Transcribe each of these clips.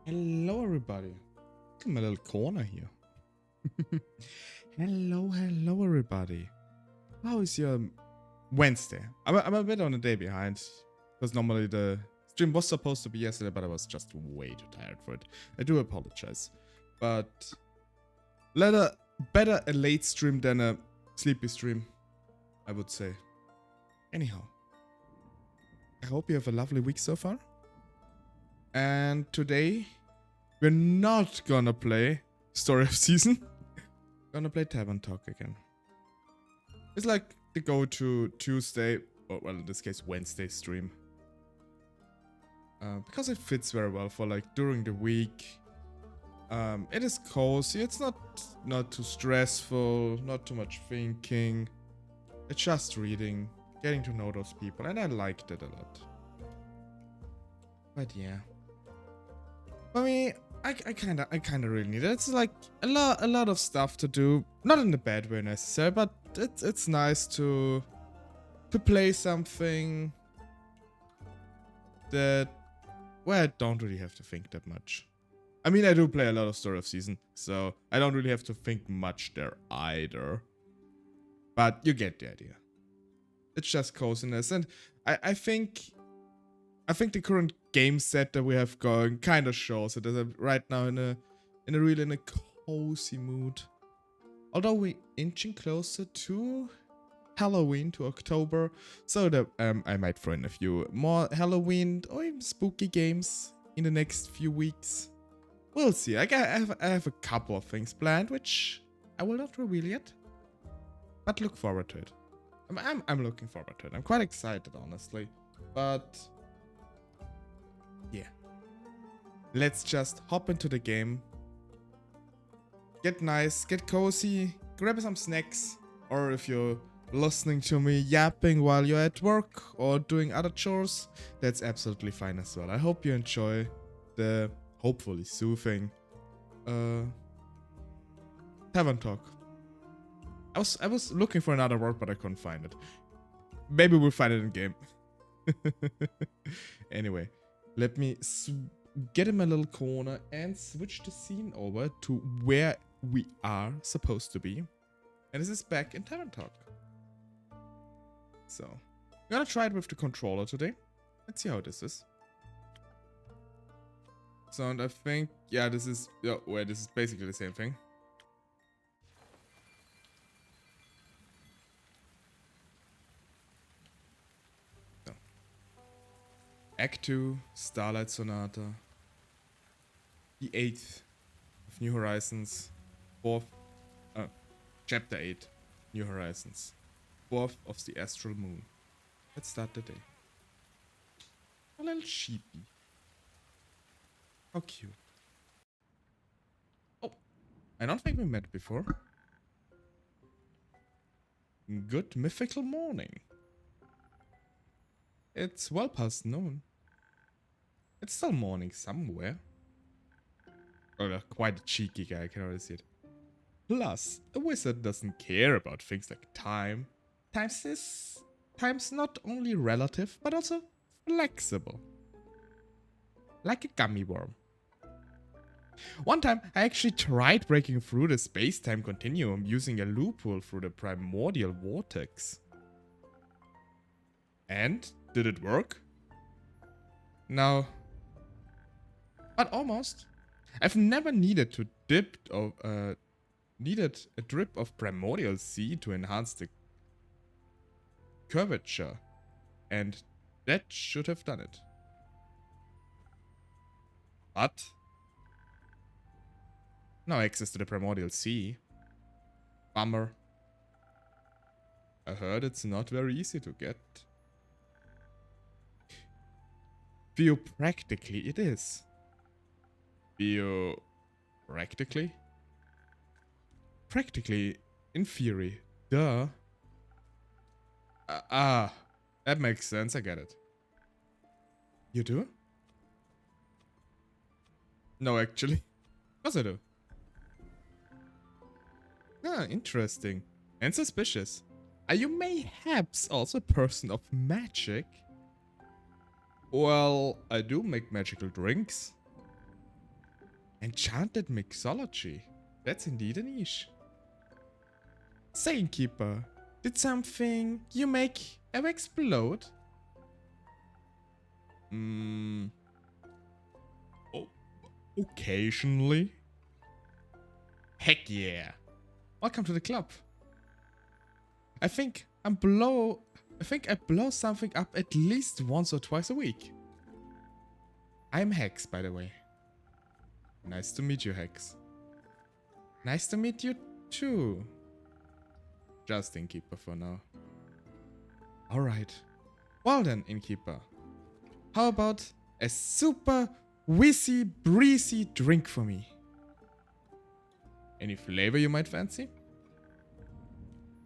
Hello, everybody. Look at my little corner here. hello, everybody. How is your Wednesday? I'm a bit on a day behind because normally the stream was supposed to be yesterday, but I was just way too tired for it. I do apologize, but better a late stream than a sleepy stream, I would say. Anyhow, I hope you have a lovely week so far. And today, we're not gonna play Story of Season. We're gonna play Tavern Talk again. It's like the go-to Tuesday, or well, in this case, Wednesday stream. Because it fits very well for like during the week. It is cozy. It's not too stressful, not too much thinking. It's just reading, getting to know those people, and I liked it a lot. But yeah. For me, I kind of really need it. It's like a lot of stuff to do. Not in a bad way necessarily, but it's nice to play something that where I don't really have to think that much. I mean, I do play a lot of Story of Season, so I don't really have to think much there either. But you get the idea. It's just coziness, and I think the current game set that we have going kind of shows it. I'm right now in a really cozy mood. Although we're inching closer to Halloween, to October, so that I might throw in a few more Halloween or even spooky games in the next few weeks. We'll see. I have a couple of things planned, which I will not reveal yet, but look forward to it. I'm looking forward to it. I'm quite excited, honestly, but yeah. Let's just hop into the game. Get nice, get cozy, grab some snacks, or if you're listening to me yapping while you're at work or doing other chores, that's absolutely fine as well. I hope you enjoy the hopefully soothing Tavern Talk. I was looking for another word, but I couldn't find it. Maybe we'll find it in game. Anyway, let me get in my little corner and switch the scene over to where we are supposed to be. And this is back in Tavern Talk. So, I'm gonna try it with the controller today. Let's see how this is. So, and I think, yeah, this is basically the same thing. So. Act 2, Starlight Sonata. The 8th of New Horizons. 4th, Chapter 8, New Horizons. 4th of the Astral Moon. Let's start the day. A little sheepy. How cute. Oh, I don't think we met before. Good mythical morning. It's well past noon. It's still morning somewhere. Oh, quite a cheeky guy, I can already see it. Plus, a wizard doesn't care about things like time. Time's not only relative, but also flexible. Like a gummy worm. One time, I actually tried breaking through the space-time continuum using a loophole through the primordial vortex. And? Did it work? No. But almost. I've never needed a drip of primordial sea to enhance the curvature, and that should have done it. But no access to the primordial sea. Bummer. I heard it's not very easy to get. Theopractically it is. Theopractically? Practically, in theory. Duh. That makes sense, I get it. You do? No, actually. Of course I do. Ah, interesting. And suspicious. Are you mayhaps also a person of magic? Well, I do make magical drinks. Enchanted mixology. That's indeed a niche. Saintkeeper. Did something you make ever explode? Occasionally. Heck yeah. Welcome to the club. I think I blow something up at least once or twice a week. I'm Hex, by the way. Nice to meet you, Hex. Nice to meet you too. Just Innkeeper for now. Alright. Well then, Innkeeper. How about a super whizzy breezy drink for me? Any flavor you might fancy?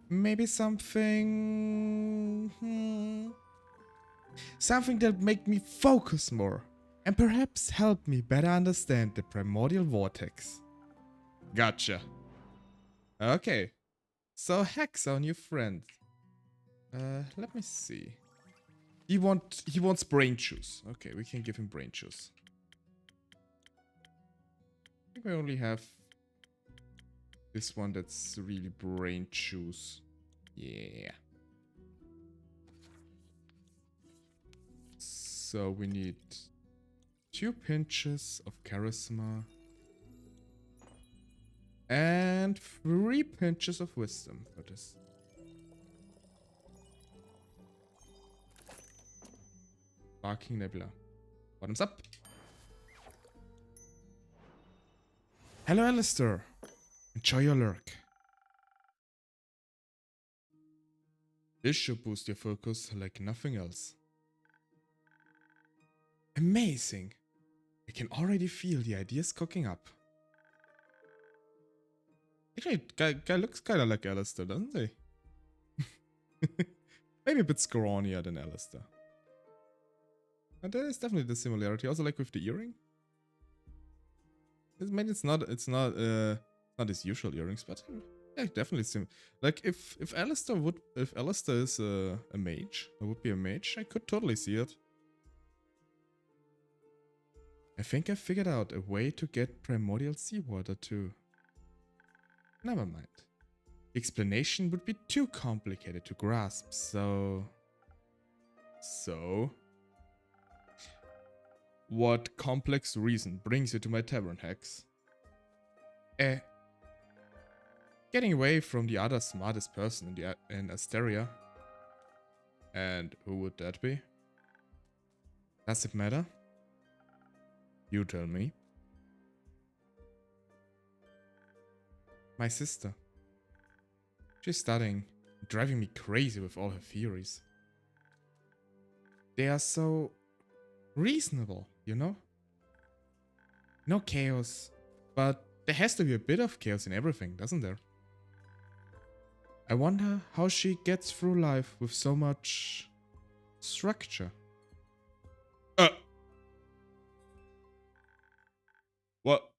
Maybe something... something that make me focus more. And perhaps help me better understand the primordial vortex. Gotcha. Okay. So Hex, our new friend. Let me see. He wants brain juice. Okay, we can give him brain juice. I think we only have this one that's really brain juice. Yeah. So we need 2 pinches of charisma. And 3 pinches of wisdom for this. Barking Nebula. Bottoms up. Hello, Alistair. Enjoy your lurk. This should boost your focus like nothing else. Amazing. I can already feel the ideas cooking up. Actually, guy looks kind of like Alistair, doesn't he? Maybe a bit scrawnier than Alistair. But there is definitely the similarity. Also, like with the earring. Maybe it's not his usual earrings, but yeah, definitely similar. Like if Alistair is a mage, or would be a mage, I could totally see it. I think I figured out a way to get primordial seawater too. Never mind. The explanation would be too complicated to grasp, so... What complex reason brings you to my tavern, Hex? Getting away from the other smartest person in Asteria. And who would that be? Does it matter? You tell me. My sister. She's studying, driving me crazy with all her theories. They are so reasonable, you know? No chaos, but there has to be a bit of chaos in everything, doesn't there? I wonder how she gets through life with so much structure. What?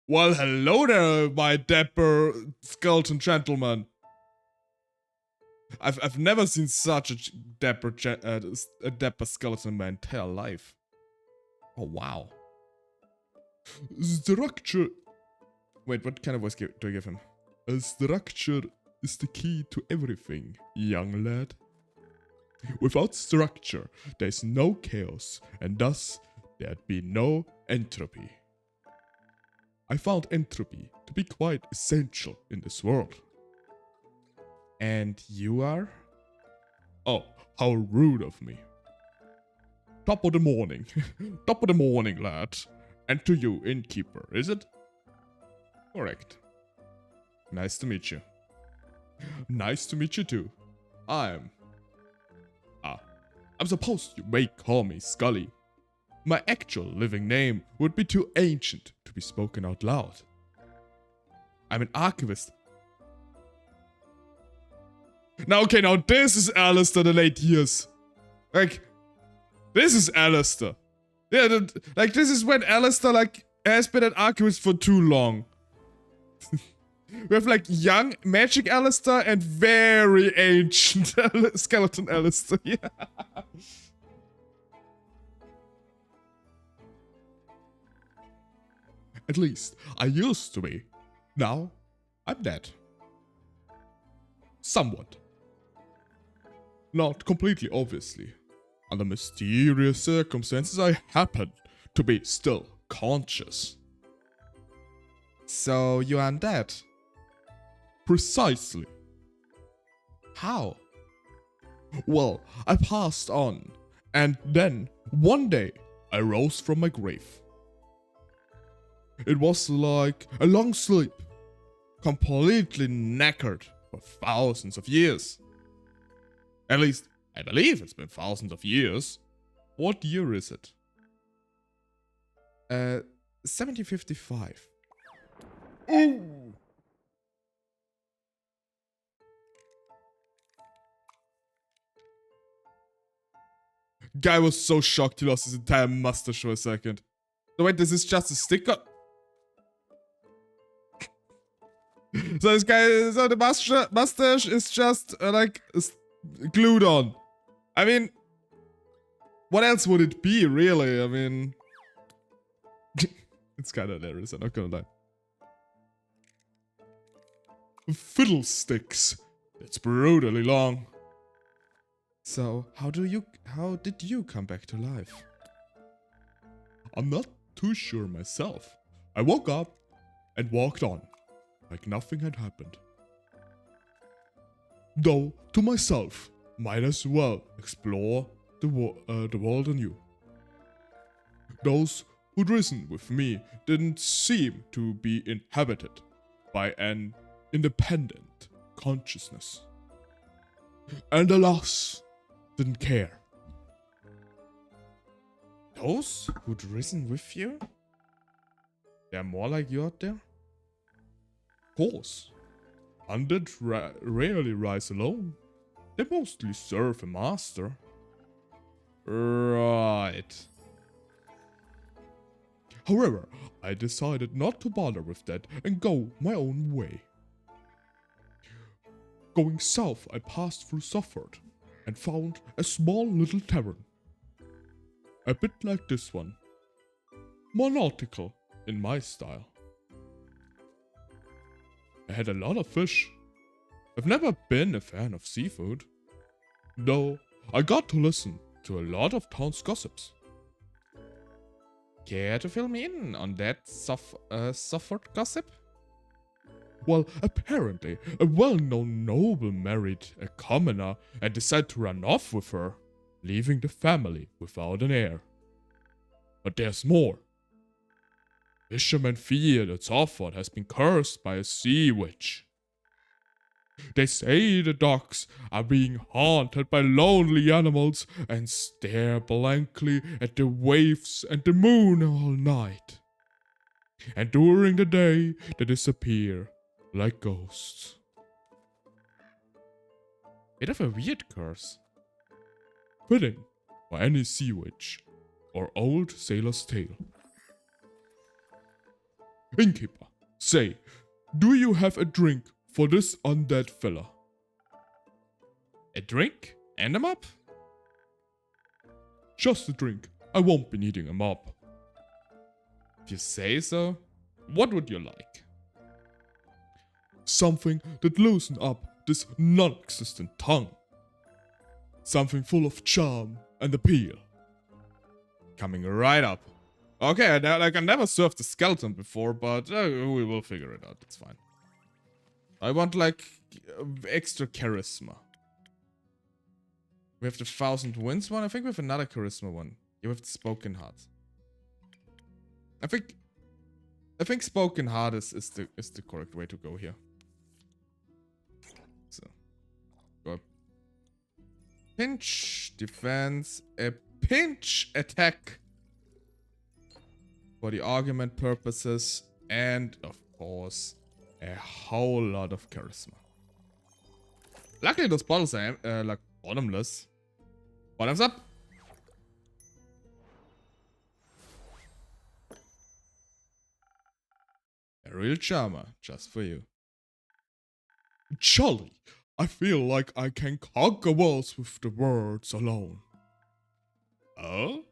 Well, hello there, my dapper skeleton gentleman. I've never seen such a dapper skeleton in my entire life. Oh wow. Structure. Wait, what kind of voice do I give him? A structure is the key to everything, young lad. Without structure, there's no chaos, and thus there'd be no entropy. I found entropy to be quite essential in this world. And you are? Oh, how rude of me. Top of the morning. Top of the morning, lad. And to you, innkeeper, is it? Correct. Nice to meet you. Nice to meet you too. I'm supposed you may call me Scully. My actual living name would be too ancient to be spoken out loud. I'm an archivist. Now, okay, now this is Alistair the late years. Like, this is Alistair. Yeah, like, this is when Alistair, like, has been an archivist for too long. We have, like, young magic Alistair and very ancient skeleton Alistair. Yeah. At least, I used to be. Now, I'm dead. Somewhat. Not completely obviously. Under mysterious circumstances, I happen to be still conscious. So, you are undead? Precisely. How? Well, I passed on, and then, one day, I rose from my grave. It was like a long sleep, completely knackered for thousands of years. At least, I believe it's been thousands of years. What year is it? 1755. Ooh! Guy was so shocked he lost his entire mustache for a second. So wait, this is just a sticker? So this guy, so the mustache is just like glued on. I mean, what else would it be, really? I mean, it's kind of hilarious, I'm not gonna lie. Fiddlesticks. It's brutally long. So, how did you come back to life? I'm not too sure myself. I woke up and walked on, like nothing had happened. Though, to myself, might as well explore the world anew. Those who'd risen with me didn't seem to be inhabited by an independent consciousness. And alas, didn't care. Those who'd risen with you? There are more like you out there? Of course. Undead rarely rise alone. They mostly serve a master. Right. However, I decided not to bother with that and go my own way. Going south, I passed through Suffolk and found a small little tavern. A bit like this one. More nautical, in my style. I had a lot of fish. I've never been a fan of seafood. Though, I got to listen to a lot of town's gossips. Care to fill me in on that Suffolk gossip? Well, apparently, a well-known noble married a commoner and decided to run off with her, leaving the family without an heir. But there's more. Fishermen fear that Suffolk has been cursed by a sea witch. They say the docks are being haunted by lonely animals and stare blankly at the waves and the moon all night. And during the day, they disappear like ghosts. Bit of a weird curse. Fitting for any sea witch or old sailor's tale. Innkeeper, say, do you have a drink for this undead fella? A drink? And a mop? Just a drink. I won't be needing a mop. If you say so, what would you like? Something that loosen up this non-existent tongue. Something full of charm and appeal. Coming right up. Okay, I never served a skeleton before, but we will figure it out. It's fine. I want, like, extra charisma. We have the 1000 Winds one. I think we have another charisma one. You have the Spoken Heart. I think Spoken Heart is the correct way to go here. So, go up. Pinch defense, a pinch attack for the argument purposes, and of course, a whole lot of charisma. Luckily, those bottles are like bottomless. Bottoms up. A real charmer, just for you. Jolly! I feel like I can conquer worlds with the words alone. Oh?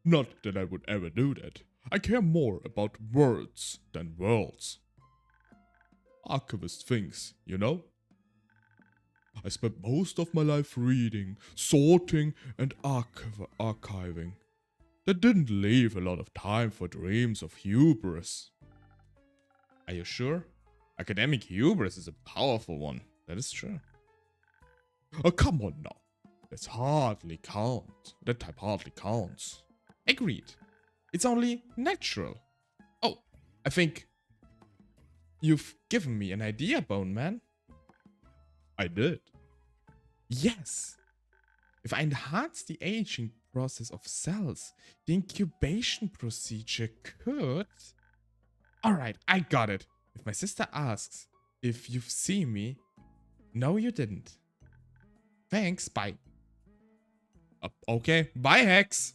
Not that I would ever do that. I care more about words than worlds. Archivist things, you know? I spent most of my life reading, sorting, and archiving. That didn't leave a lot of time for dreams of hubris. Are you sure? Academic hubris is a powerful one. That is true. Oh, come on now. That type hardly counts. Agreed. It's only natural. Oh, I think you've given me an idea, Bone Man. I did. Yes. If I enhance the aging process of cells, the incubation procedure could... Alright, I got it. If my sister asks if you've seen me, no you didn't. Thanks, bye. Okay, bye Hex.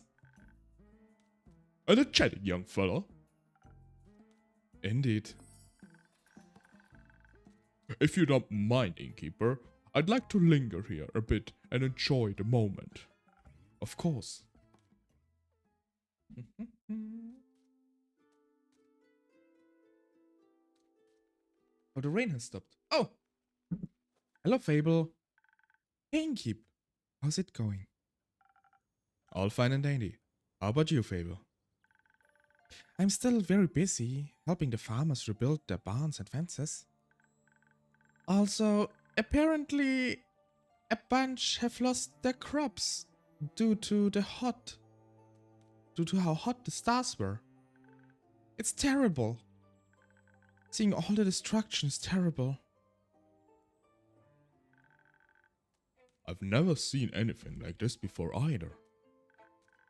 Energetic young fella. Indeed. If you don't mind, Innkeeper, I'd like to linger here a bit and enjoy the moment. Of course. Oh, the rain has stopped. Oh! Hello, Fable. Hey, Innkeep. How's it going? All fine and dandy. How about you, Fable? I'm still very busy helping the farmers rebuild their barns and fences. Also, apparently, a bunch have lost their crops due to how hot the stars were. It's terrible. Seeing all the destruction is terrible. I've never seen anything like this before either.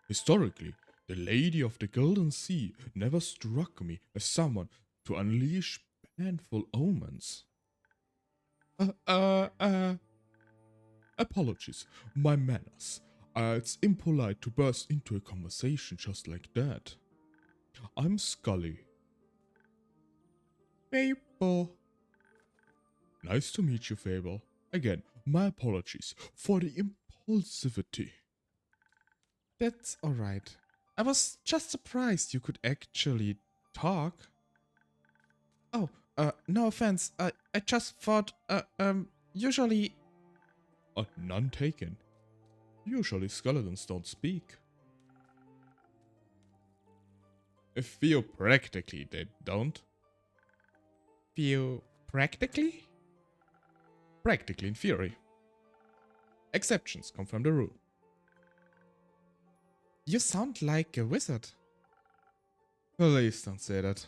Historically, the Lady of the Golden Sea never struck me as someone to unleash painful omens. Apologies, my manners. It's impolite to burst into a conversation just like that. I'm Scully. Fable. Nice to meet you, Fable. Again, my apologies for the impulsivity. That's alright. I was just surprised you could actually talk. Oh, no offense. I just thought, usually... none taken. Usually skeletons don't speak. Theoretically they don't. Practically? Practically in theory. Exceptions confirm the rule. You sound like a wizard. Please don't say that.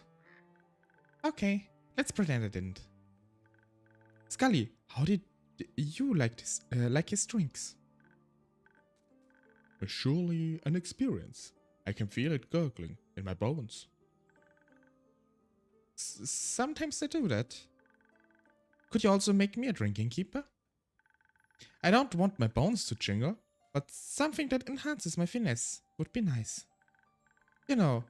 Okay, let's pretend I didn't. Scully, how did you like his drinks? Surely an experience. I can feel it gurgling in my bones. Sometimes they do that. Could you also make me a drinking keeper? I don't want my bones to jingle, but something that enhances my finesse would be nice. You know,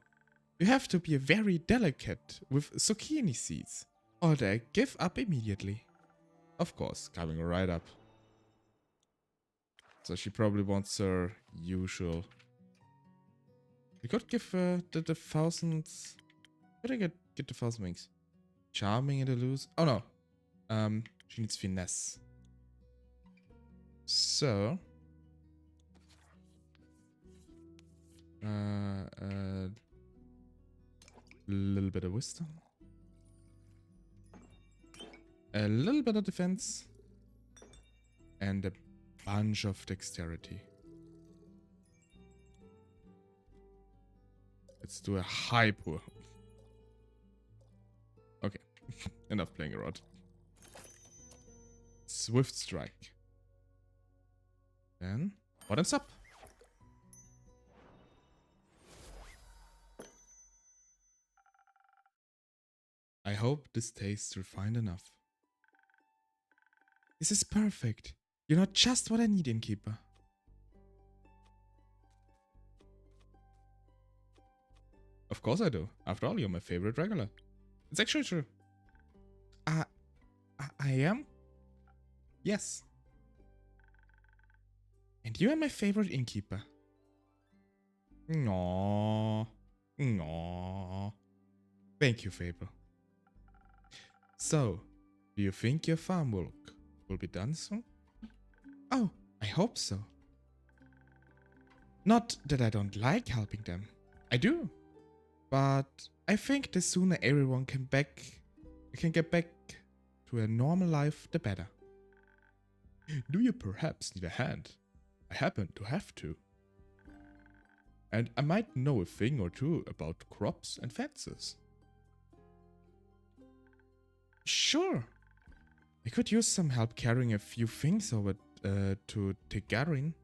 you have to be very delicate with zucchini seeds, or they give up immediately. Of course, coming right up. So she probably wants her usual. We could give her the 1,000... Could I get the 1,000 wings? Charming and elusive. Oh no. She needs finesse. So. A little bit of wisdom. A little bit of defense. And a bunch of dexterity. Let's do a high pool. Okay. Enough playing around. Swift strike. Then, bottoms up. I hope this tastes refined enough. This is perfect. You're not just what I need, Innkeeper. Of course I do. After all, you're my favorite regular. It's actually true. I am? Yes. And you are my favorite innkeeper. Aww. Aww. Thank you, Fable. So, do you think your farm work will be done soon? Oh, I hope so. Not that I don't like helping them. I do. But I think the sooner everyone can get back to a normal life, the better. Do you perhaps need a hand? I happen to have to. And I might know a thing or two about crops and fences. Sure. I could use some help carrying a few things over to Tavern.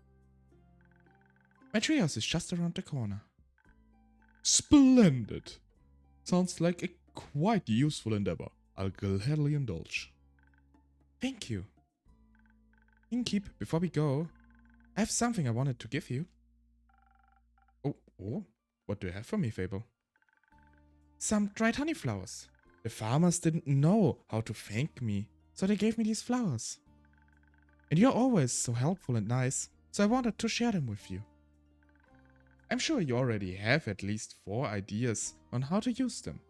My treehouse is just around the corner. Splendid! Sounds like a quite useful endeavor. I'll gladly indulge. Thank you. Innkeep, before we go, I have something I wanted to give you. Oh, what do you have for me, Fable? Some dried honey flowers. The farmers didn't know how to thank me, so they gave me these flowers. And you're always so helpful and nice, so I wanted to share them with you. I'm sure you already have at least 4 ideas on how to use them.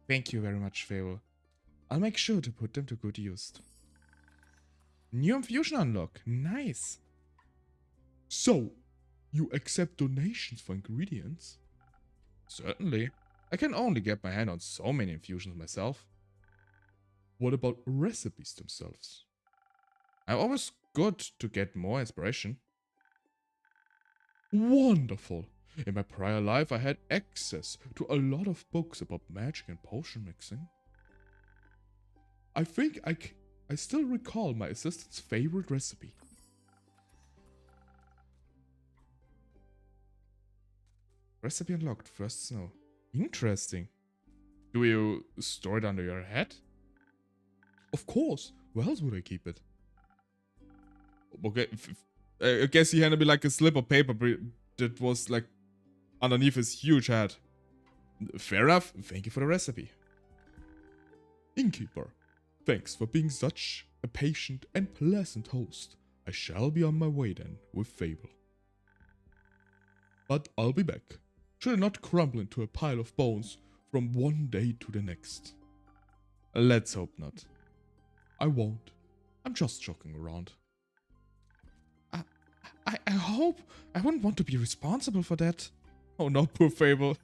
Thank you very much, Fable. I'll make sure to put them to good use. New infusion unlock. Nice. So, you accept donations for ingredients? Certainly. I can only get my hand on so many infusions myself. What about recipes themselves? I'm always good to get more inspiration. Wonderful! In my prior life I had access to a lot of books about magic and potion mixing. I think I still recall my assistant's favorite recipe. Recipe unlocked, first snow. Interesting. Do you store it under your head? Of course. Where else would I keep it? Okay, I guess he handed me like a slip of paper that was like underneath his huge head. Fair enough. Thank you for the recipe. Innkeeper, thanks for being such a patient and pleasant host. I shall be on my way then with Fable. But I'll be back. Should I not crumble into a pile of bones from one day to the next? Let's hope not. I won't. I'm just joking around. I hope. I wouldn't want to be responsible for that. Oh no, poor Fable.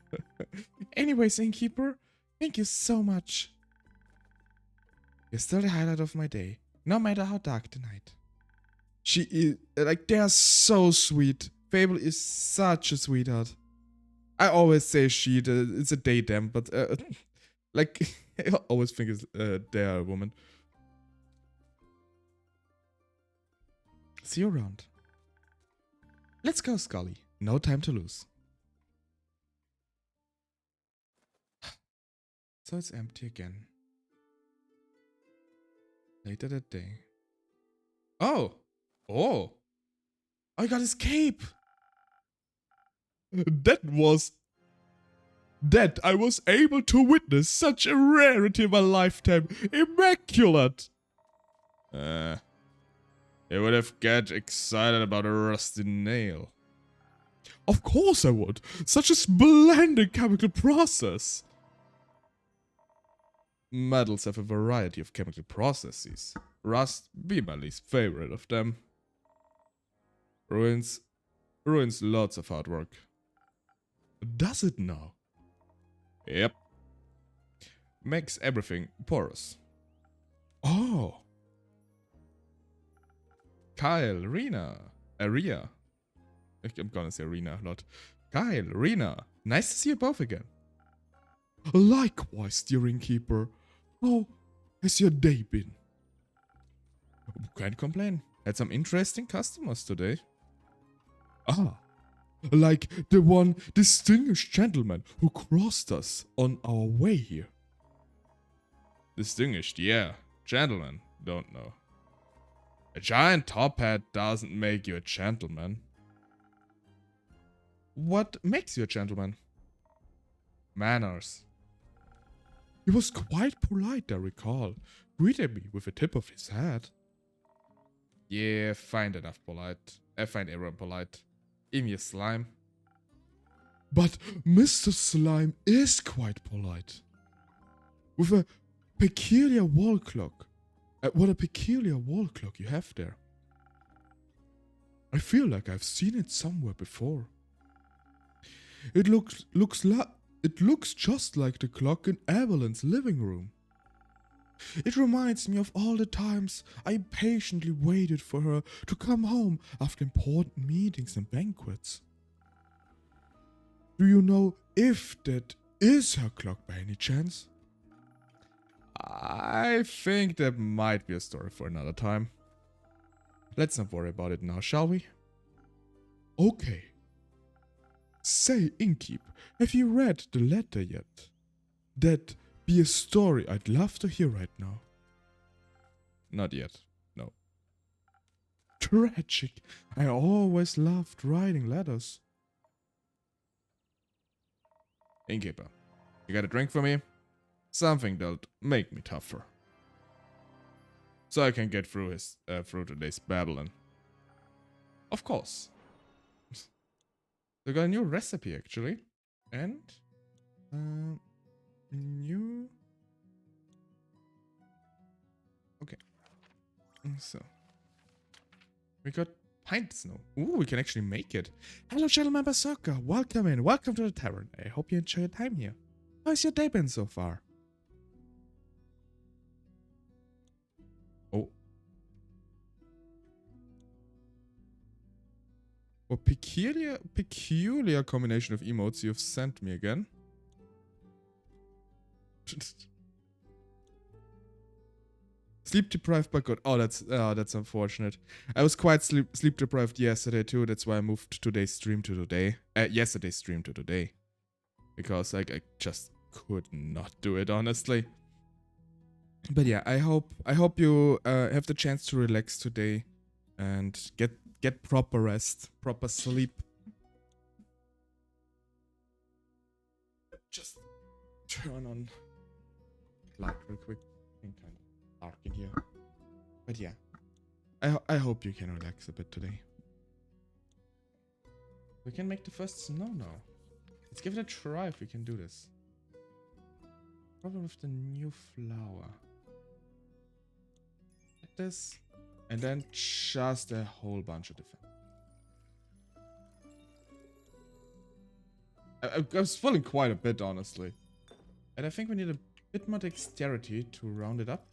Anyways, Innkeeper, thank you so much. You're still the highlight of my day, no matter how dark the night. She is, like, they're so sweet. Fable is such a sweetheart. I always say she, it's a they them, but like, I always think it's they're a woman. See you around. Let's go, Scully. No time to lose. So it's empty again. Later that day. Oh! Oh! I got his cape! That I was able to witness such a rarity in my lifetime. Immaculate! You would have get excited about a rusty nail. Of course I would. Such a splendid chemical process. Metals have a variety of chemical processes. Rust being my least favorite of them. Ruins lots of hard work. Does it now? Yep. Makes everything porous. Oh. Kyle, Rena, Aria. I'm gonna say Rena a lot. Kyle, Rena, nice to see you both again. Likewise, dear Innkeeper. How has your day been? Can't complain. Had some interesting customers today. Ah, like the one distinguished gentleman who crossed us on our way here. Distinguished, yeah. Gentleman, don't know. A giant top hat doesn't make you a gentleman. What makes you a gentleman? Manners. He was quite polite, I recall. Greeted me with a tip of his hat. Yeah, I find enough polite. I find everyone polite. Even your slime. But Mr. Slime is quite polite. With a peculiar wall clock. What a peculiar wall clock you have there. I feel like I've seen it somewhere before. It looks just like the clock in Evelyn's living room. It reminds me of all the times I patiently waited for her to come home after important meetings and banquets. Do you know if that is her clock by any chance? I think that might be a story for another time. Let's not worry about it now, shall we? Okay. Say, Inkeep, have you read the letter yet? That'd be a story I'd love to hear right now. Not yet, no. Tragic. I always loved writing letters. Innkeeper, you got a drink for me? Something that'll make me tougher. So I can get through today's babbling. Of course. We got a new recipe actually. And new. Okay. So we got pint snow. Ooh, we can actually make it. Hello, gentlemen Berserker. Welcome in. Welcome to the tavern. I hope you enjoy your time here. How's your day been so far? Oh. What peculiar combination of emotes you've sent me again. Sleep deprived but good. Oh, that's unfortunate. I was quite sleep deprived yesterday too. That's why I moved today's stream to today. Yesterday's stream to today, because like I just could not do it honestly. But yeah, I hope you have the chance to relax today and get proper rest, proper sleep. Just turn on light real quick. Kind of dark in here. But yeah, I hope you can relax a bit today. We can make the first snow now. Let's give it a try if we can do this. Problem with the new flower. Like this. And then just a whole bunch of different. I was falling quite a bit, honestly. And I think we need a bit more dexterity to round it up.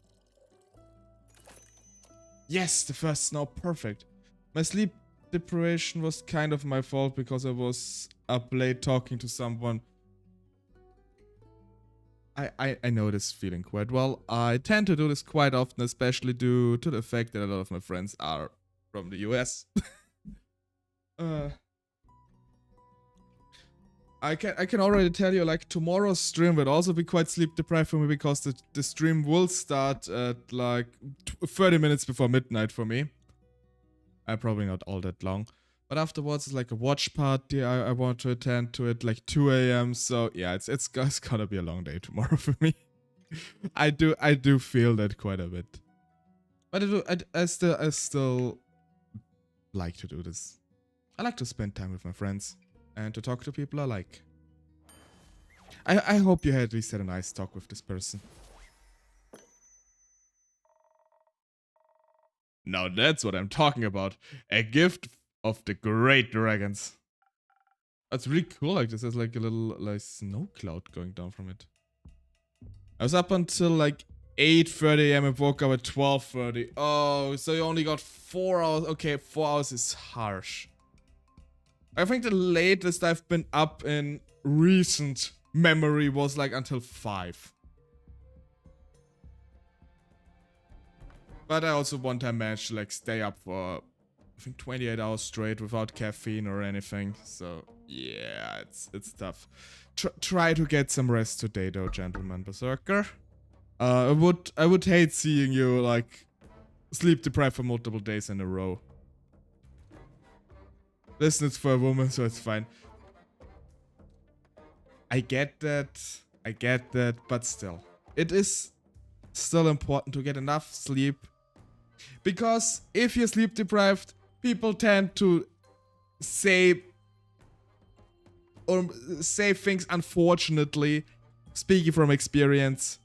Yes, the first snow, perfect. My sleep deprivation was kind of my fault because I was up late talking to someone. I know this feeling quite well. I tend to do this quite often, especially due to the fact that a lot of my friends are from the US. I can already tell you, like, tomorrow's stream will also be quite sleep deprived for me because the stream will start at like 30 minutes before midnight for me. Probably not all that long. But afterwards, it's like a watch party. I want to attend to it like 2 a.m. So yeah, it's gonna be a long day tomorrow for me. I do feel that quite a bit. But I still like to do this. I like to spend time with my friends and to talk to people I like. I hope you at least had a nice talk with this person. Now that's what I'm talking about. A gift of the great dragons. That's really cool. Like this is like a little like snow cloud going down from it. I was up until like 8:30 a.m. and woke up at 12:30. Oh, so you only got 4 hours. Okay, 4 hours is harsh. I think the latest I've been up in recent memory was like until 5. But I also one time managed to like stay up for I think 28 hours straight without caffeine or anything. So yeah, it's tough. Try to get some rest today though, gentleman Berserker. I would hate seeing you like sleep deprived for multiple days in a row. Listen, it's for a woman, so it's fine. I get that, but still. It is still important to get enough sleep. Because if you're sleep deprived, people tend to say or say things unfortunately. Speaking from experience.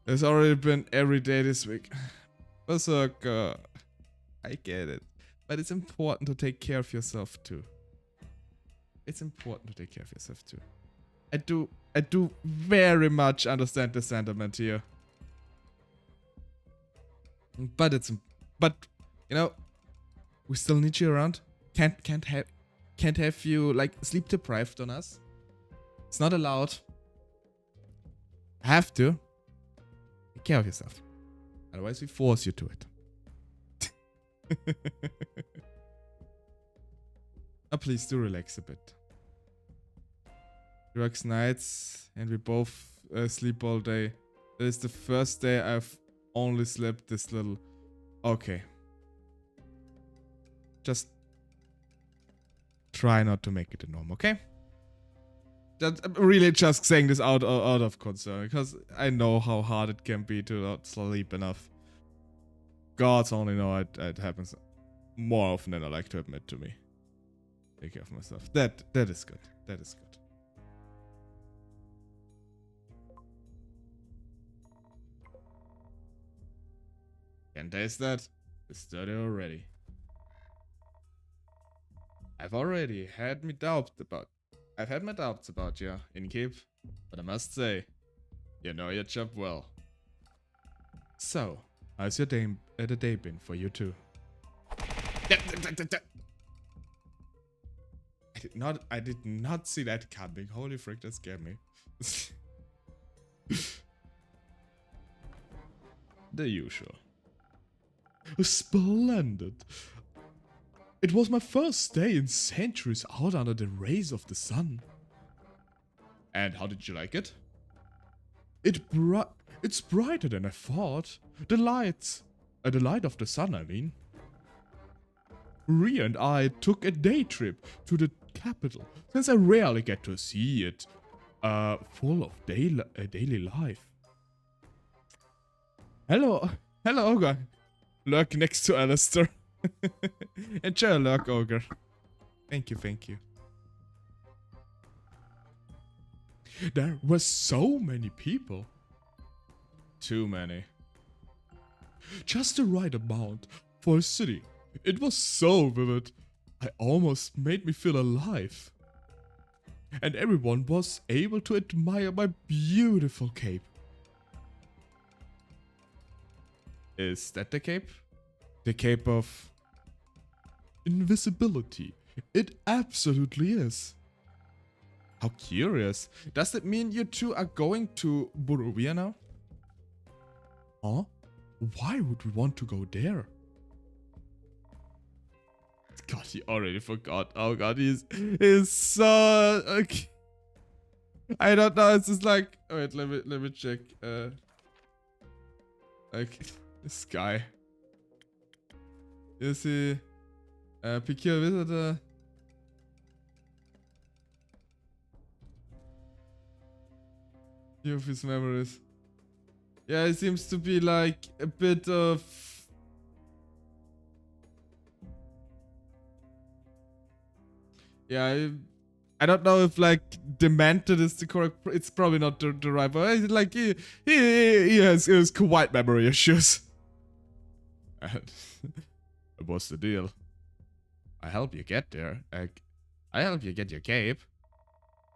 It's already been every day this week. Berserker. I get it. But it's important to take care of yourself too. It's important to take care of yourself too. I do very much understand the sentiment here. But you know, we still need you around. Can't have you like sleep deprived on us. It's not allowed. Have to. Take care of yourself. Otherwise we force you to it. Oh, please do relax a bit. He works nights and we both sleep all day. That is the first day I've only slept this little. Okay. Just try not to make it a norm, okay? I'm really just saying this out of concern, because I know how hard it can be to not sleep enough. Gods only know it happens more often than I like to admit to me. Take care of myself. That is good. That is good. Can taste that? It's dirty already. I've had my doubts about you, Innkeep, but I must say, you know your job well. So, how's your day been for you too? I did not see that coming. Holy frick, that scared me. The usual. Splendid. It was my first day in centuries out under the rays of the sun. And how did you like it? It's brighter than I thought. The light of the sun, I mean. Ria and I took a day trip to the capital, since I rarely get to see it full of daily life. Hello, Ogre. Lurk next to Alistair. Enjoy a lurk, Ogre. Thank you. There were so many people. Too many. Just the right amount for a city. It was so vivid. I almost made me feel alive. And everyone was able to admire my beautiful cape. Is that the cape? The cape of invisibility. It absolutely is. How curious. Does that mean you two are going to Barovia now? Huh? Why would we want to go there? God, he already forgot. Oh god, he's so... Okay. I don't know, it's just like... Wait, let me check. Like, this guy. Is he... Peculiar Visitor? Few of his memories. Yeah, it seems to be like a bit of... Yeah, I don't know if like demented is the correct... It's probably not the right, but like he has quite memory issues. And what's the deal? I help you get there. I help you get your cape.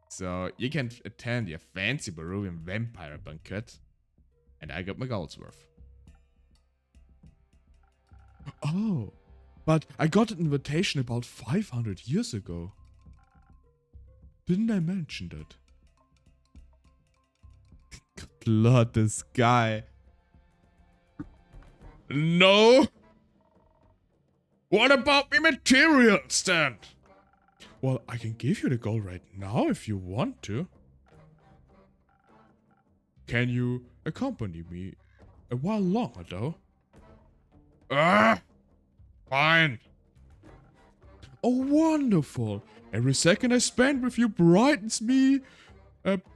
So you can attend your fancy Barovian vampire banquet. And I got my gold's worth. Oh, but I got an invitation about 500 years ago. Didn't I mention that? Good lord, this guy. No! What about me materials then? Well, I can give you the gold right now if you want to. Can you accompany me a while longer though? Fine. Oh, wonderful. Every second I spend with you brightens me,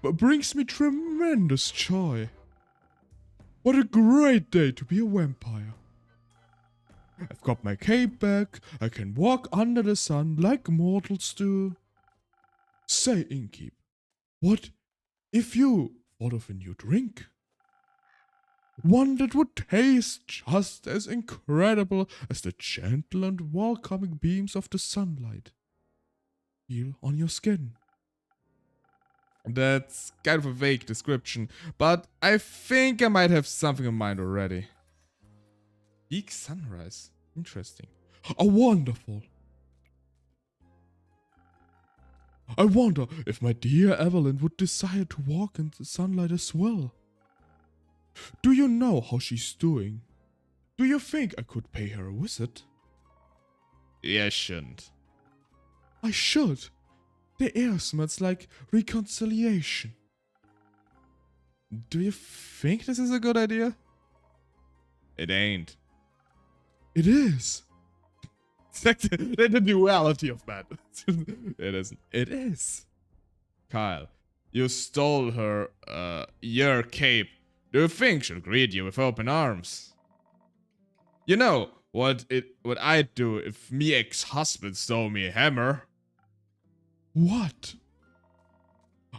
brings me tremendous joy. What a great day to be a vampire. I've got my cape back. I can walk under the sun like mortals do. Say, Innkeep, what if you thought of a new drink? One that would taste just as incredible as the gentle and welcoming beams of the sunlight feel on your skin. That's kind of a vague description, but I think I might have something in mind already. Peak sunrise. Interesting. Oh, wonderful. I wonder if my dear Evelyn would desire to walk in the sunlight as well. Do you know how she's doing? Do you think I could pay her a visit? Yeah, I shouldn't. I should. The air smells like reconciliation. Do you think this is a good idea? It ain't. It is. It's like the duality of that. It isn't. It is. Kyle, you stole her, your cape. Do you think she'll greet you with open arms? You know what I'd do if me ex-husband stole me a hammer? What?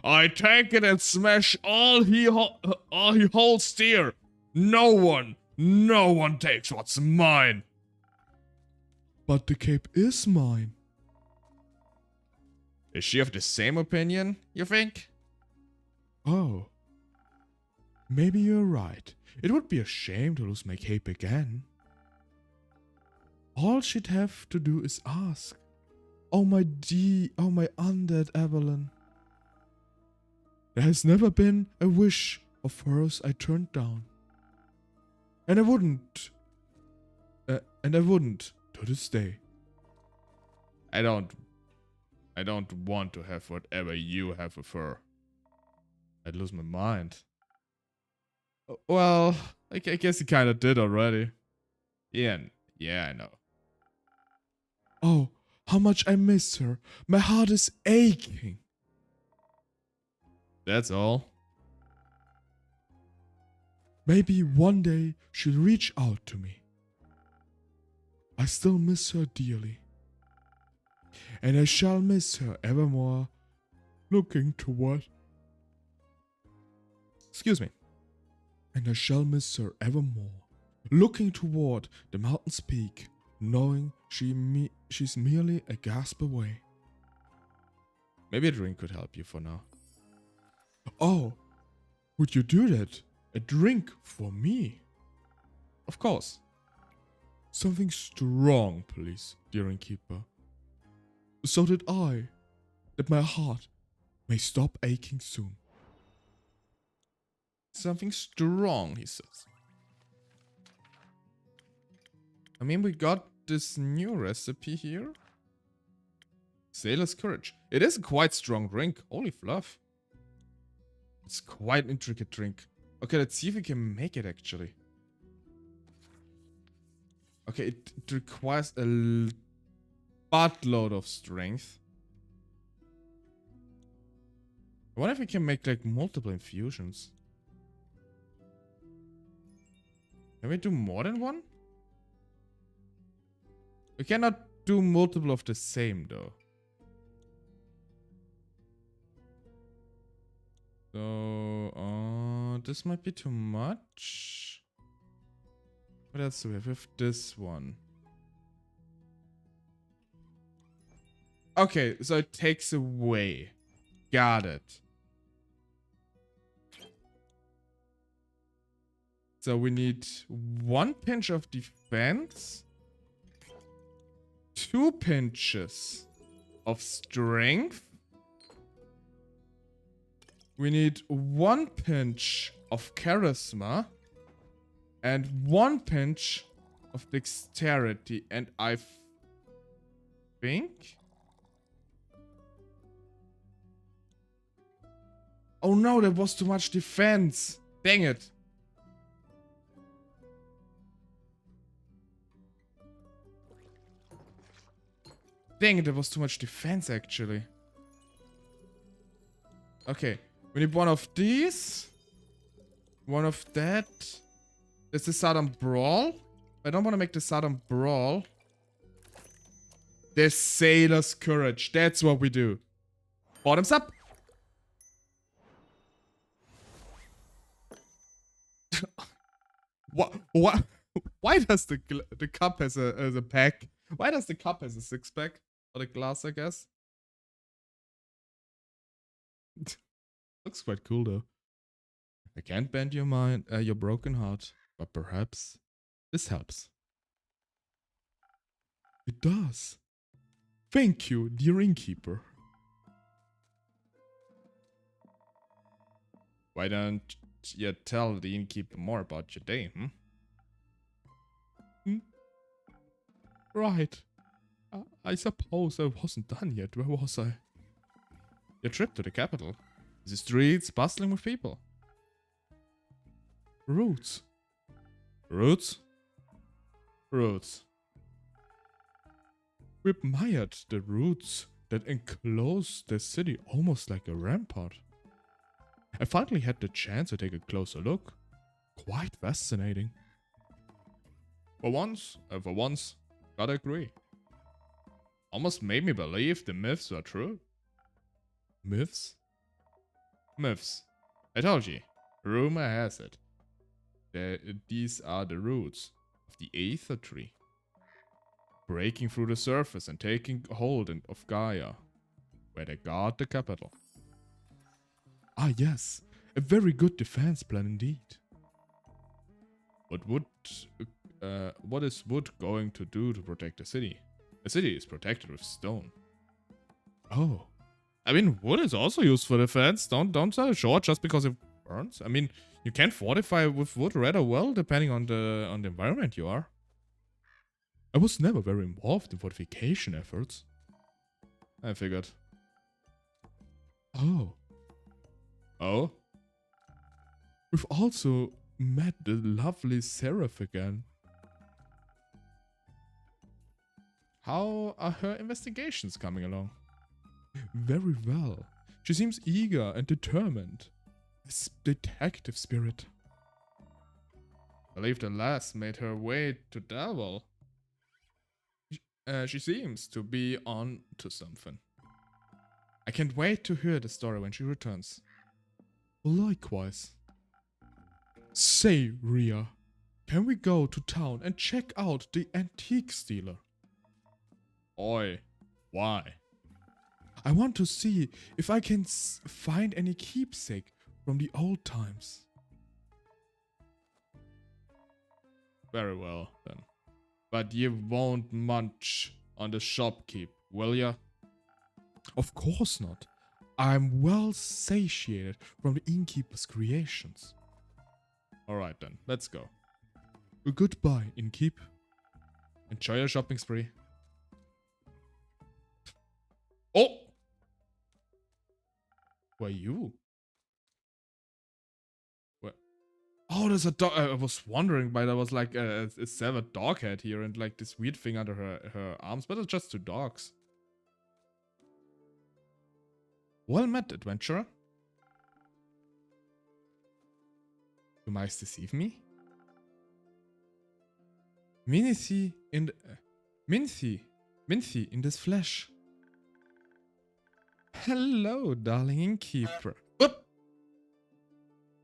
I take it and smash all he holds dear. No one takes what's mine. But the cape is mine. Is she of the same opinion, you think? Oh. Maybe you're right. It would be a shame to lose my cape again. All she'd have to do is ask. Oh my undead Evelyn. There has never been a wish of hers I turned down. And I wouldn't to this day. I don't want to have whatever you have with her. I'd lose my mind. Well, I guess you kind of did already. Yeah, I know. Oh, how much I miss her. My heart is aching. That's all. Maybe one day she'll reach out to me. I still miss her dearly. And I shall miss her evermore, looking toward... Excuse me. And I shall miss her evermore, looking toward the mountain's peak, knowing she's merely a gasp away. Maybe a drink could help you for now. Oh, would you do that? A drink for me? Of course. Something strong, please, dear innkeeper. So that my heart may stop aching soon. Something strong, he says. I mean, we got this new recipe here. Sailor's Courage. It is a quite strong drink. Holy fluff. It's quite an intricate drink. Okay, let's see if we can make it actually. Okay, it requires a buttload of strength. I wonder if we can make like multiple infusions. Can we do more than one? We cannot do multiple of the same though. So, this might be too much. What else do we have? We have this one. Okay, so it takes away. Got it. So we need 1 pinch of defense, 2 pinches of strength. We need 1 pinch of charisma and 1 pinch of dexterity. And I think... Oh no, that was too much defense. Dang it. Dang it, that was too much defense actually. Okay, we need 1 of these. 1 of that. This is Southern Brawl. I don't want to make the Southern Brawl. The Sailor's Courage. That's what we do. Bottoms up. What? Why does the cup has a pack? Why does the cup has a 6-pack? Or the glass, I guess. Looks quite cool though. I can't bend your mind, your broken heart, but perhaps this helps. It does. Thank you, dear innkeeper. Why don't you tell the innkeeper more about your day, Right. I suppose I wasn't done yet. Where was I? Your trip to the capital. The streets bustling with people. Roots. Roots? Roots. We admired the roots that enclose the city almost like a rampart. I finally had the chance to take a closer look. Quite fascinating. For once, gotta agree. Almost made me believe the myths were true. Myths? Myths. I told you. Rumor has it that these are the roots of the Aether Tree. Breaking through the surface and taking hold of Gaia, where they guard the capital. Ah yes, a very good defense plan indeed. What is wood going to do to protect the city? The city is protected with stone. Oh. I mean, wood is also used for defense. Don't sell it short just because it burns. I mean, you can fortify with wood rather well depending on the environment you are. I was never very involved in fortification efforts. I figured. Oh. Oh? We've also met the lovely Seraph again. How are her investigations coming along? Very well. She seems eager and determined. This detective spirit. I believe the lass made her way to Dalwell. She seems to be on to something. I can't wait to hear the story when she returns. Likewise. Say, Ria, can we go to town and check out the antique dealer? Oi, why? I want to see if I can find any keepsake from the old times. Very well, then. But you won't munch on the shopkeep, will ya? Of course not. I'm well satiated from the innkeeper's creations. Alright then, let's go. Goodbye, innkeep. Enjoy your shopping spree. Oh! Who are you? What? Oh, there's a dog. I was wondering why there was like a severed dog head here and like this weird thing under her arms, but it's just two dogs. Well met, adventurer. You might deceive me? Minthi in this flesh. Hello, darling innkeeper. Whoop.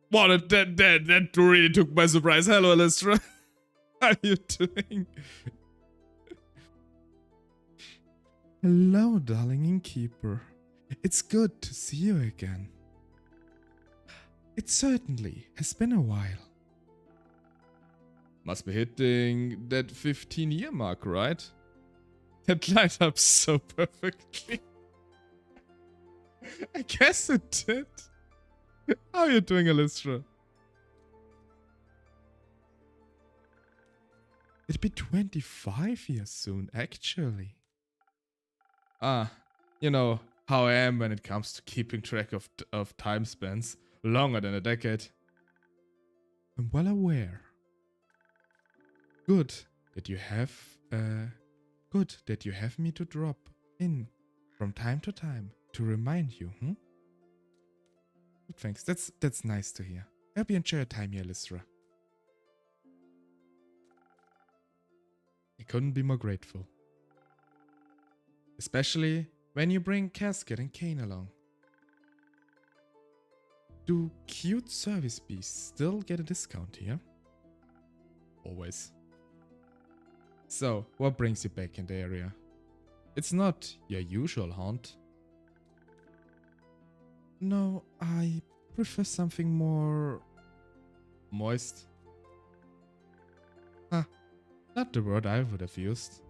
What that really took by surprise. Hello, Alestra. How are you doing? Hello, darling innkeeper. It's good to see you again. It certainly has been a while. Must be hitting that 15-year mark, right? That lined up so perfectly. I guess it did. How are you doing, Alestra? It'd be 25 years soon, actually. Ah, you know how I am when it comes to keeping track of time spans. Longer than a decade. I'm well aware. Good that you have me to drop in from time to time to remind you, Good, thanks. That's nice to hear. I hope you enjoy your time here, Lystra. I couldn't be more grateful. Especially when you bring Casket and Kane along. Do cute service beasts still get a discount here? Always. So, what brings you back in the area? It's not your usual haunt. No, I prefer something more... moist. Huh, not the word I would have used.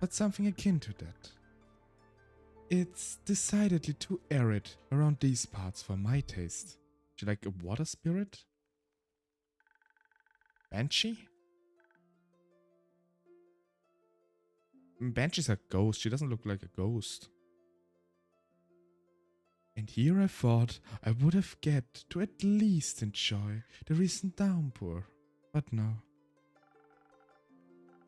But something akin to that. It's decidedly too arid around these parts for my taste. Do you like a water spirit? Banshee? Banshee's a ghost. She doesn't look like a ghost. And here I thought I would have get to at least enjoy the recent downpour. But no.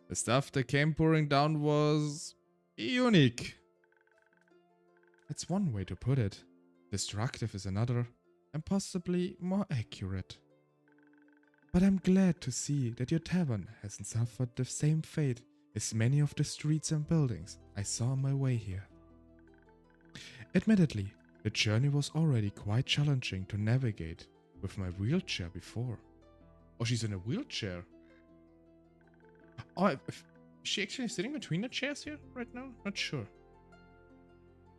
The stuff that came pouring down was... unique. That's one way to put it. Destructive is another, and possibly more accurate. But I'm glad to see that your tavern hasn't suffered the same fate as many of the streets and buildings I saw on my way here. Admittedly, the journey was already quite challenging to navigate with my wheelchair before. Oh, she's in a wheelchair. Oh, is she actually sitting between the chairs here right now? Not sure.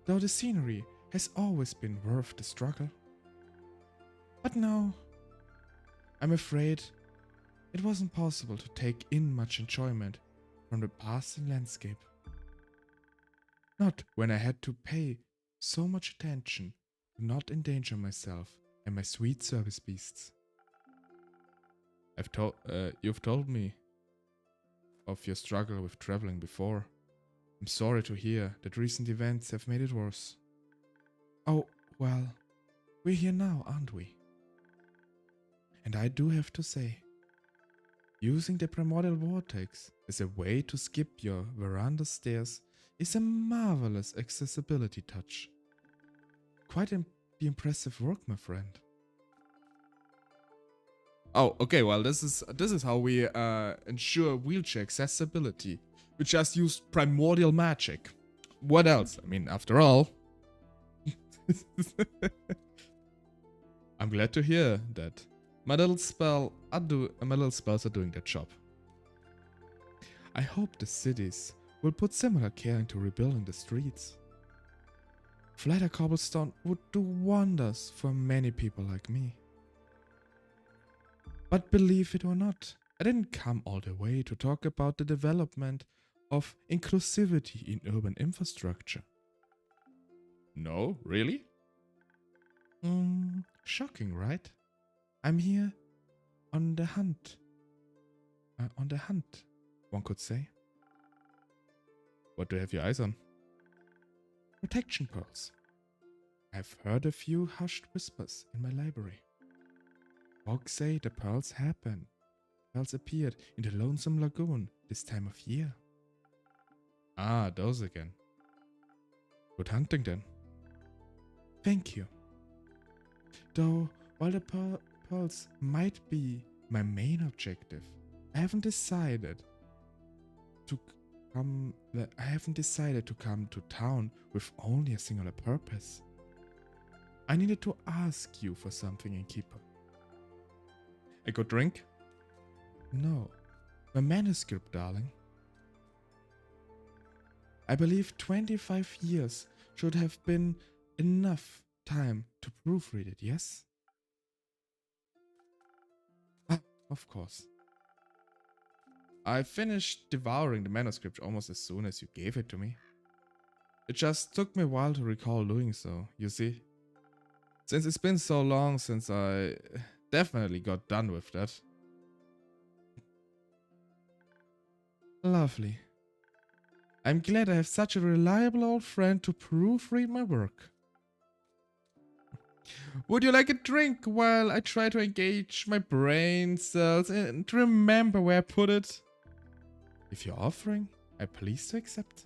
Though the scenery has always been worth the struggle. But now, I'm afraid it wasn't possible to take in much enjoyment from the passing landscape. Not when I had to pay so much attention to not endanger myself and my sweet service beasts. You've told me of your struggle with traveling before. I'm sorry to hear that recent events have made it worse. Oh, well, we're here now, aren't we? And I do have to say, using the primordial vortex as a way to skip your veranda stairs is a marvelous accessibility touch. Quite the impressive work, my friend. Oh, okay, well, this is how we ensure wheelchair accessibility. We just use primordial magic. What else? I mean, after all. I'm glad to hear that. My little spells are doing their job. I hope the cities will put similar care into rebuilding the streets. Flatter cobblestone would do wonders for many people like me. But believe it or not, I didn't come all the way to talk about the development of inclusivity in urban infrastructure. No, really? Shocking, right? I'm here on the hunt. One could say. What do you have your eyes on? Protection pearls. I've heard a few hushed whispers in my library. Folks say the pearls appeared in the Lonesome Lagoon this time of year. Ah, those again. Good hunting then. Thank you. Though, while the pearls might be my main objective, I haven't decided to come to town with only a singular purpose. I needed to ask you for something, innkeeper. A good drink? No, my manuscript, darling. I believe 25 years should have been enough time to proofread it, yes? Ah, of course. I finished devouring the manuscript almost as soon as you gave it to me. It just took me a while to recall doing so, you see. Since it's been so long since I definitely got done with that. Lovely. I'm glad I have such a reliable old friend to proofread my work. Would you like a drink while I try to engage my brain cells and remember where I put it? If you're offering, I'm pleased to accept.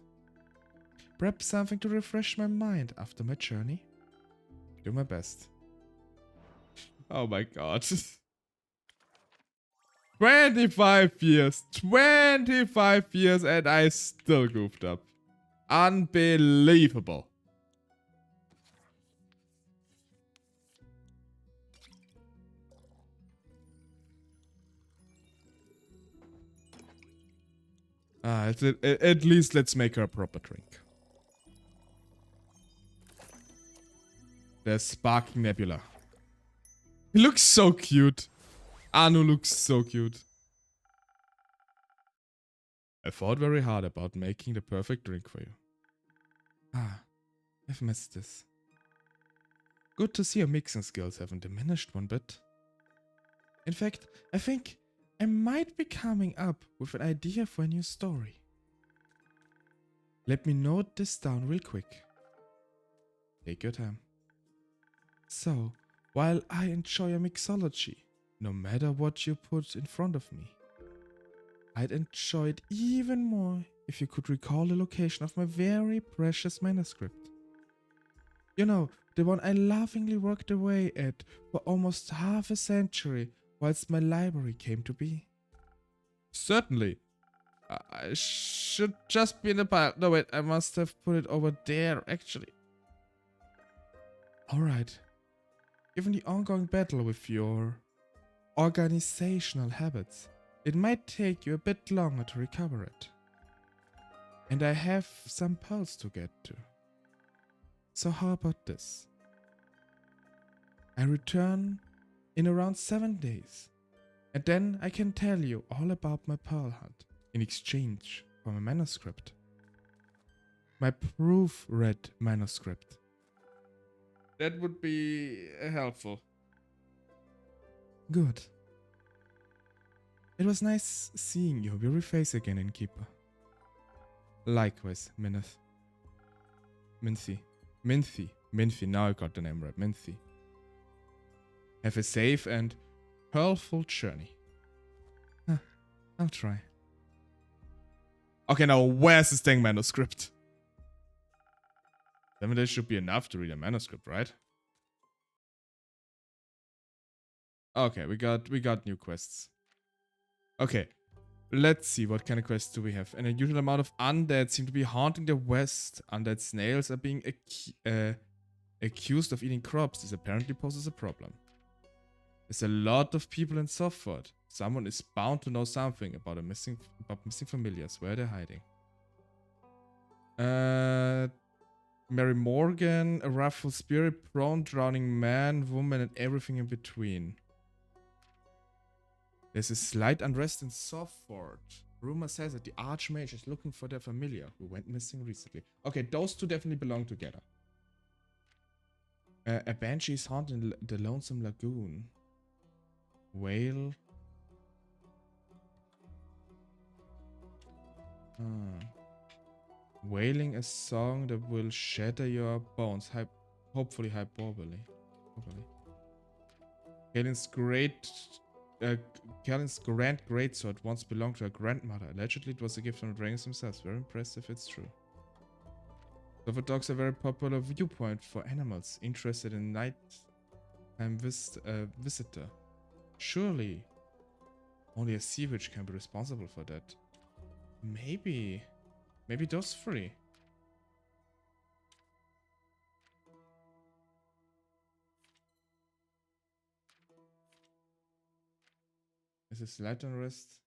Perhaps something to refresh my mind after my journey? Do my best. Oh my god. 25 years. 25 years and I still goofed up. Unbelievable. At least let's make her a proper drink. The Sparking Nebula. He looks so cute. Anu looks so cute. I thought very hard about making the perfect drink for you. Ah, I've missed this. Good to see your mixing skills haven't diminished one bit. In fact, I think I might be coming up with an idea for a new story. Let me note this down real quick. Take your time. So, while I enjoy your mixology, no matter what you put in front of me, I'd enjoy it even more if you could recall the location of my very precious manuscript. You know, the one I lovingly worked away at for almost half a century whilst my library came to be. Certainly. I should just be in the pile. No, wait, I must have put it over there, actually. Alright. Given the ongoing battle with your organizational habits, it might take you a bit longer to recover it. And I have some pearls to get to. So how about this? I return in around 7 days, and then I can tell you all about my pearl hunt in exchange for my manuscript. My proofread manuscript. That would be helpful. Good. It was nice seeing your weary face again, Innkeeper. Likewise, Minth. Minthy, now I got the name right, Minthy. Have a safe and pearlful journey. Huh, I'll try. Okay, now where's the dang manuscript? 7 days should be enough to read a manuscript, right? Okay, we got new quests. Okay, let's see what kind of quests do we have. An unusual amount of undead seem to be haunting the west. Undead snails are being accused of eating crops. This apparently poses a problem. There's a lot of people in Softford. Someone is bound to know something about missing familiars. Where they're hiding. Mary Morgan, a wrathful spirit, prone, drowning man, woman, and everything in between. There's a slight unrest in Softford. Rumor says that the Archmage is looking for their familiar who went missing recently. Okay, those two definitely belong together. A banshee is haunting the Lonesome Lagoon. Whale. Wailing a song that will shatter your bones. Hopefully hyperbole. Kaelin's grand greatsword once belonged to her grandmother. Allegedly, it was a gift from the dragons themselves. Very impressive if it's true. Silver dogs are a very popular viewpoint for animals interested in nighttime visitor. Surely, only a sea witch can be responsible for that. Maybe those three. Is this light unrest?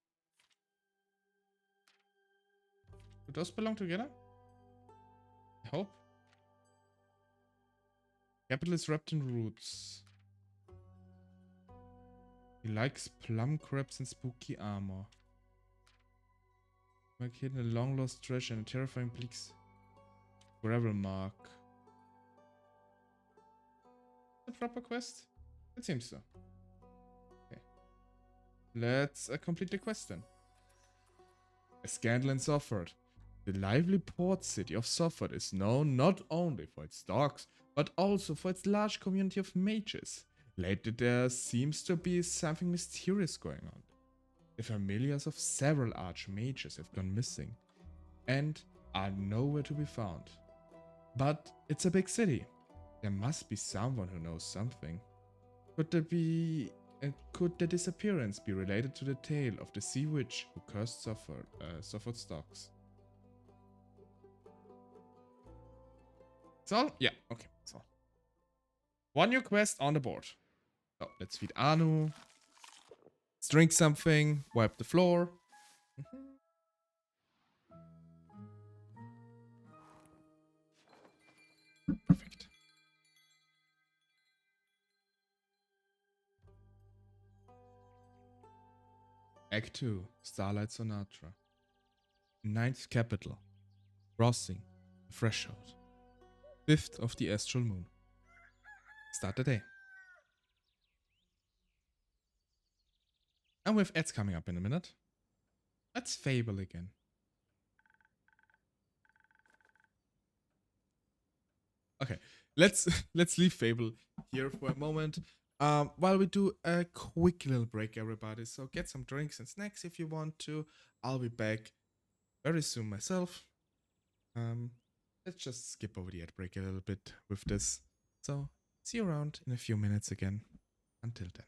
Do those belong together? I hope. Capital is wrapped in roots. He likes plum crabs and spooky armor. Like hidden a long lost treasure and a terrifying bleaks gravel mark. A proper quest? It seems so. Okay. Let's complete the quest then. A scandal in Softford. The lively port city of Softford is known not only for its docks, but also for its large community of mages. Lately there seems to be something mysterious going on. The familiars of several archmages have gone missing and are nowhere to be found. But it's a big city. There must be someone who knows something. Could there be Could the disappearance be related to the tale of the sea witch who cursed Suffolk stocks? That's all? Yeah, okay, that's all. One new quest on the board. So let's feed Anu. Let's drink something. Wipe the floor. Perfect. Act 2, Starlight Sonata. Ninth capital. Crossing. The threshold. 5th of the astral moon. Start the day. And with ads coming up in a minute. Let's fable again. Okay, let's let's leave fable here for a moment. While we do a quick little break, everybody. So get some drinks and snacks if you want to. I'll be back very soon myself. Let's just skip over the ad break a little bit with this. So see you around in a few minutes again. Until then.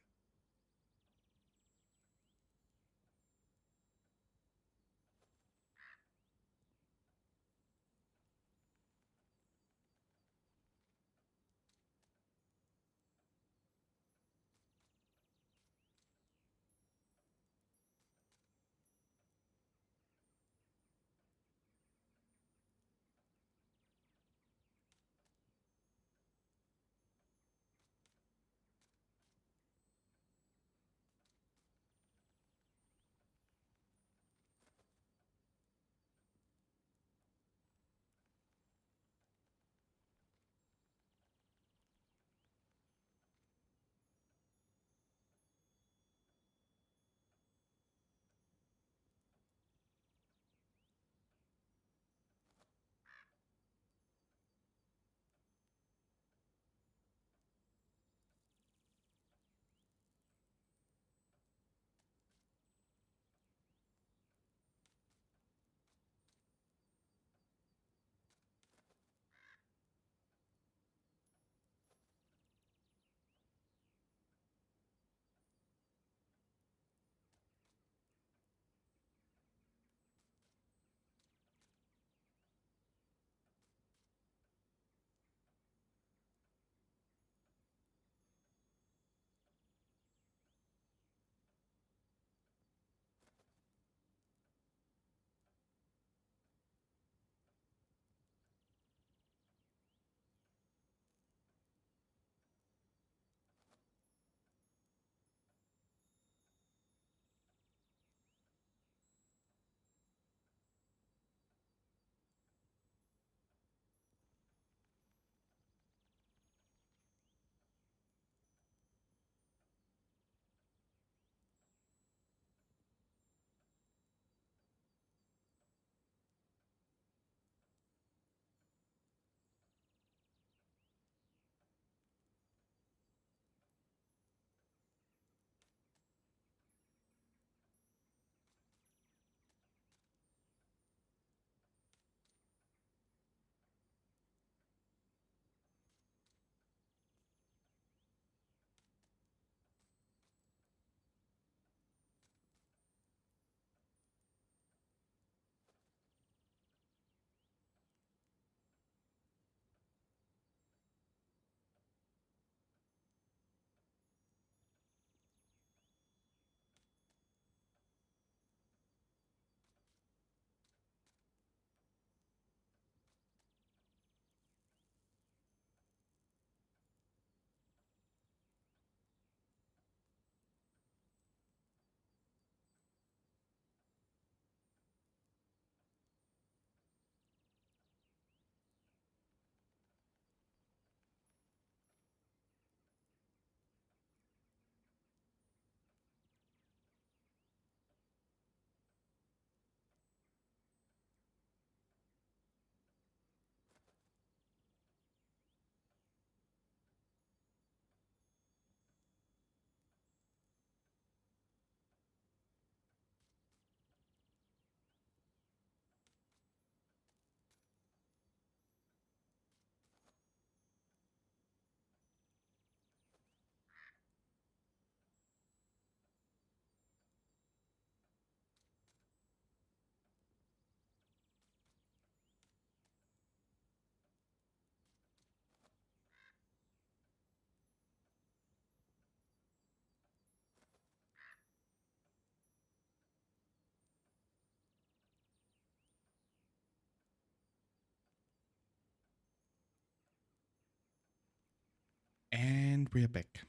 we are back.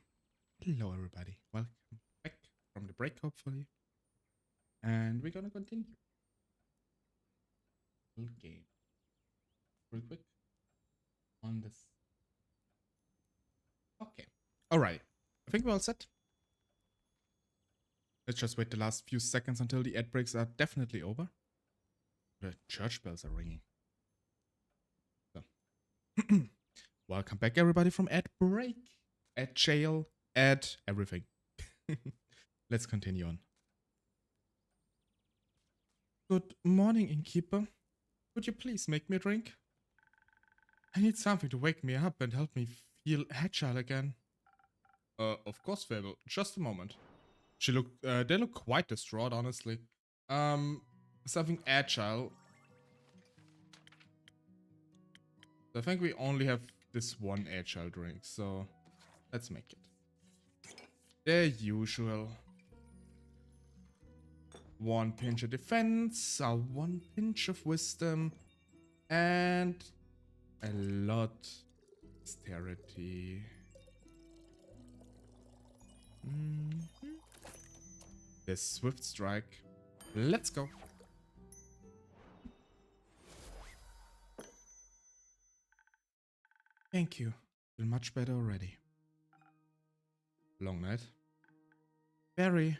Hello, everybody. Welcome back from the break, hopefully. And we're gonna continue. Full game. Real quick. On this. Okay. Alright. I think we're all set. Let's just wait the last few seconds until the ad breaks are definitely over. The church bells are ringing. So. Welcome back, everybody, from ad break, ad jail, ad everything. Let's continue on. Good morning, innkeeper. Could you please make me a drink? I need something to wake me up and help me feel agile again. Of course, Fable. Just a moment. They look quite distraught, honestly. Something agile. I think we only have this one agile drink, so let's make it. The usual. 1 pinch of defense, 1 pinch of wisdom, and a lot dexterity. The swift strike. Let's go. Thank you. Feel much better already. Long night. Very.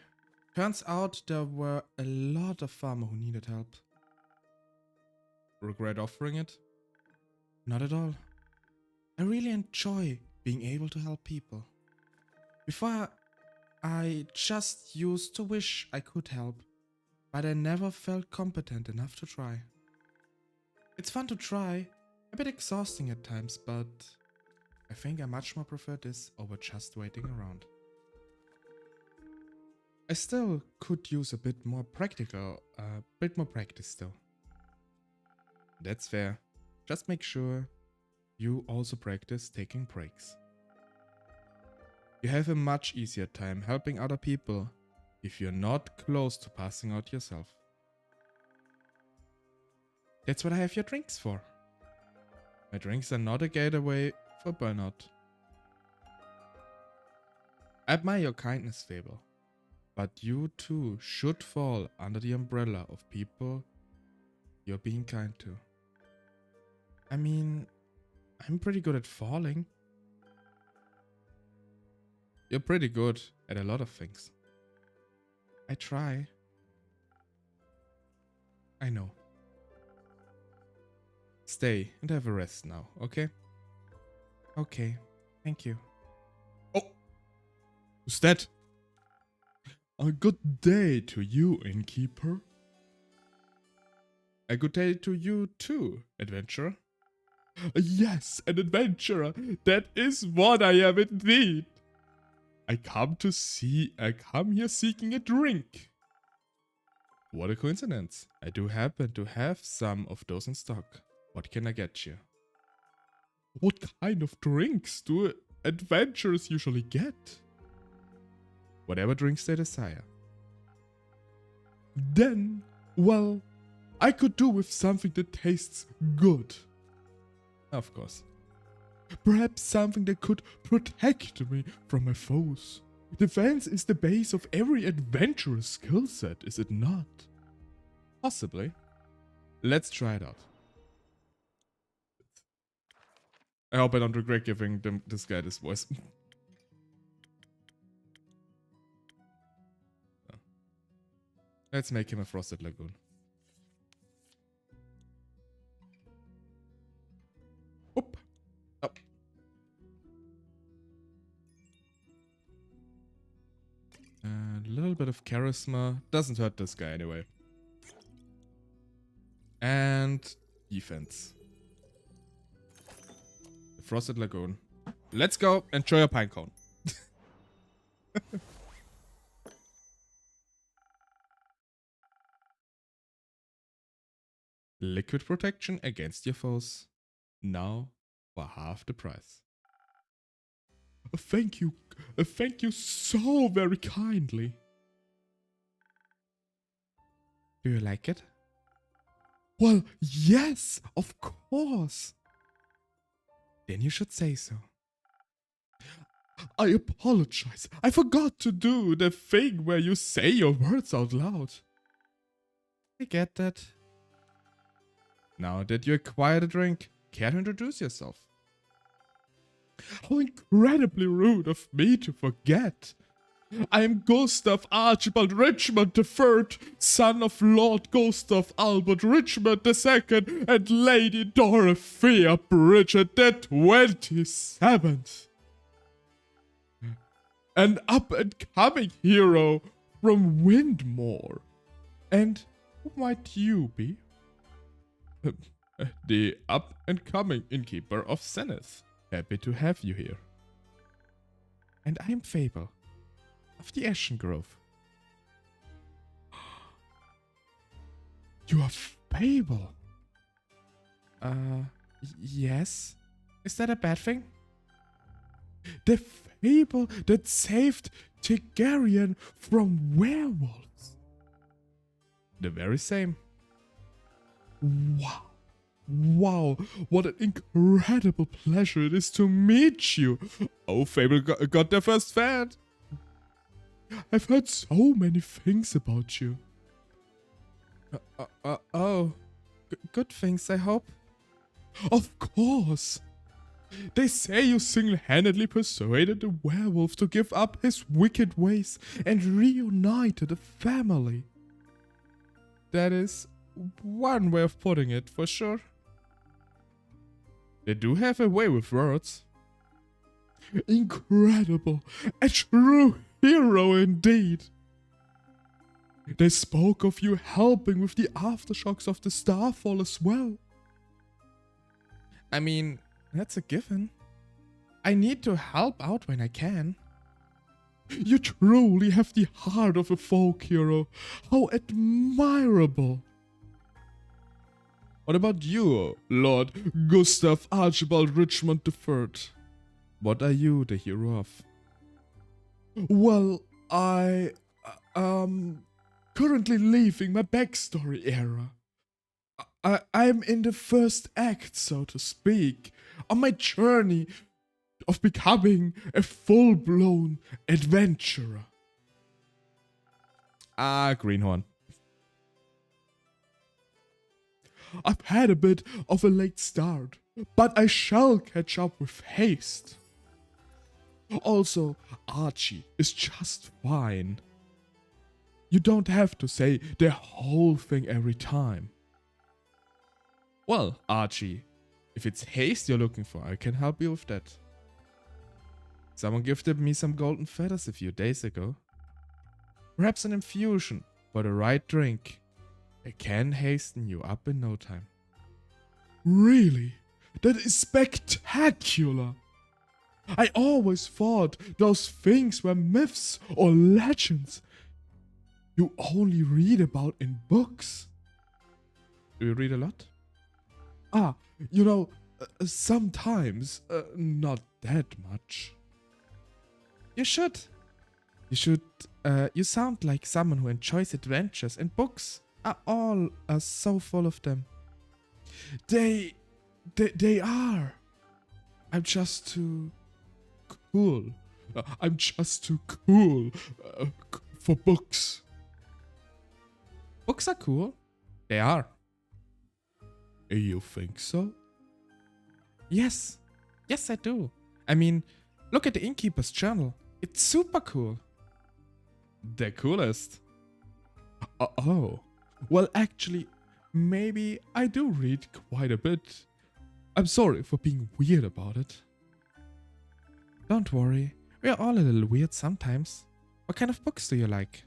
Turns out there were a lot of farmers who needed help. Regret offering it? Not at all. I really enjoy being able to help people. Before, I just used to wish I could help, but I never felt competent enough to try. It's fun to try, a bit exhausting at times, but I think I much more prefer this over just waiting around. I still could use a bit more practice still. That's fair. Just make sure you also practice taking breaks. You have a much easier time helping other people if you're not close to passing out yourself. That's what I have your drinks for. My drinks are not a gateway for burnout. I admire your kindness, Fable. But you too should fall under the umbrella of people you're being kind to. I mean, I'm pretty good at falling. You're pretty good at a lot of things. I try. I know. Stay and have a rest now, okay? Okay, thank you. Oh! Who's that? A good day to you, innkeeper. A good day to you too, adventurer. Yes, an adventurer. That is what I am indeed. I come here seeking a drink. What a coincidence. I do happen to have some of those in stock. What can I get you? What kind of drinks do adventurers usually get? Whatever drinks they desire. Then, well, I could do with something that tastes good. Of course. Perhaps something that could protect me from my foes. Defense is the base of every adventurer's skill set, is it not? Possibly. Let's try it out. I hope I don't regret giving this guy this voice. Let's make him a Frosted Lagoon. Oop. Up. A little bit of charisma. Doesn't hurt this guy anyway. And defense. The Frosted Lagoon. Let's go. Enjoy your pine cone. Liquid protection against your foes. Now for half the price. Thank you so very kindly. Do you like it? Well, yes, of course. Then you should say so. I apologize. I forgot to do the thing where you say your words out loud. I get that. Now that you acquired a drink, care to introduce yourself? How incredibly rude of me to forget. I am Gustav Archibald Richmond III, son of Lord Gustav Albert Richmond II and Lady Dorothea Bridget the 27th. An up-and-coming hero from Windmore. And who might you be? The up-and-coming innkeeper of Zenith. Happy to have you here. And I am Fable, of the Ashen Grove. You are Fable? Yes. Is that a bad thing? The Fable that saved Tigarian from werewolves. The very same. Wow. Wow, what an incredible pleasure it is to meet you. Oh, Fable got their first fan. I've heard so many things about you. Good things, I hope. Of course. They say you single-handedly persuaded the werewolf to give up his wicked ways and reunited the family. That is one way of putting it, for sure. They do have a way with words. Incredible. A true hero indeed. They spoke of you helping with the aftershocks of the Starfall as well. I mean, that's a given. I need to help out when I can. You truly have the heart of a folk hero. How admirable. What about you, Lord Gustav Archibald Richmond III? What are you the hero of? Well, currently leaving my backstory era. I'm in the first act, so to speak, on my journey of becoming a full-blown adventurer. Greenhorn. I've had a bit of a late start, but I shall catch up with haste. Also, Archie is just fine. You don't have to say the whole thing every time. Well, Archie, if it's haste you're looking for, I can help you with that. Someone gifted me some golden feathers a few days ago. Perhaps an infusion for the right drink. It can hasten you up in no time. Really? That is spectacular! I always thought those things were myths or legends you only read about in books. Do you read a lot? Sometimes, not that much. You should. You sound like someone who enjoys adventures, and books are so full of them. They are. I'm just too cool. I'm just too cool for books. Books are cool. They are. You think so? Yes. Yes, I do. I mean, look at the Innkeeper's Journal. It's super cool. The coolest. Oh. Well, actually, maybe I do read quite a bit. I'm sorry for being weird about it. Don't worry. We're all a little weird sometimes. What kind of books do you like?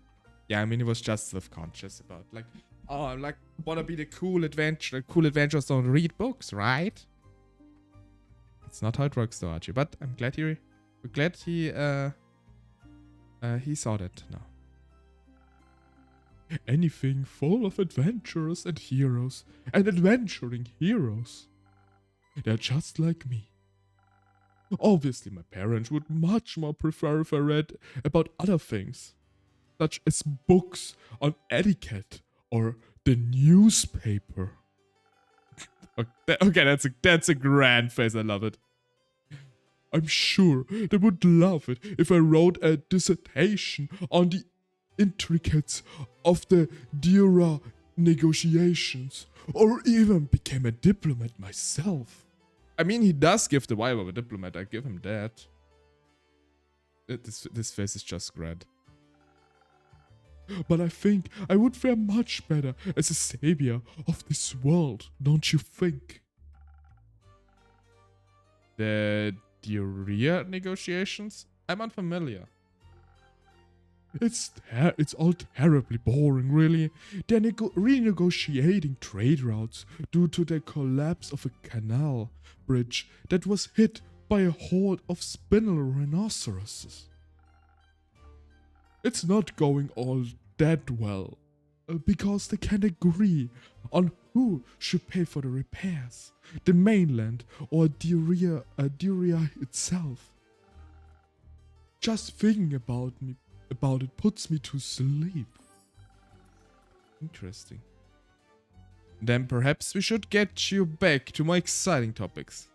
Yeah, I mean, he was just self-conscious about, like, oh, I wanna be the cool adventurer. Cool adventurers don't read books, right? It's not how it works though, Archie. But I'm glad he saw that now. Anything full of adventurers and heroes and adventuring heroes. They're just like me. Obviously, my parents would much more prefer if I read about other things, such as books on etiquette or the newspaper. Okay, that's a grand face. I love it. I'm sure they would love it if I wrote a dissertation on the intricacies of the Dura negotiations, or even became a diplomat myself. I mean, he does give the vibe of a diplomat, I give him that. This face is just red. But I think I would fare much better as a savior of this world, don't you think? The Duria negotiations? I'm unfamiliar. It's all terribly boring, really. They're renegotiating trade routes due to the collapse of a canal bridge that was hit by a horde of spinal rhinoceroses. It's not going all that well, because they can't agree on who should pay for the repairs, the mainland or Duria itself. Just thinking about it puts me to sleep. Interesting. Then perhaps we should get you back to more exciting topics.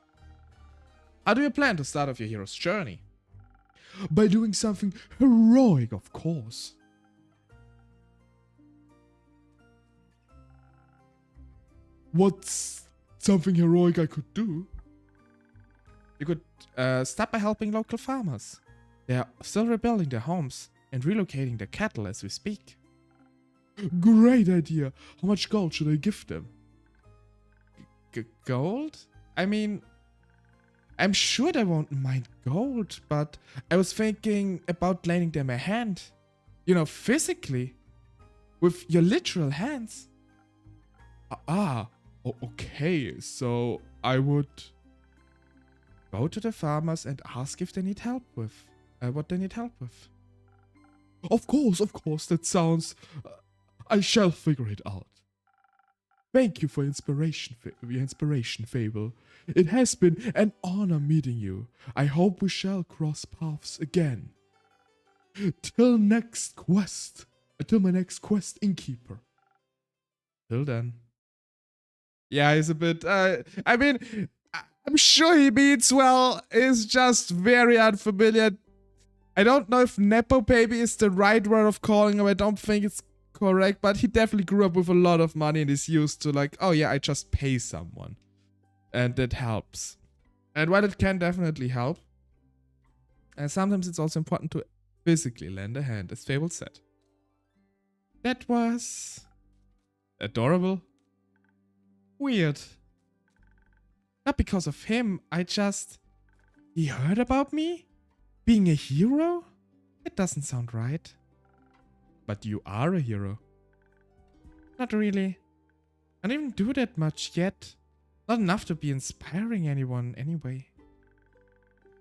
How do you plan to start off your hero's journey? By doing something heroic, of course. What's something heroic I could do? You could start by helping local farmers. They are still rebuilding their homes and relocating their cattle as we speak. Great idea. How much gold should I give them? Gold? I mean, I'm sure they won't mind gold, but I was thinking about lending them a hand. You know, physically. With your literal hands. Okay. So I would go to the farmers and ask if they need help with what they need help with. Of course, that sounds... I shall figure it out. Thank you for your inspiration, Fable. It has been an honor meeting you. I hope we shall cross paths again. Till my next quest, Innkeeper. Till then. Yeah, he's a bit... I mean, I'm sure he means well. He's just very unfamiliar. I don't know if Nepo Baby is the right word of calling him. I don't think it's correct, but he definitely grew up with a lot of money and is used to like, oh yeah, I just pay someone. And that helps. And while it can definitely help, and sometimes it's also important to physically lend a hand, as Fable said. That was... adorable. Weird. Not because of him, he heard about me? Being a hero? That doesn't sound right. But you are a hero. Not really. I don't even do that much yet. Not enough to be inspiring anyone anyway.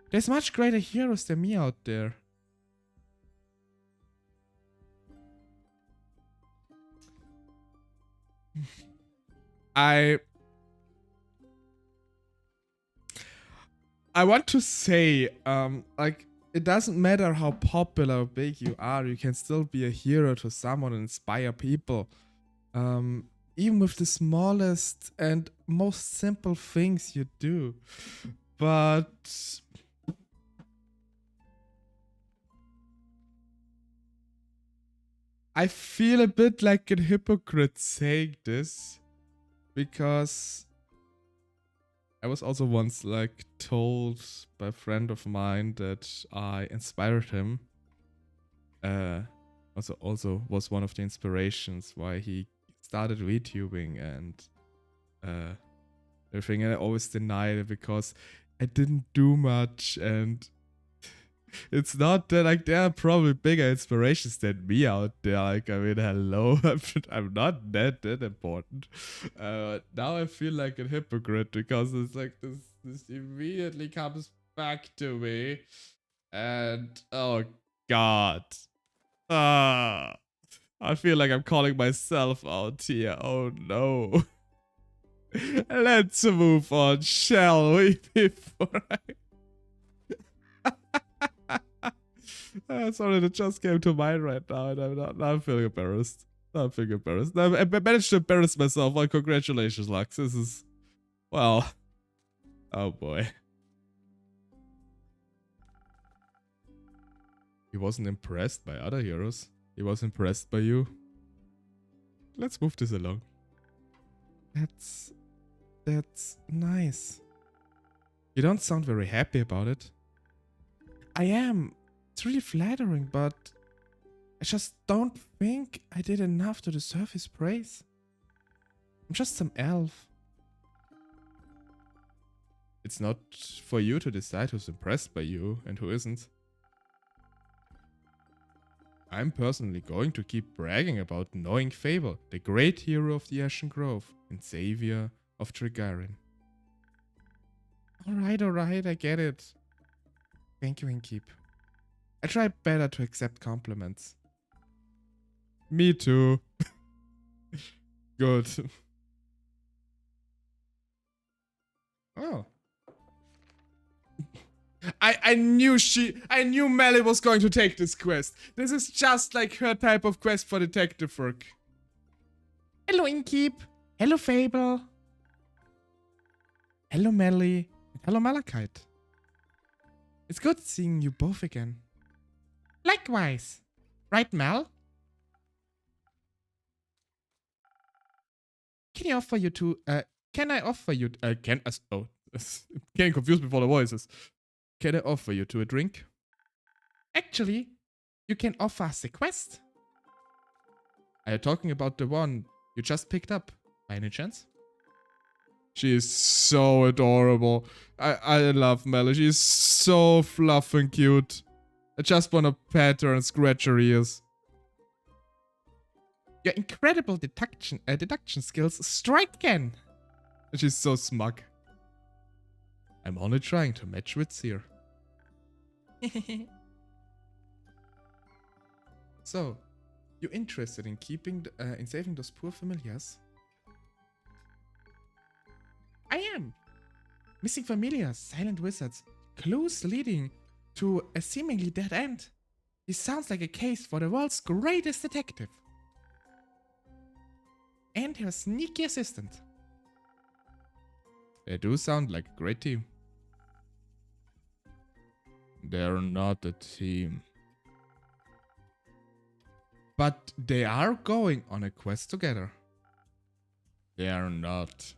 There's much greater heroes than me out there. I want to say, like, it doesn't matter how popular or big you are, you can still be a hero to someone and inspire people. Even with the smallest and most simple things you do. But... I feel a bit like a hypocrite saying this. Because... I was also once like told by a friend of mine that I inspired him. Also was one of the inspirations why he started VTubing and everything. And I always denied it because I didn't do much, and it's not that like there are probably bigger inspirations than me out there. Like, I mean, hello, I'm not that important. Now I feel like a hypocrite because it's like this immediately comes back to me, and oh god, I feel like I'm calling myself out here. Oh no. Let's move on, shall we? Before sorry, that just came to mind right now, and I'm feeling embarrassed. I'm I managed to embarrass myself. Well, congratulations, Lux. This is... well... oh boy. He wasn't impressed by other heroes. He was impressed by you. Let's move this along. That's nice. You don't sound very happy about it. I am. It's really flattering, but I just don't think I did enough to deserve his praise. I'm just some elf. It's not for you to decide who's impressed by you and who isn't. I'm personally going to keep bragging about knowing Fable, the great hero of the Ashen Grove and savior of Trigarin. Alright, I get it. Thank you, Inkeep. I try better to accept compliments. Me too. Good. Oh. I knew Melly was going to take this quest. This is just like her type of quest for detective work. Hello, Inkeep. Hello, Fable. Hello, Melly. And hello, Malachite. It's good seeing you both again. Likewise. Right, Mel? Can I offer you getting confused before the voices. Can I offer you two a drink? Actually, you can offer us a quest. Are you talking about the one you just picked up, by any chance? She is so adorable. I love Melly. She is so fluff and cute. I just want to pet her and scratch her ears. Your incredible deduction skills strike again. She's so smug. I'm only trying to match wits here. So, you interested in in saving those poor familiars? I am. Missing familiars, silent wizards, clues leading to a seemingly dead end. This sounds like a case for the world's greatest detective. And her sneaky assistant. They do sound like a great team. They're not a team. But they are going on a quest together. They are not.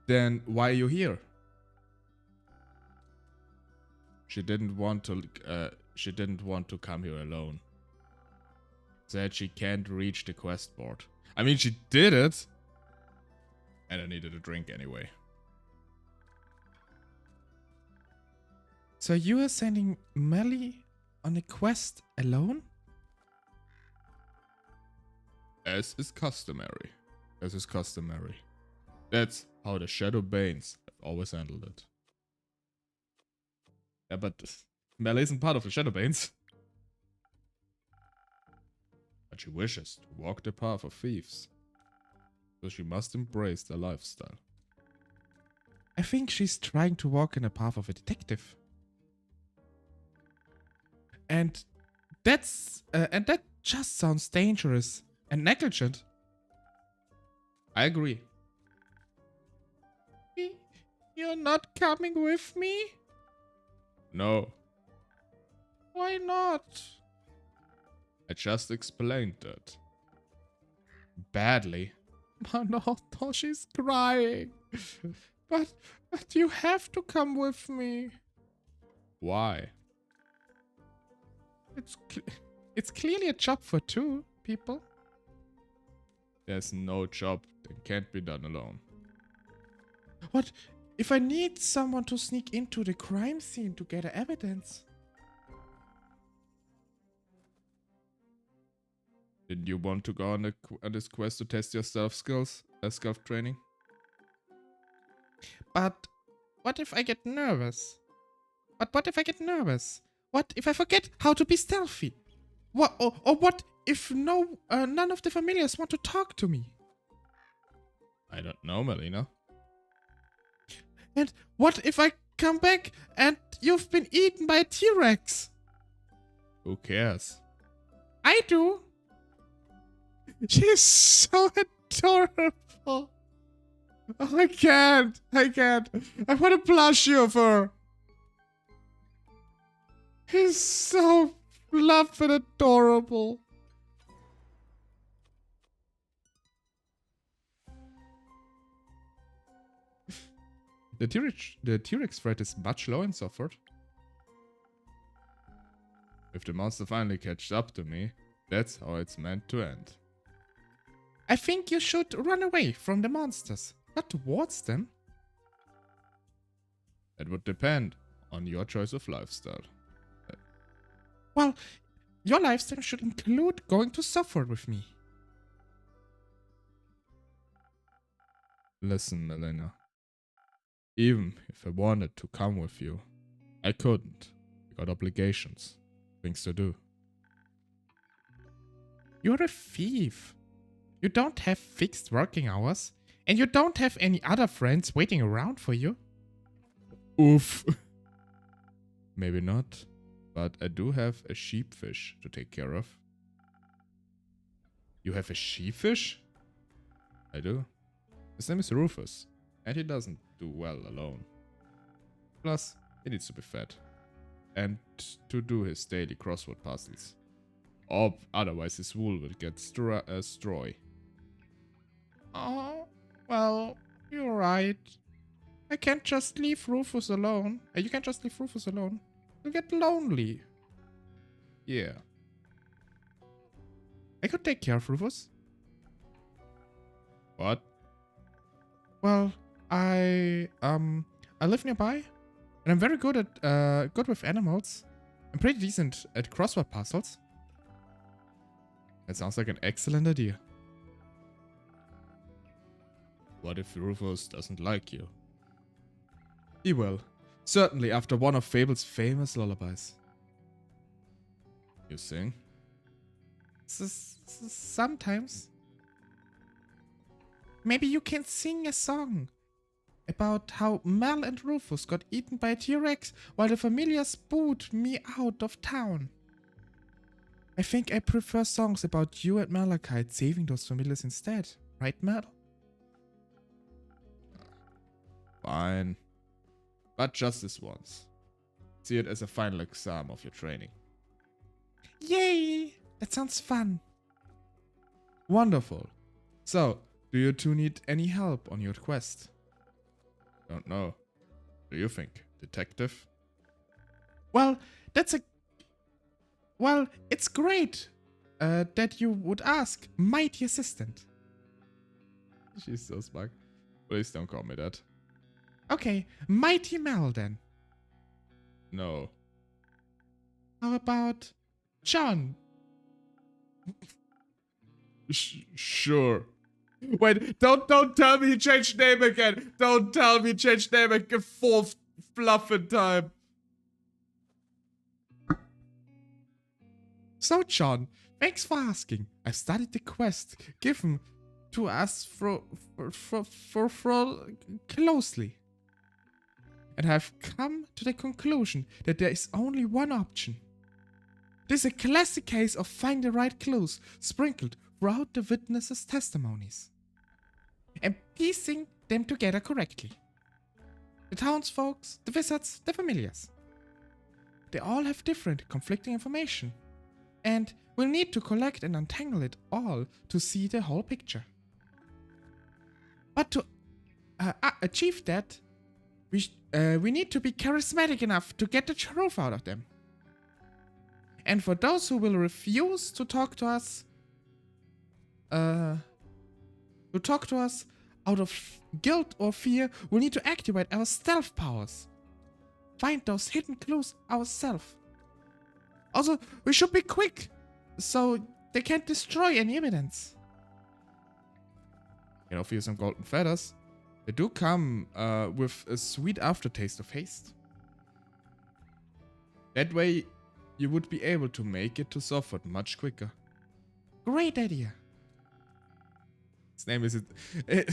Then why are you here? She didn't want to come here alone. Said she can't reach the quest board. I mean, she did it. And I needed a drink anyway. So you are sending Melly on a quest alone? As is customary. That's how the Shadow Banes have always handled it. Yeah, but Melly isn't part of the Shadow Banes. But she wishes to walk the path of thieves. So she must embrace their lifestyle. I think she's trying to walk in the path of a detective. And that just sounds dangerous and negligent. I agree. You're not coming with me? No. Why not? I just explained that. Badly. Oh no, she's crying. But you have to come with me. Why? It's clearly a job for two people. There's no job that can't be done alone. What if I need someone to sneak into the crime scene to gather evidence? Did you want to go on this quest to test your stealth skills? Stealth training? But what if I get nervous? What if I forget how to be stealthy? What or what if none of the familiars want to talk to me? I don't know, Melina. And what if I come back and you've been eaten by a T-Rex? Who cares? I do. She's so adorable. Oh, I can't. I want to plushie of her. He's so fluff and adorable. The T-Rex threat is much lower in Software. If the monster finally catches up to me, that's how it's meant to end. I think you should run away from the monsters, not towards them. That would depend on your choice of lifestyle. Well, your lifestyle should include going to Software with me. Listen, Melina. Even if I wanted to come with you, I couldn't. I got obligations. Things to do. You're a thief. You don't have fixed working hours, and you don't have any other friends waiting around for you. Oof. Maybe not, but I do have a sheepfish to take care of. You have a sheepfish? I do. His name is Rufus, and he doesn't do well alone. Plus, he needs to be fed. And to do his daily crossword puzzles. Or otherwise his wool will get straw. Oh, well, you're right. I can't just leave Rufus alone. You can't just leave Rufus alone. You'll get lonely. Yeah. I could take care of Rufus. What? Well, I live nearby. And I'm very good at good with animals. I'm pretty decent at crossword puzzles. That sounds like an excellent idea. What if Rufus doesn't like you? He will. Certainly after one of Fable's famous lullabies. You sing? Sometimes. Maybe you can sing a song about how Mel and Rufus got eaten by a T-Rex while the familiars booed me out of town. I think I prefer songs about you and Malachite saving those familiars instead. Right, Mel? Fine. But just this once. See it as a final exam of your training. Yay! That sounds fun. Wonderful. So, do you two need any help on your quest? Don't know. Do you think, detective? Well, it's great that you would ask, mighty assistant. She's so smug. Please don't call me that. Okay, Mighty Mel then. No. How about John? Sure. Wait, don't tell me he changed name again. Don't tell me he changed name again. Fourth fluffing time. So John, thanks for asking. I've studied the quest given to us for closely. And have come to the conclusion that there is only one option. This is a classic case of find the right clues sprinkled throughout the witnesses' testimonies and piecing them together correctly. The townsfolk, the wizards, the familiars. They all have different conflicting information and we'll need to collect and untangle it all to see the whole picture. But to achieve that, we need to be charismatic enough to get the truth out of them. And for those who will refuse to talk to us, out of guilt or fear, we'll need to activate our stealth powers. Find those hidden clues ourselves. Also, we should be quick, so they can't destroy any evidence. Can offer you some golden feathers. They do come with a sweet aftertaste of haste. That way, you would be able to make it to Software much quicker. Great idea. His name is... God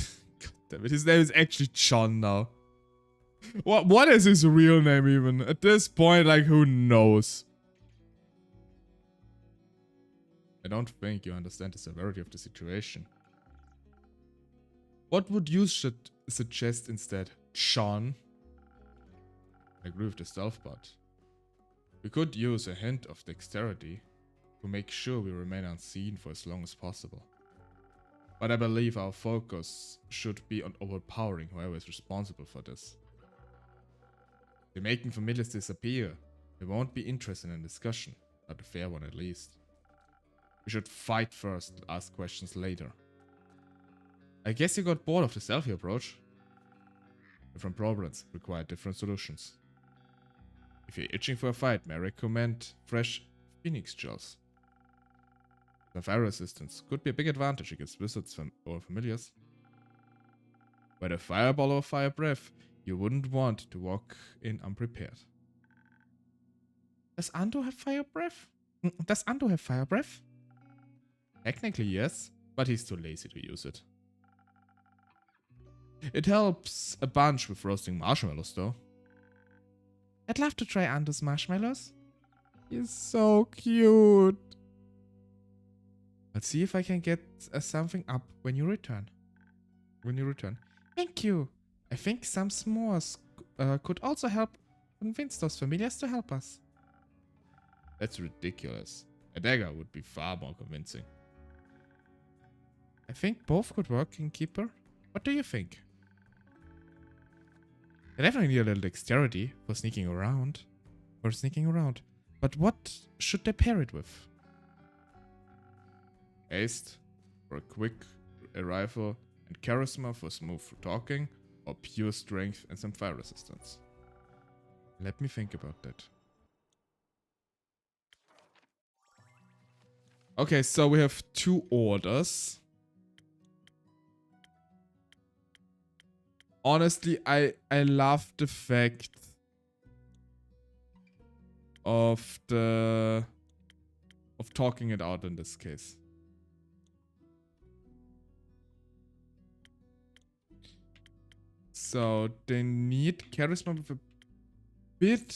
damn it, his name is actually John now. What is his real name even? At this point, like, who knows? I don't think you understand the severity of the situation. What would you suggest instead, Sean? I agree with the stealth bot. We could use a hint of dexterity to make sure we remain unseen for as long as possible. But I believe our focus should be on overpowering whoever is responsible for this. By making familiars disappear, we won't be interested in a discussion, not a fair one at least. We should fight first and ask questions later. I guess you got bored of the stealthy approach. Different problems require different solutions. If you're itching for a fight, may I recommend fresh phoenix shells. The fire resistance could be a big advantage against wizards or familiars. Whether fireball or fire breath, you wouldn't want to walk in unprepared. Does Ando have fire breath? Does Ando have fire breath? Technically yes, but he's too lazy to use it. It helps a bunch with roasting marshmallows though. I'd love to try Ando's marshmallows. He's so cute. Let's see if I can get something up when you return. Thank you. I think some s'mores could also help convince those familiars to help us. That's ridiculous. A dagger would be far more convincing. I think both could work, Innkeeper. What do you think? I definitely need a little dexterity for sneaking around. But what should they pair it with? Haste for a quick rifle, and charisma for smooth talking, or pure strength and some fire resistance. Let me think about that. Okay, so we have 2 orders. Honestly, I love the fact of talking it out in this case. So they need charisma with a bit.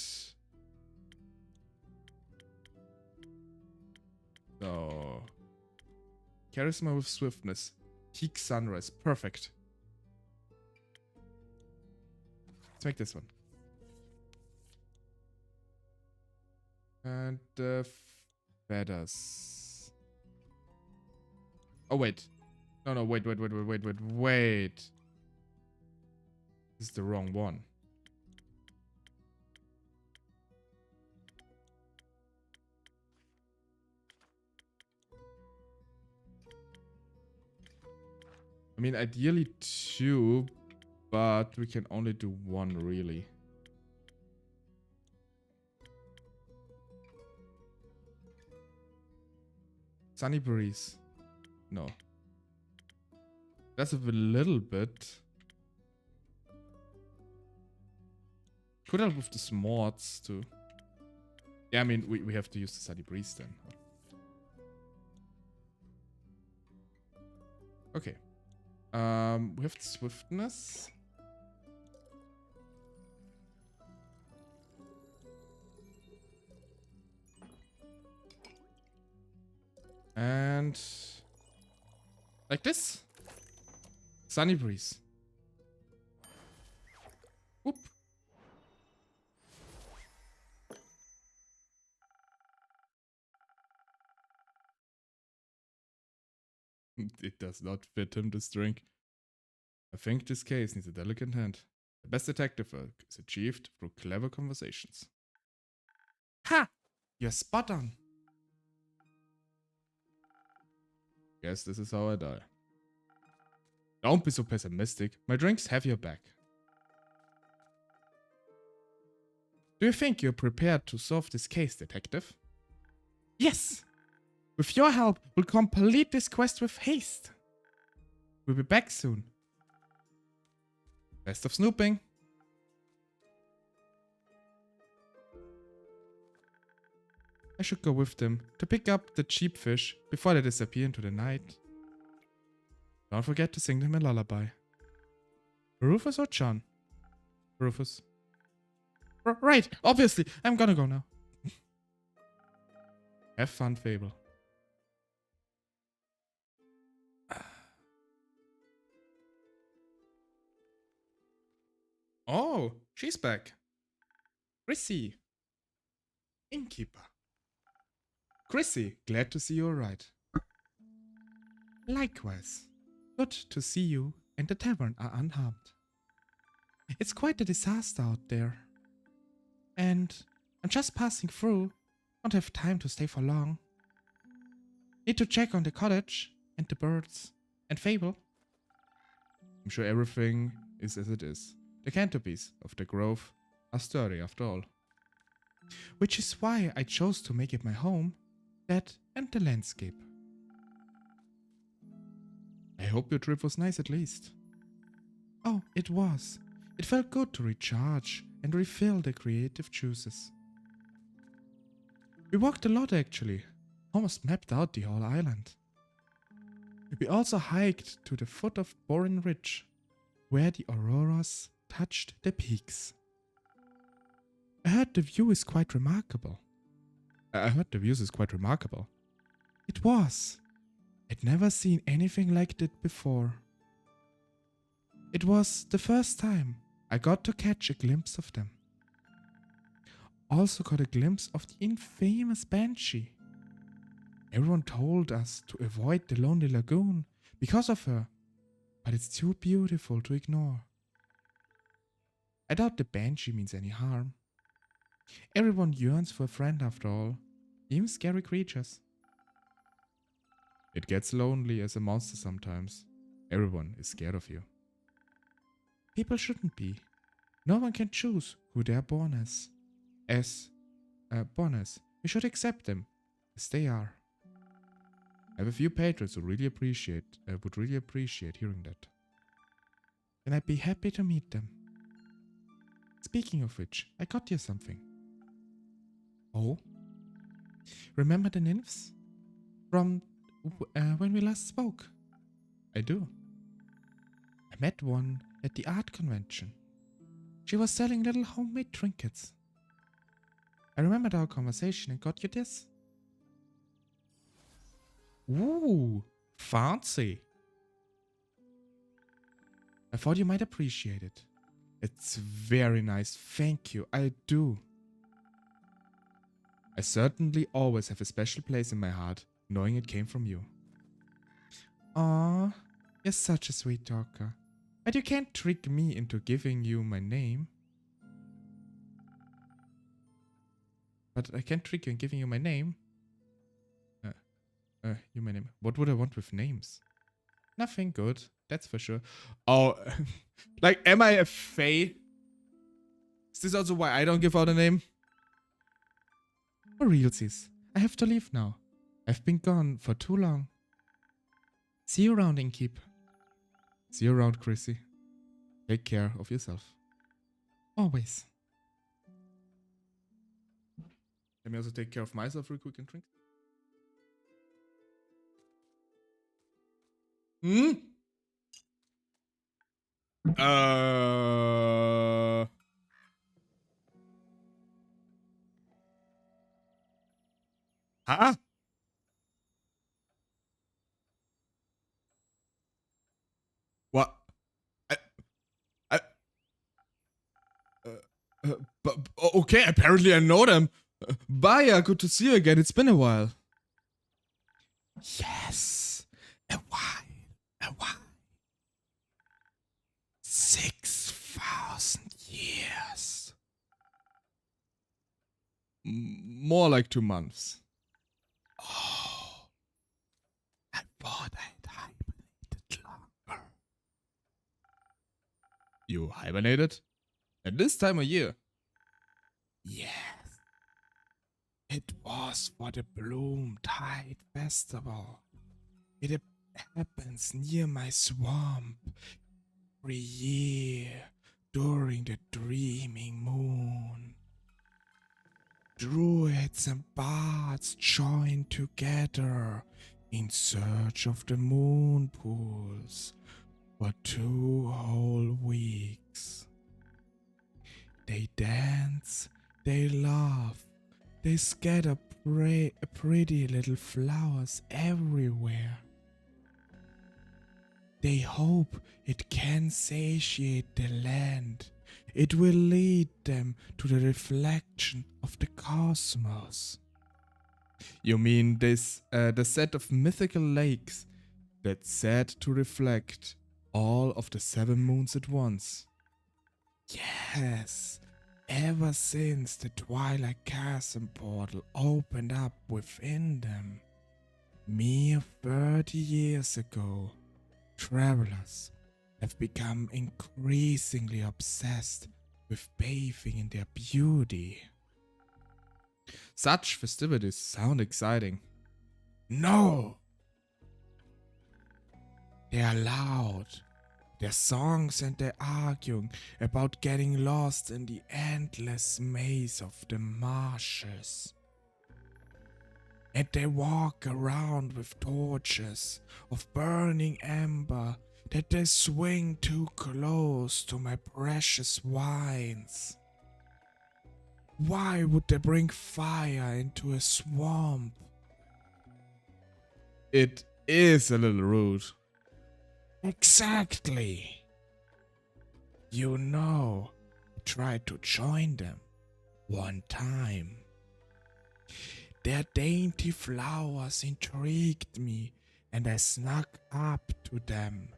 So charisma with swiftness. Peak sunrise. Perfect. Let's make this one. And the feathers. Oh wait. No, wait. This is the wrong one. I mean, ideally 2, but we can only do 1 really. Sunny breeze. No. That's a little bit. Could help with the smarts too. Yeah, I mean, we have to use the sunny breeze then. Okay. We have swiftness. And like this. Sunny breeze. Whoop. It does not fit him, this drink. I think this case needs a delicate hand. The best detective work is achieved through clever conversations. Ha! You're spot on. Guess this is how I die. Don't be so pessimistic. My drinks have your back. Do you think you're prepared to solve this case, detective? Yes! With your help, we'll complete this quest with haste. We'll be back soon. Best of snooping. I should go with them to pick up the cheap fish before they disappear into the night. Don't forget to sing them a lullaby. Rufus or John? Rufus. Right, obviously. I'm gonna go now. Have fun, Fable. Oh, she's back. Rissy. Innkeeper. Chrissy, glad to see you alright. Likewise. Good to see you and the tavern are unharmed. It's quite a disaster out there. And I'm just passing through. Don't have time to stay for long. Need to check on the cottage and the birds and Fable. I'm sure everything is as it is. The canopies of the grove are sturdy after all. Which is why I chose to make it my home, that and the landscape. I hope your trip was nice at least. Oh, it was. It felt good to recharge and refill the creative juices. We walked a lot actually, almost mapped out the whole island. We also hiked to the foot of Borin Ridge, where the auroras touched the peaks. I heard the views is quite remarkable. It was. I'd never seen anything like it before. It was the first time I got to catch a glimpse of them. Also got a glimpse of the infamous Banshee. Everyone told us to avoid the Lonely Lagoon because of her, but it's too beautiful to ignore. I doubt the Banshee means any harm. Everyone yearns for a friend after all, even scary creatures. It gets lonely as a monster sometimes. Everyone is scared of you. People shouldn't be. No one can choose who they are born as. We should accept them as they are. I have a few patrons who would really appreciate hearing that. And I'd be happy to meet them. Speaking of which, I got you something. Oh? Remember the nymphs? From when we last spoke? I do. I met one at the art convention. She was selling little homemade trinkets. I remembered our conversation and got you this. Ooh, fancy. I thought you might appreciate it. It's very nice, thank you, I do. I certainly always have a special place in my heart, knowing it came from you. Aww, you're such a sweet talker. But you can't trick me into giving you my name. But I can't trick you in giving you my name. You my name. What would I want with names? Nothing good, that's for sure. Oh, like, am I a fae? Is this also why I don't give out a name? For realsies, I have to leave now. I've been gone for too long. See you around, Innkeep. See you around, Chrissy. Take care of yourself. Always. Let me also take care of myself real quick and drink. Huh? What? But okay, apparently I know them. Baya, good to see you again. It's been a while. Yes, a while. 6,000 years. More like 2 months. Oh, I thought I'd hibernated longer. You hibernated? At this time of year? Yes. It was for the Bloom Tide Festival. It happens near my swamp every year during the dreaming moon. Druids and bards join together in search of the moon pools for 2 whole weeks. They dance, they laugh, they scatter pretty little flowers everywhere. They hope it can satiate the land It will lead them to the reflection of the cosmos. You mean this, the set of mythical lakes that's said to reflect all of the 7 moons at once? Yes, ever since the Twilight Chasm portal opened up within them, mere 30 years ago, travelers have become increasingly obsessed with bathing in their beauty. Such festivities sound exciting. No! They are loud. Their songs and their arguing about getting lost in the endless maze of the marshes. And they walk around with torches of burning amber that they swing too close to my precious wines. Why would they bring fire into a swamp? It is a little rude. Exactly. You know, I tried to join them one time. Their dainty flowers intrigued me, and I snuck up to them,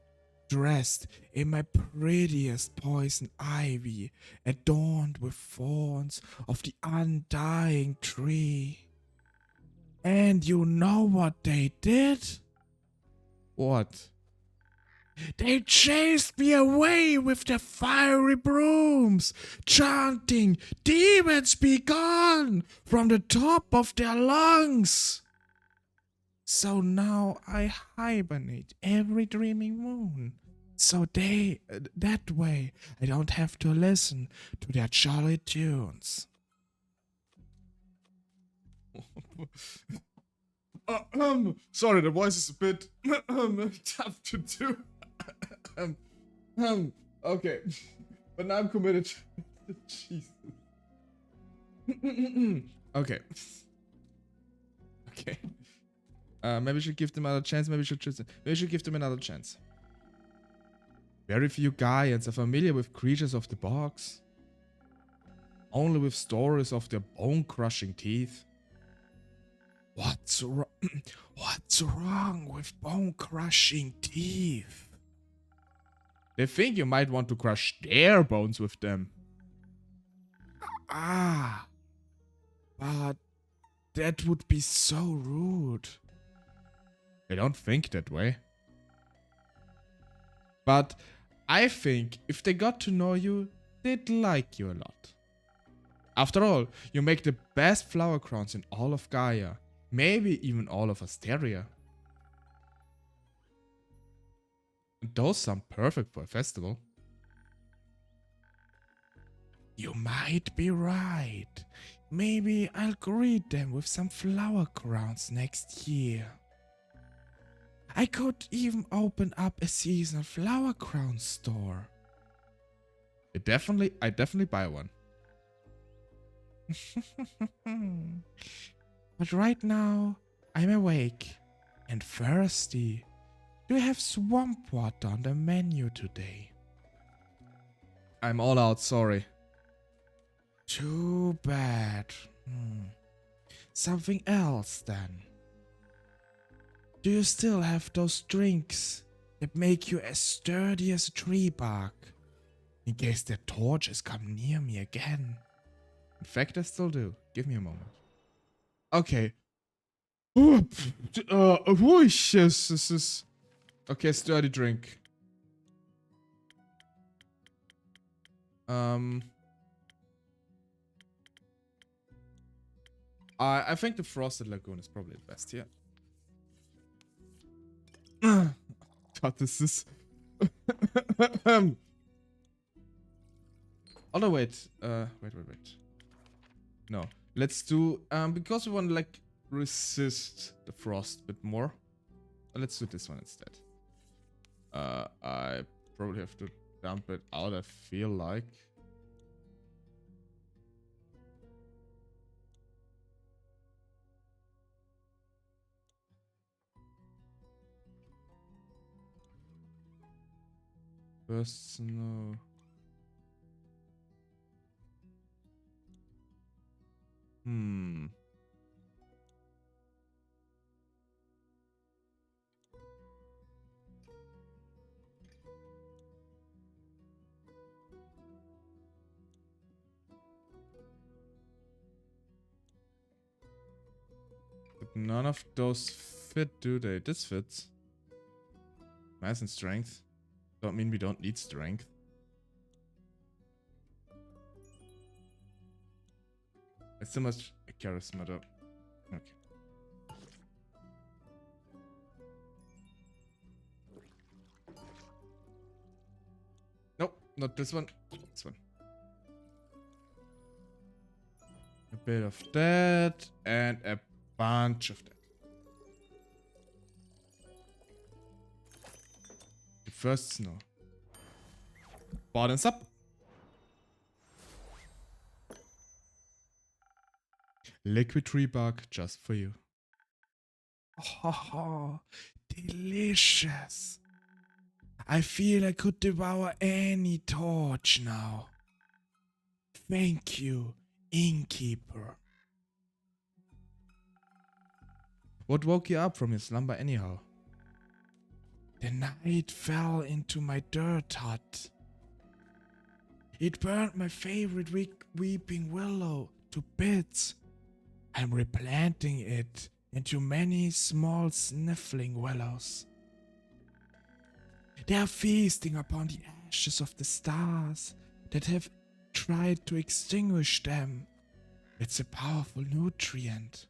dressed in my prettiest poison ivy, adorned with thorns of the undying tree. And you know what they did? What? They chased me away with their fiery brooms, chanting, "Demons be gone!" from the top of their lungs. So now I hibernate every dreaming moon. So that way I don't have to listen to their jolly tunes. Sorry, the voice is a bit tough to do. Okay, but now I'm committed. Jesus. Okay. Okay. Maybe we should give them another chance. Maybe we should give them another chance. Very few Gaians are familiar with creatures of the bogs. Only with stories of their bone-crushing teeth. What's wrong with bone-crushing teeth? They think you might want to crush their bones with them. Ah, but that would be so rude. They don't think that way. But I think if they got to know you, they'd like you a lot. After all, you make the best flower crowns in all of Gaia. Maybe even all of Asteria. And those sound perfect for a festival. You might be right. Maybe I'll greet them with some flower crowns next year. I could even open up a seasonal flower crown store. I'd definitely buy one. But right now, I'm awake and thirsty. Do you have swamp water on the menu today? I'm all out, sorry. Too bad. Something else then. Do you still have those drinks that make you as sturdy as a tree bark? In case their torches come near me again. In fact, I still do. Give me a moment. Okay. Yes. Okay, sturdy drink. I think the Frosted Lagoon is probably the best here. God, this is... Oh no, wait. Wait. No. Let's do... because we want to, like, resist the frost a bit more. Let's do this one instead. I probably have to dump it out, I feel like. First snow. Hmm. But none of those fit, do they? This fits. Mass and strength. Don't mean we don't need strength. It's so much charisma though. Okay. Nope, not this one. This one. A bit of that and a bunch of that. The first snow. Bottoms up. Liquid tree bark just for you. Oh, delicious. I feel I could devour any torch now. Thank you, innkeeper. What woke you up from your slumber anyhow? The night fell into my dirt hut. It burned my favorite weeping willow to bits. I'm replanting it into many small sniffling willows. They are feasting upon the ashes of the stars that have tried to extinguish them. It's a powerful nutrient.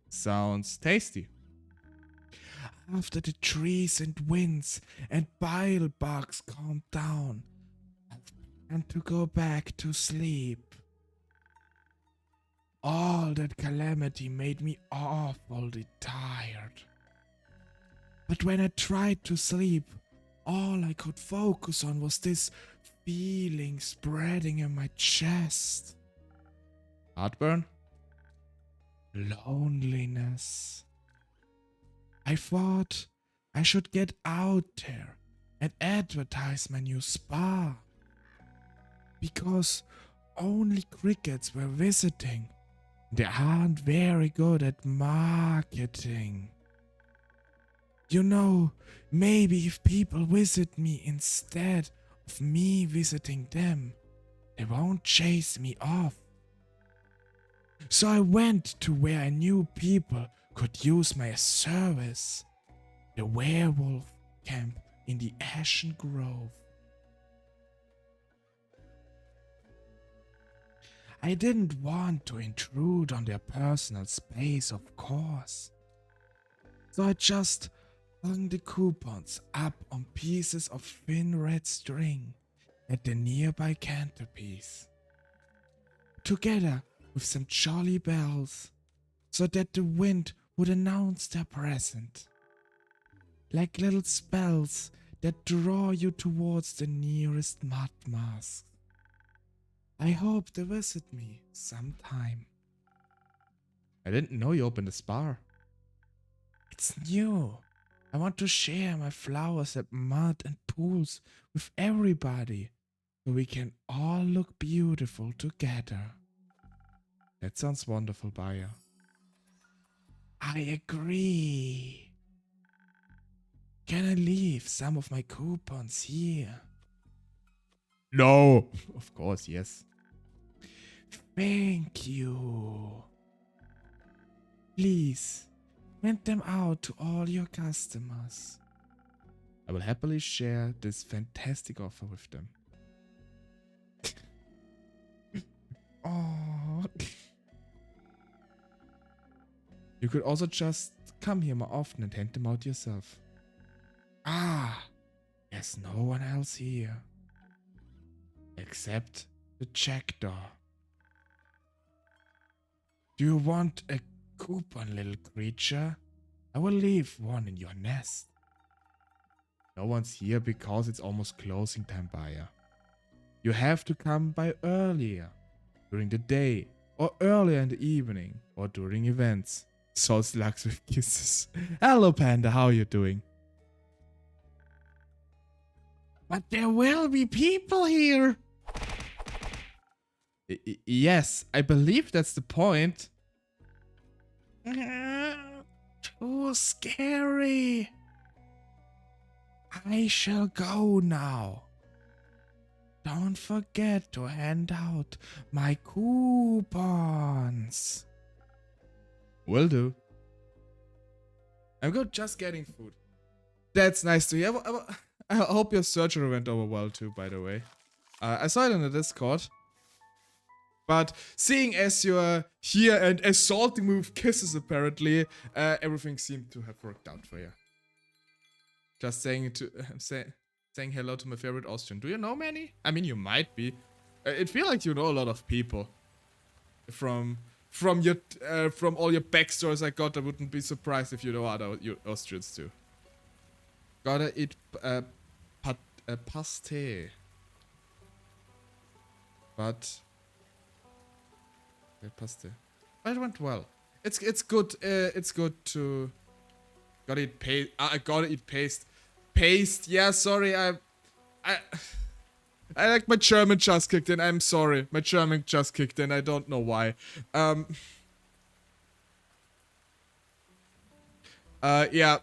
Sounds tasty. After the trees and winds and bile bugs calm down, I plan to go back to sleep. All that calamity made me awfully tired. But when I tried to sleep, all I could focus on was this feeling spreading in my chest. Heartburn? Loneliness. I thought I should get out there and advertise my new spa. Because only crickets were visiting. They aren't very good at marketing. You know, maybe if people visit me instead of me visiting them, they won't chase me off. So I went to where I knew people could use my service. The werewolf camp in the Ashen Grove. I didn't want to intrude on their personal space, of course. So I just hung the coupons up on pieces of thin red string at the nearby canterpiece, together with some jolly bells, so that the wind would announce their presence, like little spells that draw you towards the nearest mud mask. I hope they visit me sometime. I didn't know you opened a spa. It's new. I want to share my flowers and mud and pools with everybody, so we can all look beautiful together. That sounds wonderful, buyer. I agree. Can I leave some of my coupons here? No. Of course, yes. Thank you. Please, hand them out to all your customers. I will happily share this fantastic offer with them. Oh. You could also just come here more often and hand them out yourself. Ah, there's no one else here. Except the jackdaw. Do you want a coupon, little creature? I will leave one in your nest. No one's here because it's almost closing time, buyer. You have to come by earlier, during the day, or earlier in the evening, or during events. So slugs with kisses. Hello, Panda, how are you doing? But there will be people here. Yes, I believe that's the point. Too scary. I shall go now. Don't forget to hand out my coupons. Will do. I'm good, just getting food. That's nice to hear. I hope your surgery went over well too, by the way. I saw it in the Discord. But seeing as you're here and assaulting me with kisses apparently, everything seemed to have worked out for you. Just saying saying hello to my favorite Austrian. Do you know many? I mean, you might be. It feels like you know a lot of people. From your from all your backstories I got, I wouldn't be surprised if you know other Austrians too. Gotta eat pasté. But pasté. But it went well. It's good. It's good to. Gotta eat paste. I gotta eat paste. Paste. Yeah, sorry. I like my German just kicked in. I'm sorry. My German just kicked in. I don't know why. Yeah.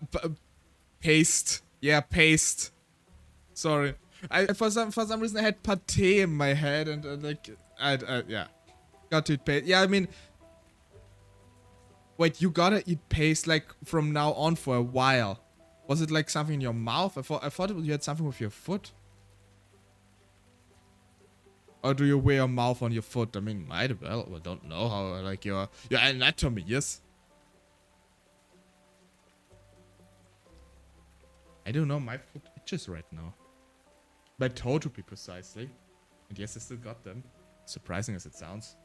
Paste. Yeah, paste. Sorry. For some reason I had pate in my head and like yeah. Got to eat paste. Yeah, I mean. Wait, you gotta eat paste like from now on for a while. Was it like something in your mouth? I thought you had something with your foot. Or do you wear your mouth on your foot? I mean, might well. I don't know how like your anatomy is. I don't know. My foot itches right now. My toe to be precisely. And yes, I still got them. Surprising as it sounds.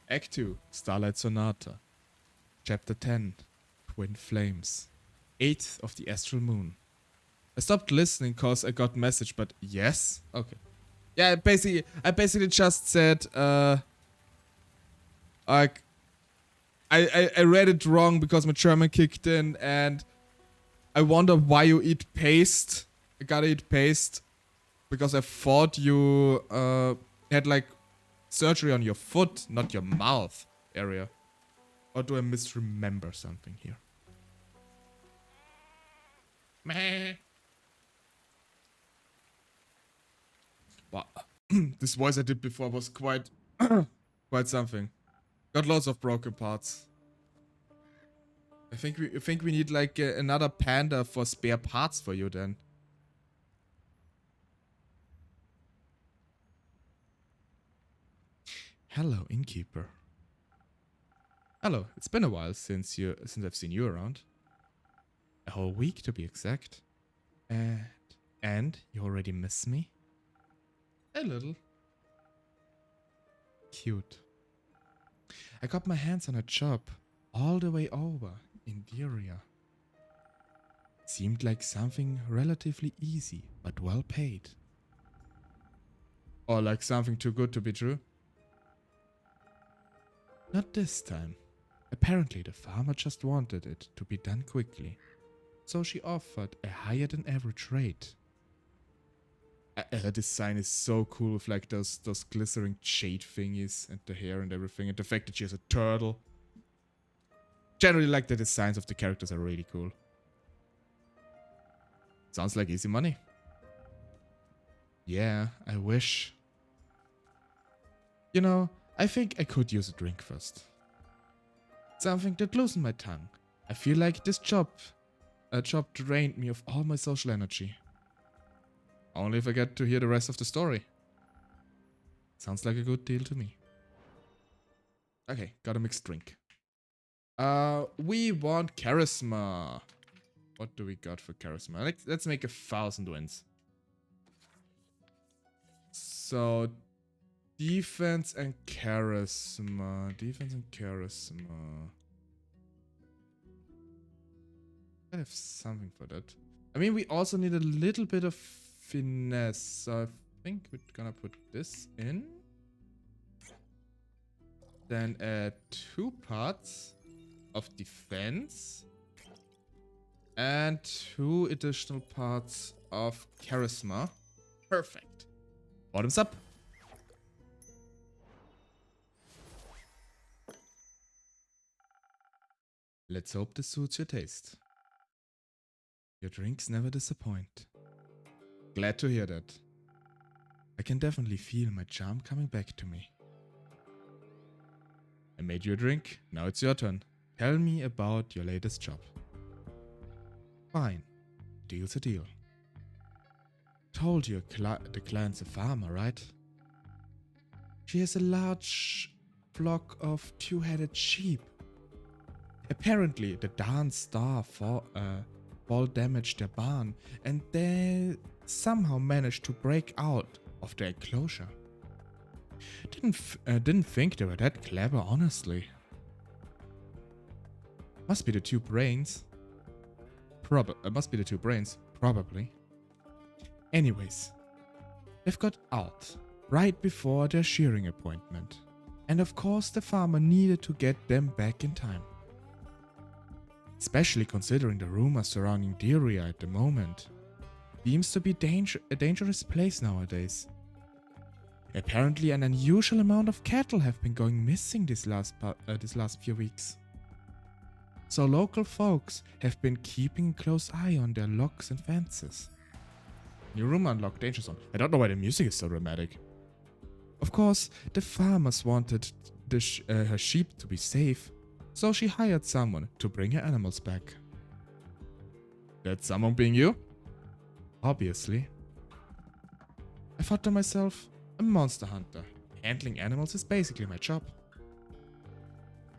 Act 2, Starlight Sonata. Chapter 10, Twin Flames. 8th of the Astral Moon. I stopped listening cause I got message, but yes? Okay. Yeah, I basically just said, like, I read it wrong because my German kicked in and I wonder why you eat paste. I gotta eat paste because I thought you, had like surgery on your foot, not your mouth area. Or do I misremember something here? Meh. Wow. This voice I did before was quite quite something. Got lots of broken parts. I think we need like another panda for spare parts for you then. Hello, innkeeper. Hello, it's been a while since I've seen you around. A whole week to be exact. And you already miss me? A little. Cute. I got my hands on a job all the way over in the area. Seemed like something relatively easy, but well paid. Or like something too good to be true? Not this time. Apparently the farmer just wanted it to be done quickly. So she offered a higher than average rate. Her design is so cool with like those glittering jade thingies and the hair and everything, and the fact that she has a turtle. Generally like the designs of the characters are really cool. Sounds like easy money. Yeah, I wish. You know, I think I could use a drink first. Something that loosened my tongue. I feel like this job drained me of all my social energy. Only if I get to hear the rest of the story. Sounds like a good deal to me. Okay, got a mixed drink. We want charisma. What do we got for charisma? Let's make 1,000 wins. So, defense and charisma. Defense and charisma. I have something for that. I mean, we also need a little bit of finesse. So I think we're gonna put this in. Then add 2 parts of defense. And 2 additional parts of charisma. Perfect. Bottoms up. Let's hope this suits your taste. Your drinks never disappoint. Glad to hear that. I can definitely feel my charm coming back to me. I made you a drink, now it's your turn. Tell me about your latest job. Fine. Deal's a deal. Told you the client's a farmer, right? She has a large flock of two-headed sheep. Apparently, the dance star fall damaged their barn, and they somehow managed to break out of their enclosure. Didn't think they were that clever, honestly. Must be the two brains. Must be the two brains, probably. Anyways, they've got out right before their shearing appointment, and of course the farmer needed to get them back in time. Especially considering the rumors surrounding Deria at the moment. Seems to be a dangerous place nowadays. Apparently an unusual amount of cattle have been going missing this last few weeks. So local folks have been keeping a close eye on their locks and fences. New room unlocked, danger zone. I don't know why the music is so dramatic. Of course, the farmers wanted her sheep to be safe, so she hired someone to bring her animals back. That someone being you? Obviously. I thought to myself, a monster hunter. Handling animals is basically my job.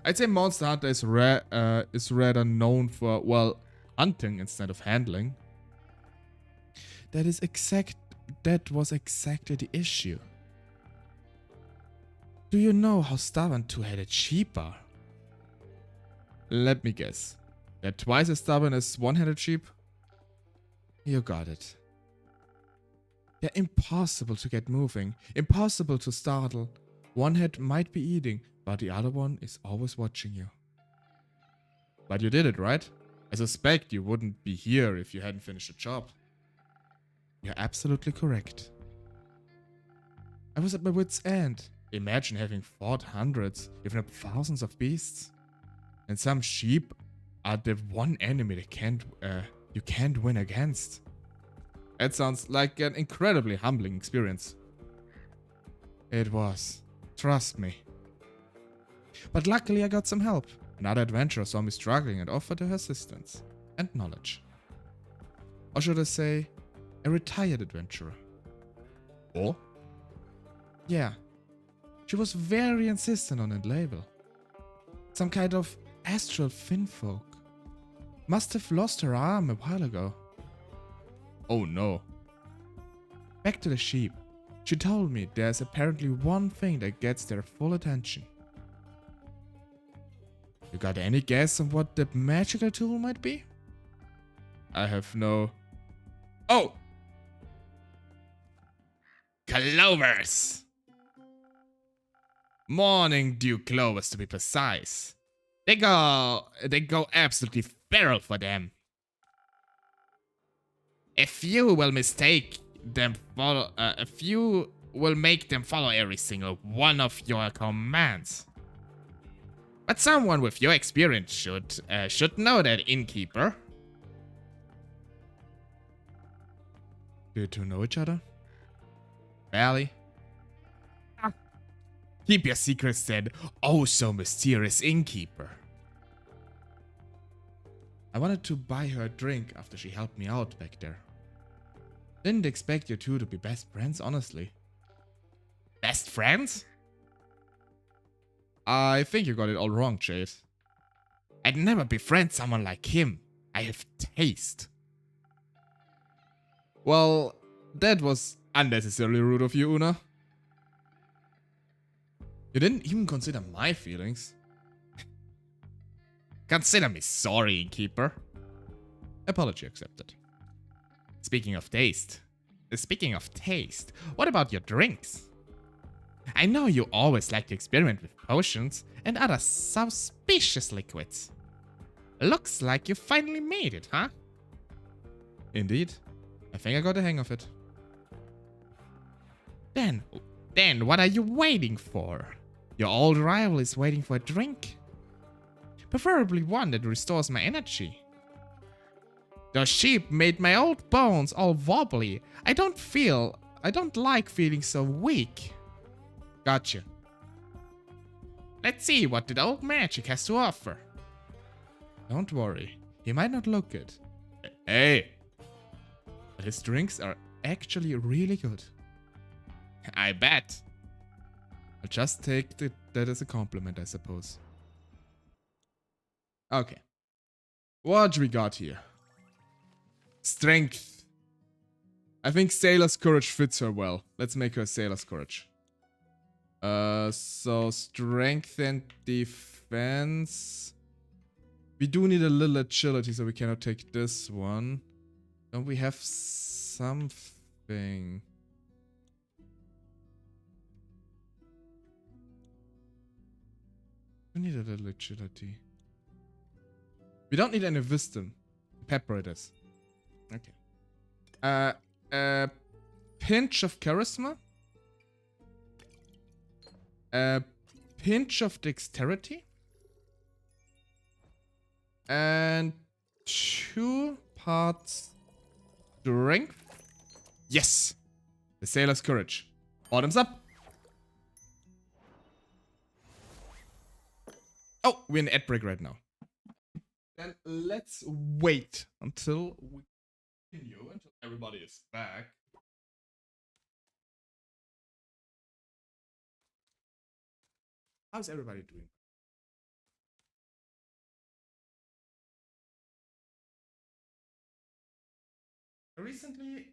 I'd say Monster Hunter is rather known for, well, hunting instead of handling. That was exactly the issue. Do you know how stubborn two-headed sheep are? Let me guess. They're twice as stubborn as one-headed sheep? You got it. They're impossible to get moving, impossible to startle. One head might be eating, but the other one is always watching you. But you did it, right? I suspect you wouldn't be here if you hadn't finished the job. You're absolutely correct. I was at my wit's end. Imagine having fought hundreds, if not thousands of beasts. And some sheep are the one enemy you can't win against. That sounds like an incredibly humbling experience. It was. Trust me. But luckily I got some help. Another adventurer saw me struggling and offered her assistance. And knowledge. Or should I say, a retired adventurer. Oh? Yeah. She was very insistent on a label. Some kind of astral finfolk. Must have lost her arm a while ago. Oh no. Back to the sheep. She told me there's apparently one thing that gets their full attention. You got any guess on what the magical tool might be? I have no... Oh! Clovers! Morning dew clovers to be precise. They go absolutely feral for them. A few will make them follow every single one of your commands. But someone with your experience should know that, innkeeper. Do you two know each other? Barely. Keep your secrets then, oh so mysterious innkeeper. I wanted to buy her a drink after she helped me out back there. Didn't expect you two to be best friends, honestly. Best friends? I think you got it all wrong, Chase. I'd never befriend someone like him. I have taste. Well, that was unnecessarily rude of you, Una. You didn't even consider my feelings. Consider me sorry, innkeeper. Apology accepted. Speaking of taste, what about your drinks? I know you always like to experiment with potions and other suspicious liquids. Looks like you finally made it, huh? Indeed. I think I got the hang of it. Then what are you waiting for? Your old rival is waiting for a drink? Preferably one that restores my energy. The sheep made my old bones all wobbly. I don't like feeling so weak. Gotcha. Let's see what the old magic has to offer. Don't worry, he might not look good. Hey! But his drinks are actually really good. I bet. I'll just take that as a compliment, I suppose. Okay. What do we got here? Strength. I think Sailor's Courage fits her well. Let's make her Sailor's Courage. So strength and defense. We do need a little agility, so we cannot take this one. Don't we have something? We need a little agility. We don't need any wisdom. Pepper it is. Okay. A pinch of charisma. A pinch of dexterity. And 2 parts strength. Yes! The Sailor's Courage. Bottoms up. Oh, we're in ad break right now. Then let's wait until we continue, until everybody is back. How's everybody doing? Recently,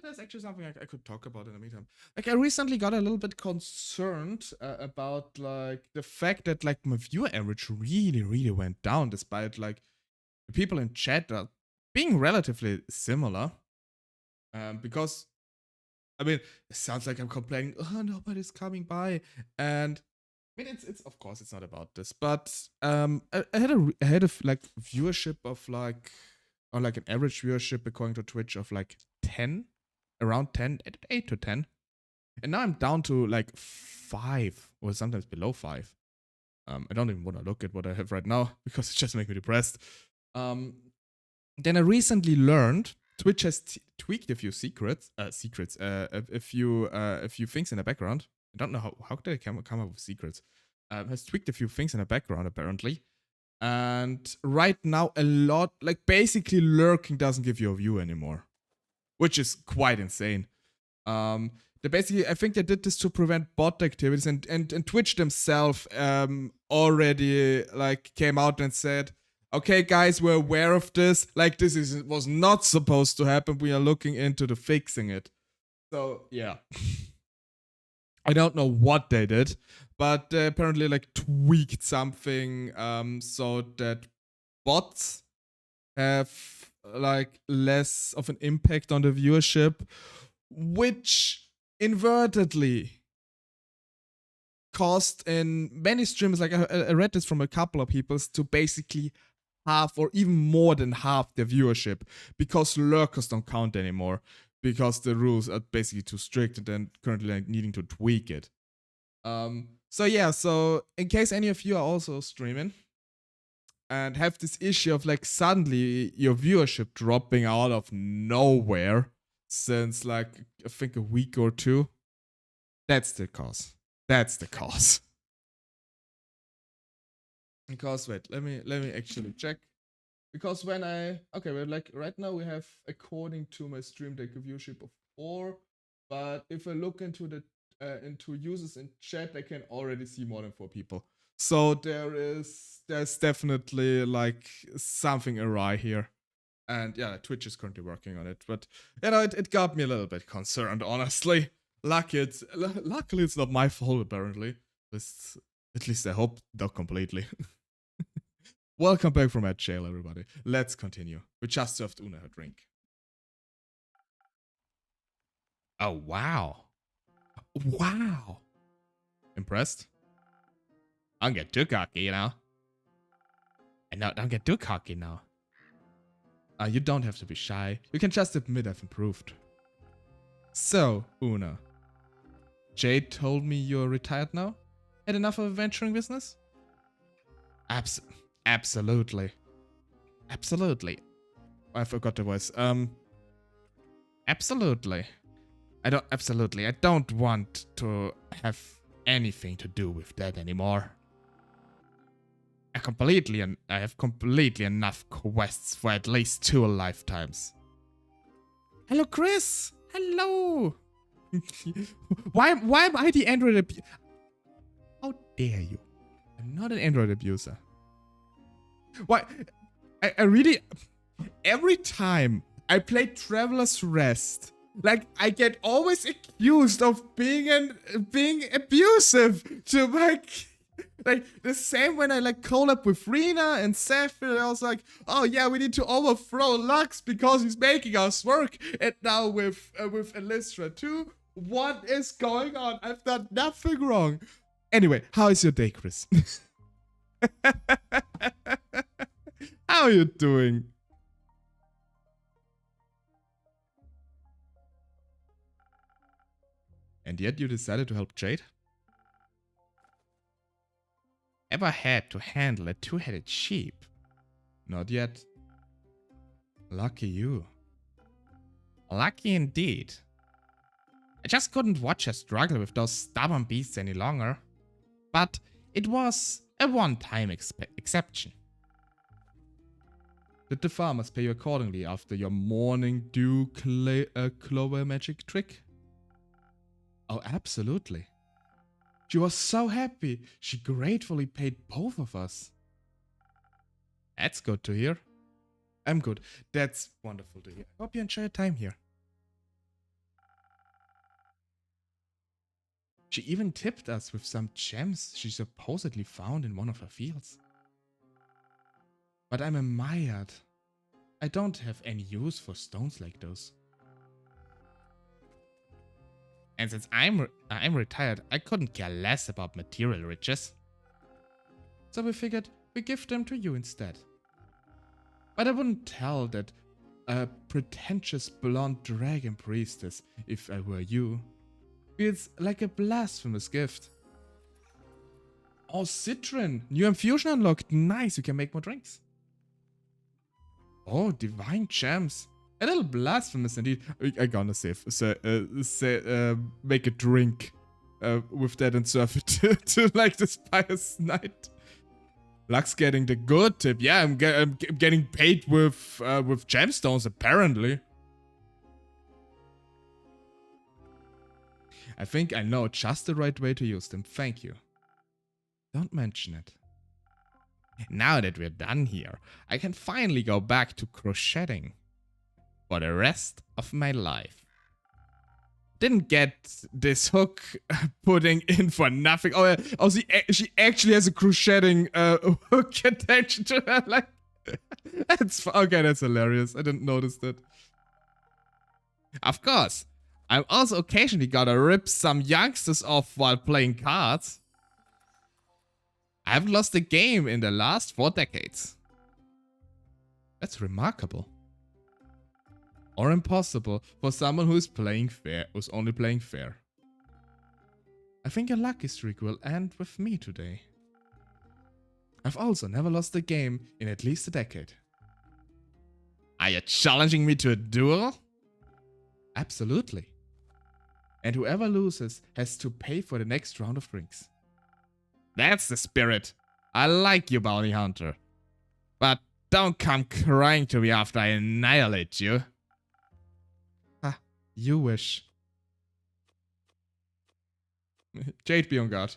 that's actually something I could talk about in the meantime. Like, I recently got a little bit concerned about, like, the fact that, like, my viewer average really went down, despite, like, the people in chat are being relatively similar. Because, I mean, it sounds like I'm complaining, oh, nobody's coming by. And, I mean, it's of course, it's not about this. But, I had a like, viewership of, like, or like an average viewership according to Twitch of like 10, around 10, 8 to 10. And now I'm down to like 5 or sometimes below 5. I don't even want to look at what I have right now because it just makes me depressed. Then I recently learned Twitch has tweaked a few a few things in the background. I don't know how did I come up with secrets. Has tweaked a few things in the background apparently. And right now, a lot, like basically lurking doesn't give you a view anymore, which is quite insane. They basically, I think they did this to prevent bot activities, and Twitch themselves already like came out and said, okay, guys, we're aware of this. Like this was not supposed to happen. We are looking into the fixing it. So yeah. I don't know what they did, but they apparently like tweaked something so that bots have like less of an impact on the viewership, which invertedly caused in many streams, like I read this from a couple of people, to basically half or even more than half their viewership because lurkers don't count anymore. Because the rules are basically too strict and then currently like, needing to tweak it. So yeah, so in case any of you are also streaming and have this issue of like suddenly your viewership dropping out of nowhere since like I think a week or 2, that's the cause. That's the cause. Because wait, let me actually check. Because when well, like right now we have, according to my stream deck, a viewership of 4, but if I look into the into users in chat, I can already see more than 4 people. So there's definitely like something awry here, and yeah, Twitch is currently working on it. But you know, it got me a little bit concerned, honestly. Luckily it's not my fault apparently. At least I hope not completely. Welcome back from that jail, everybody. Let's continue. We just served Una her drink. Oh, wow. Wow. Impressed? Don't get too cocky, you know? And no, don't get too cocky now. You don't have to be shy. You can just admit I've improved. So, Una, Jade told me you're retired now? Had enough of adventuring business? Absolutely. Absolutely. I forgot the voice. Absolutely. I don't want to have anything to do with that anymore. I have completely enough quests for at least 2 lifetimes. Hello, Chris. Hello. why am I the Android abuser? How dare you? I'm not an Android abuser. Why? I really... Every time I play Traveler's Rest, like, I get always accused of being abusive to like the same when I collab with Rena and Seth, and I was like, oh yeah, we need to overthrow Lux because he's making us work. And now with Elistra too, what is going on? I've done nothing wrong. Anyway, how is your day, Chris? How are you doing? And yet you decided to help Jade? Ever had to handle a 2-headed sheep? Not yet. Lucky you. Lucky indeed. I just couldn't watch her struggle with those stubborn beasts any longer. But it was a one-time exception. Did the farmers pay you accordingly after your morning dew clover magic trick? Oh, absolutely. She was so happy. She gratefully paid both of us. That's good to hear. I'm good. That's wonderful to hear. Hope you enjoy your time here. She even tipped us with some gems she supposedly found in one of her fields. But I'm a Maiad. I don't have any use for stones like those. And since I'm retired, I couldn't care less about material riches. So we figured we give them to you instead. But I wouldn't tell that pretentious blonde dragon priestess if I were you. Feels like a blasphemous gift. Oh, Citron! New infusion unlocked. Nice, you can make more drinks. Oh, divine gems. A little blasphemous indeed. I'm gonna make a drink with that and serve it to like this pious knight. Lux getting the good tip. Yeah, I'm getting paid with gemstones apparently. I think I know just the right way to use them. Thank you. Don't mention it. Now that we're done here, I can finally go back to crocheting. For the rest of my life. Didn't get this hook putting in for nothing. Oh, yeah. She actually has a crocheting hook attached to her. Like, okay, that's hilarious. I didn't notice that. Of course, I'm also occasionally gotta rip some youngsters off while playing cards. I haven't lost a game in the last 4 decades. That's remarkable. Or impossible for someone who's only playing fair. I think your lucky streak will end with me today. I've also never lost a game in at least a decade. Are you challenging me to a duel? Absolutely. And whoever loses has to pay for the next round of drinks. That's the spirit. I like you, bounty hunter. But don't come crying to me after I annihilate you. You wish. Jade, be on guard.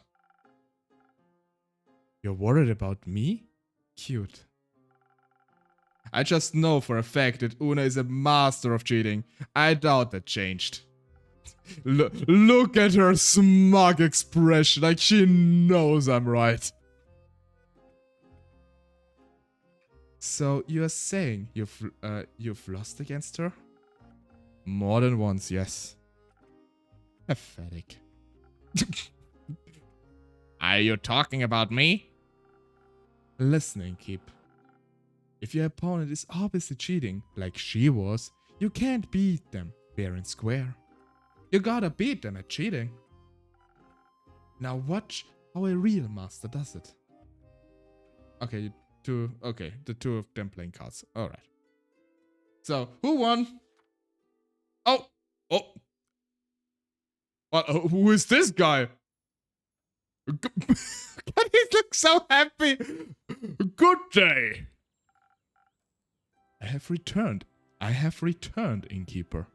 You're worried about me? Cute. I just know for a fact that Una is a master of cheating. I doubt that changed. Look at her smug expression, like she knows I'm right. So you're saying you've lost against her? More than once, yes. Pathetic. Are you talking about me? Listening, Keep. If your opponent is obviously cheating, like she was, you can't beat them fair and square. You gotta beat them at cheating. Now watch how a real master does it. Okay, the two of them playing cards. Alright. So, who won? Oh! Oh! Who is this guy? He looks so happy! Good day! I have returned, innkeeper.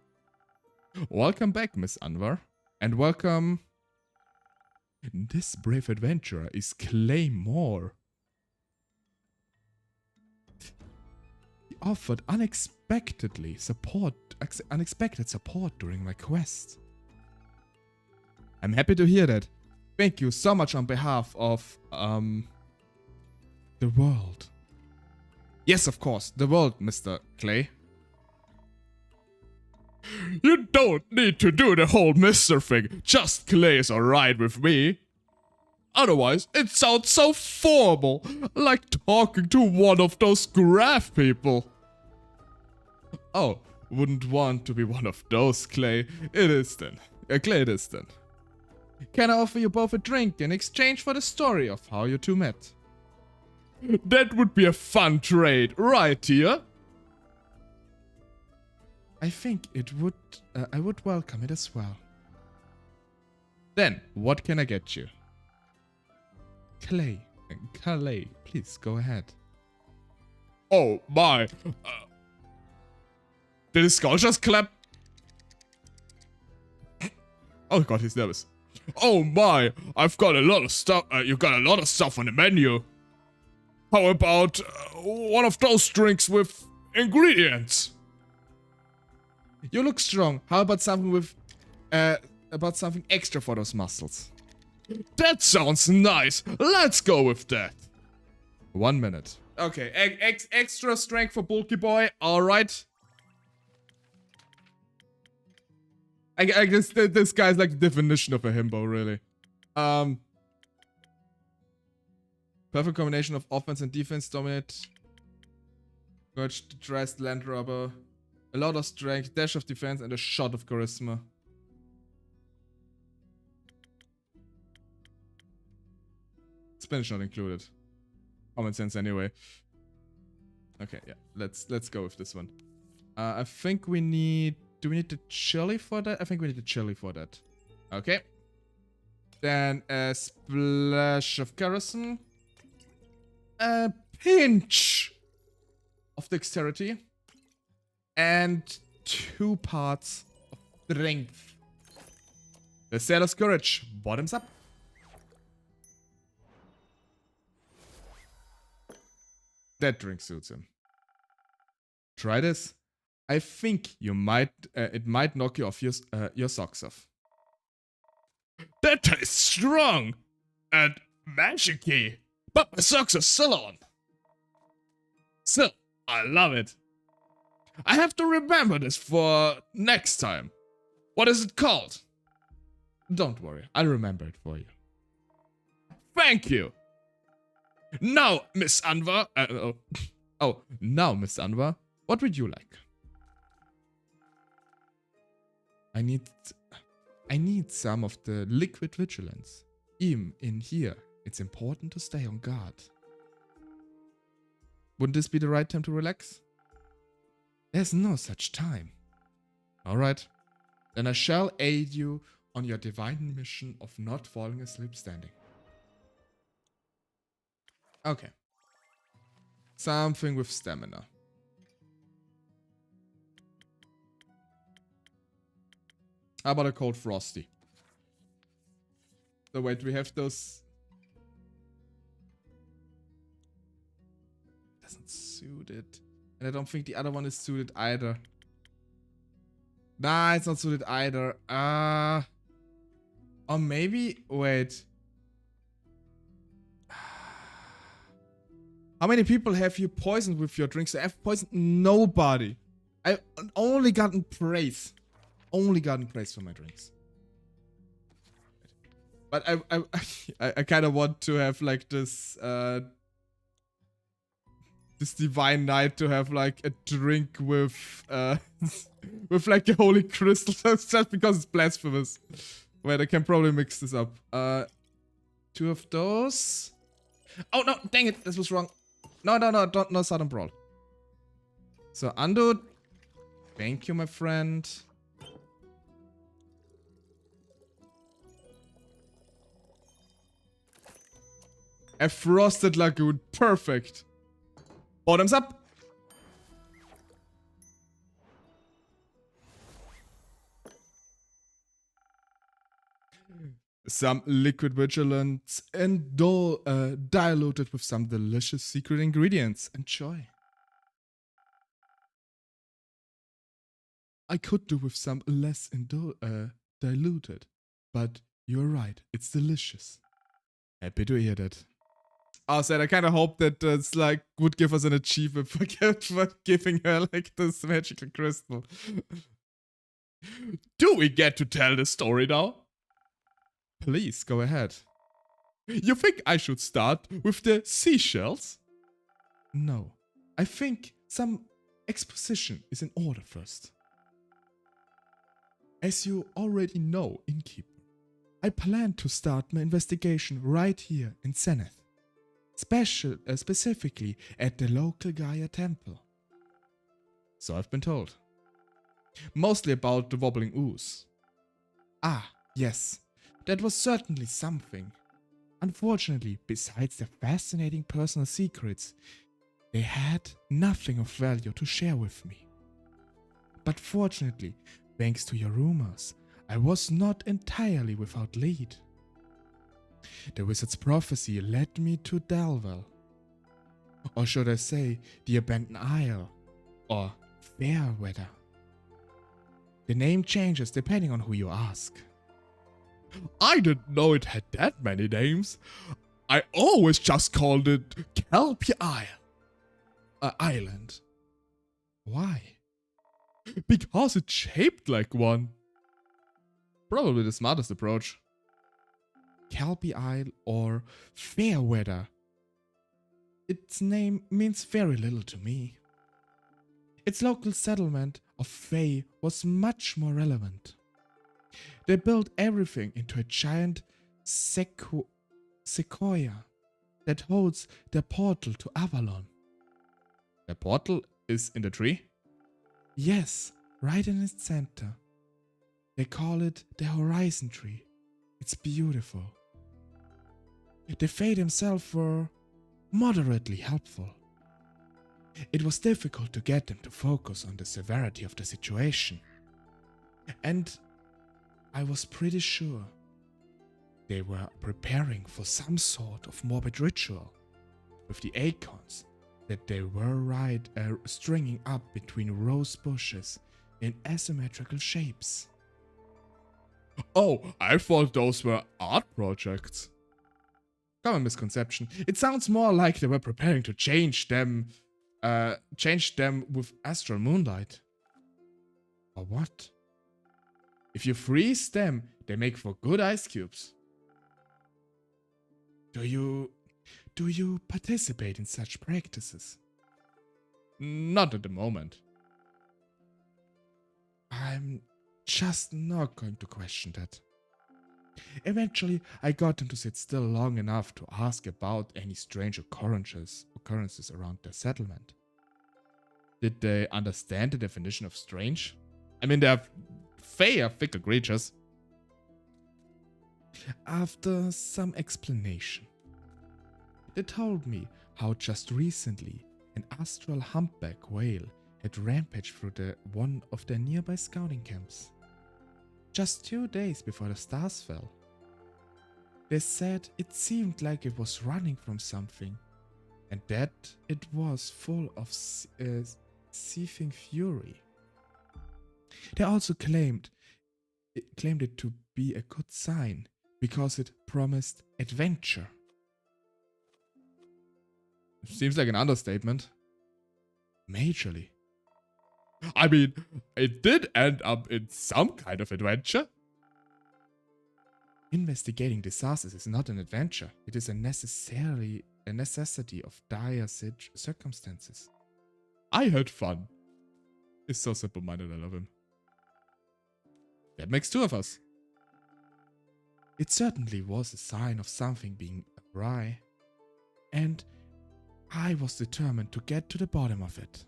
Welcome back, Miss Anwar. And welcome... This brave adventurer is Claymore. He offered unexpected support during my quest. I'm happy to hear that. Thank you so much on behalf of, the world. Yes, of course, the world, Mr. Clay. You don't need to do the whole Mr. thing. Just Clay is alright with me. Otherwise, it sounds so formal, like talking to one of those graph people. Oh, wouldn't want to be one of those, Clay. It is then. Clay, it is then. Can I offer you both a drink in exchange for the story of how you two met? That would be a fun trade, right here? I think it would, I would welcome it as well. Then, what can I get you? Clay, please go ahead. Oh my, did his skull just clap? Oh god, he's nervous. Oh my, I've got a lot of stuff, you got a lot of stuff on the menu. How about one of those drinks with ingredients? You look strong. How about something with, something extra for those muscles? That sounds nice. Let's go with that. 1 minute. Okay, extra strength for bulky boy. All right. I guess this guy's like the definition of a himbo, really. Perfect combination of offense and defense. Dominate. Urge, dressed land robber. A lot of strength, dash of defense, and a shot of charisma. Spanish not included. Common sense anyway. Okay, yeah. Let's go with this one. I think we need... Do we need the chili for that? I think we need the chili for that. Okay. Then a splash of charisma. A pinch of dexterity. And 2 parts of strength. The Sailor's Courage. Bottoms up. That drink suits him. Try this. I think you might, it might knock you off your socks off. That tastes strong and magic-y, but my socks are still on. Still, I love it. I have to remember this for next time. What is it called? Don't worry, I'll remember it for you. Thank you. Now, Miss Anwar. Now, Miss Anwar, what would you like? I need some of the liquid vigilance. Even in here, it's important to stay on guard. Wouldn't this be the right time to relax? There's no such time. Alright, then I shall aid you on your divine mission of not falling asleep standing. Okay. Something with stamina. How about a cold frosty? So wait, we have those... Doesn't suit it. And I don't think the other one is suited either. Nah, it's not suited either. Or maybe... Wait. How many people have you poisoned with your drinks? I've poisoned nobody. I've only gotten praise. Only gotten praise for my drinks. But I kind of want to have like this this divine night to have like a drink with with like a holy crystal just because it's blasphemous. Wait, I can probably mix this up. 2 of those. Oh, no, dang it, this was wrong. No, don't, no Sudden Brawl. So, undo. Thank you, my friend. A Frosted Lagoon, perfect. Bottoms up. Some liquid vigilance and diluted with some delicious secret ingredients. Enjoy. I could do with some less diluted, but you're right, it's delicious. Happy to hear that. I said I kind of hope that it's like would give us an achievement for giving her like this magical crystal. Do we get to tell the story now? Please go ahead. You think I should start with the seashells? No, I think some exposition is in order first. As you already know, Innkeeper, I plan to start my investigation right here in Zenith. Specifically at the local Gaia temple. So I've been told. Mostly about the wobbling ooze. Ah, yes, that was certainly something. Unfortunately, besides their fascinating personal secrets, they had nothing of value to share with me. But fortunately, thanks to your rumors, I was not entirely without lead. The wizard's prophecy led me to Dalwell. Or should I say, the Abandoned Isle, or Fairweather. The name changes depending on who you ask. I didn't know it had that many names. I always just called it Kelpie Island. Why? Because it's shaped like one. Probably the smartest approach. Kelpie Isle or Fairweather. Its name means very little to me. Its local settlement of Fae was much more relevant. They built everything into a giant sequoia that holds the portal to Avalon. The portal is in the tree? Yes, right in its center. They call it the Horizon Tree. It's beautiful. The Fae themselves were moderately helpful. It was difficult to get them to focus on the severity of the situation. And I was pretty sure they were preparing for some sort of morbid ritual with the acorns that they were stringing up between rose bushes in asymmetrical shapes. Oh, I thought those were art projects. Common misconception. It sounds more like they were preparing to change them with astral moonlight. Or what? If you freeze them, they make for good ice cubes. Do you participate in such practices? Not at the moment. I'm just not going to question that. Eventually, I got them to sit still long enough to ask about any strange occurrences around their settlement. Did they understand the definition of strange? I mean, they're fair, fickle creatures. After some explanation, they told me how just recently an astral humpback whale had rampaged through one of their nearby scouting camps. Just 2 days before the stars fell. They said it seemed like it was running from something, and that it was full of seething fury. They also claimed it to be a good sign because it promised adventure. Seems like an understatement. Majorly. I mean, it did end up in some kind of adventure. Investigating disasters is not an adventure. It is a necessity of dire circumstances. I had fun. He's so simple-minded, I love him. That makes 2 of us. It certainly was a sign of something being awry, and I was determined to get to the bottom of it.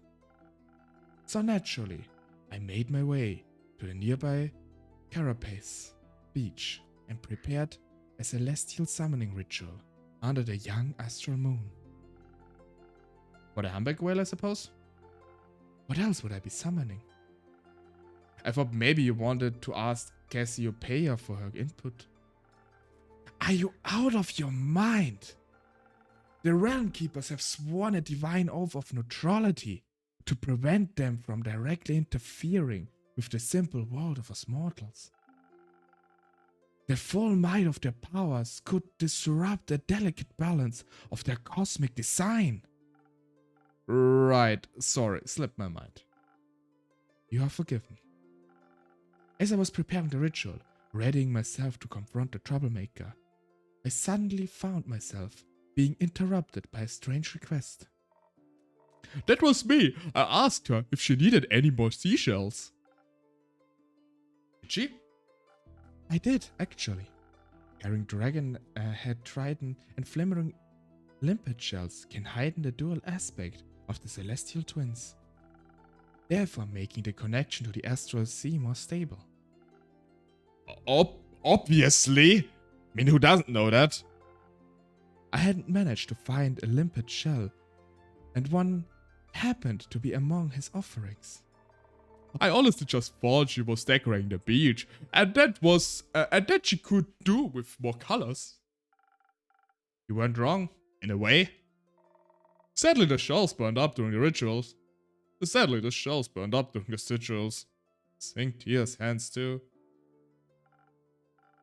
So naturally, I made my way to the nearby Carapace beach and prepared a celestial summoning ritual under the young astral moon. For the humpback whale, I suppose? What else would I be summoning? I thought maybe you wanted to ask Cassiopeia for her input. Are you out of your mind? The Realm Keepers have sworn a divine oath of neutrality to prevent them from directly interfering with the simple world of us mortals. The full might of their powers could disrupt the delicate balance of their cosmic design. Right, sorry, slipped my mind. You are forgiven. As I was preparing the ritual, readying myself to confront the troublemaker, I suddenly found myself being interrupted by a strange request. That was me. I asked her if she needed any more seashells. Did she? I did, actually. Carrying dragon head trident and flimmering limpet shells can heighten the dual aspect of the celestial twins, therefore making the connection to the astral sea more stable. Obviously! I mean, who doesn't know that? I hadn't managed to find a limpet shell, and one happened to be among his offerings. I honestly just thought she was decorating the beach, and that she could do with more colors. You weren't wrong, in a way. Sadly, the shells burned up during the rituals. Sink tears, hands too.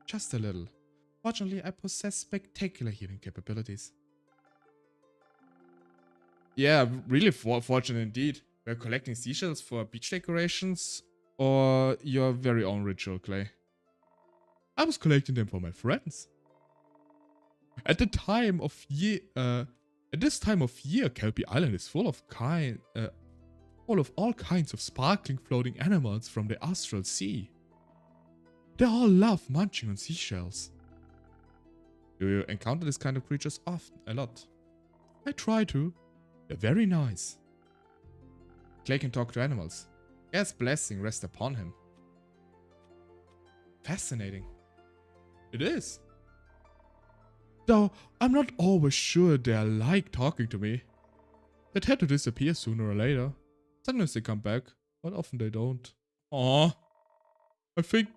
Just a little. Fortunately, I possess spectacular healing capabilities. Yeah, really fortunate indeed. We're collecting seashells for beach decorations or your very own ritual, Clay? I was collecting them for my friends. At this time of year, Kelpie Island is full of all kinds of sparkling floating animals from the astral sea. They all love munching on seashells. Do you encounter this kind of creatures often? A lot. I try to. They're very nice. Clay can talk to animals. God's blessing rests upon him. Fascinating. It is. Though I'm not always sure they like talking to me. They tend to disappear sooner or later. Sometimes they come back, but often they don't. Aww. I think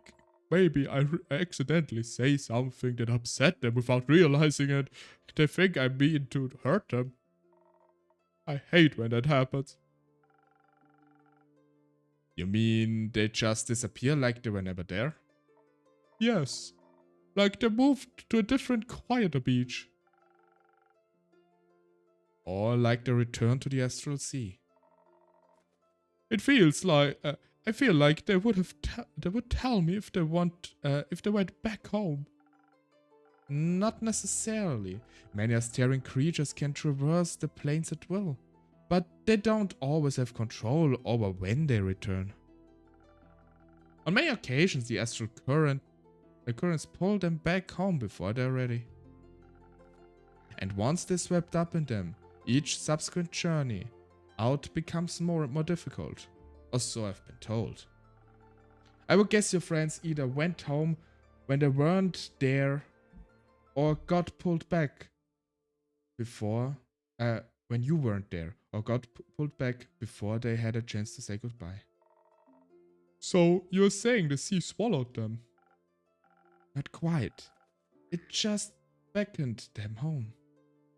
maybe I accidentally say something that upset them without realizing it. They think I mean to hurt them. I hate when that happens. You mean they just disappear like they were never there? Yes. Like they moved to a different, quieter beach. Or like they returned to the astral sea. It feels like I feel like they would tell me if they went back home. Not necessarily. Many Asterian creatures can traverse the plains at will, but they don't always have control over when they return. On many occasions, the astral currents pull them back home before they're ready. And once they're swept up in them, each subsequent journey out becomes more and more difficult, or so I've been told. I would guess your friends either went home when they weren't there, or got pulled back before, when you weren't there, or got pulled back before they had a chance to say goodbye. So you're saying the sea swallowed them? Not quite. It just beckoned them home,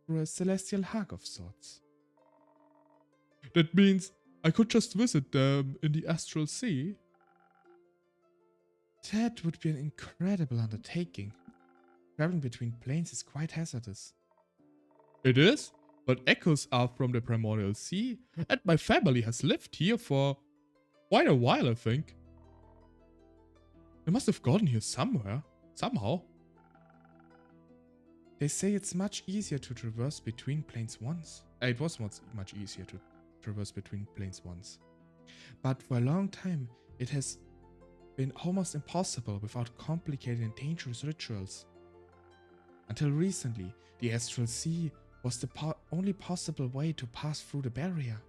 through a celestial hug of sorts. That means I could just visit them in the astral sea? That would be an incredible undertaking. Traveling between planes is quite hazardous. It is, but echoes are from the primordial sea, and my family has lived here for quite a while, I think. They must have gotten here somehow. They say it's much easier to traverse between planes once. It was much easier to traverse between planes once. But for a long time, it has been almost impossible without complicated and dangerous rituals. Until recently, the Astral Sea was the only possible way to pass through the barrier.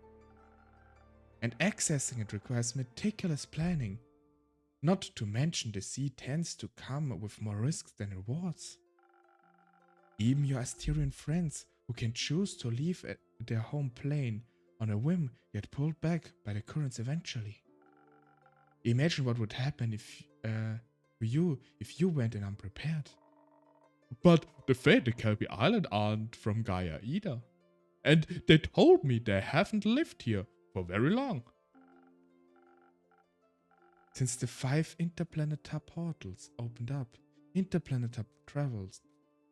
And accessing it requires meticulous planning. Not to mention the sea tends to come with more risks than rewards. Even your Asterian friends who can choose to leave their home plane on a whim get pulled back by the currents eventually. Imagine what would happen if you went in unprepared. But the Fate Kelpie Island aren't from Gaia either. And they told me they haven't lived here for very long. Since the 5 interplanetary portals opened up, interplanetary travels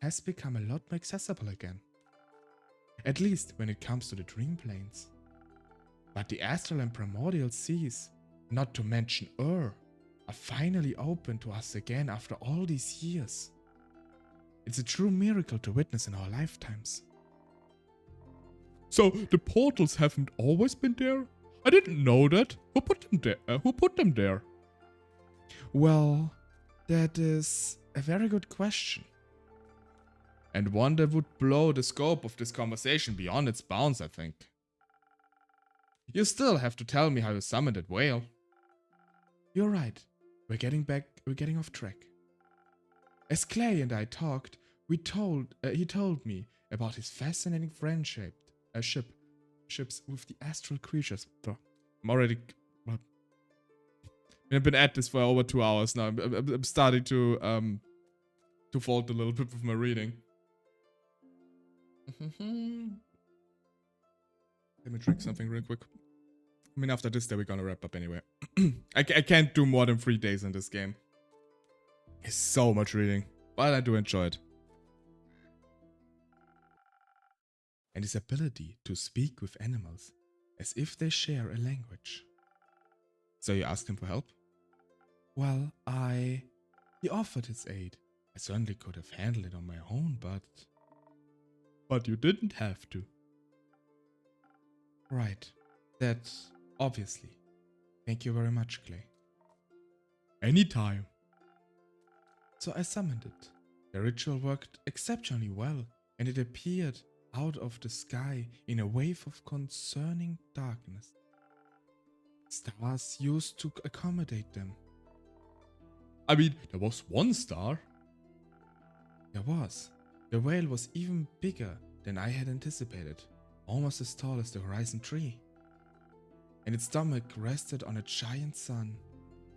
has become a lot more accessible again. At least when it comes to the dream planes. But the astral and primordial seas, not to mention are finally open to us again after all these years. It's a true miracle to witness in our lifetimes. So the portals haven't always been there? I didn't know that. Who put them there? Well, that is a very good question. And one that would blow the scope of this conversation beyond its bounds, I think. You still have to tell me how you summoned that whale. You're right. We're getting off track. As Clay and I talked, he told me about his fascinating ships with the astral creatures. I'm already... I've been at this for over 2 hours now. I'm starting to fault a little bit with my reading. Let me drink something real quick. I mean, after this day, we're gonna wrap up anyway. I can't do more than 3 days in this game. It's so much reading, but I do enjoy it. And his ability to speak with animals as if they share a language. So you asked him for help? Well, he offered his aid. I certainly could have handled it on my own, but you didn't have to. Right. That, obviously. Thank you very much, Clay. Anytime. So I summoned it. The ritual worked exceptionally well, and it appeared out of the sky in a wave of concerning darkness. Stars used to accommodate them. I mean, there was one star. There was. The whale was even bigger than I had anticipated, almost as tall as the horizon tree. And its stomach rested on a giant sun,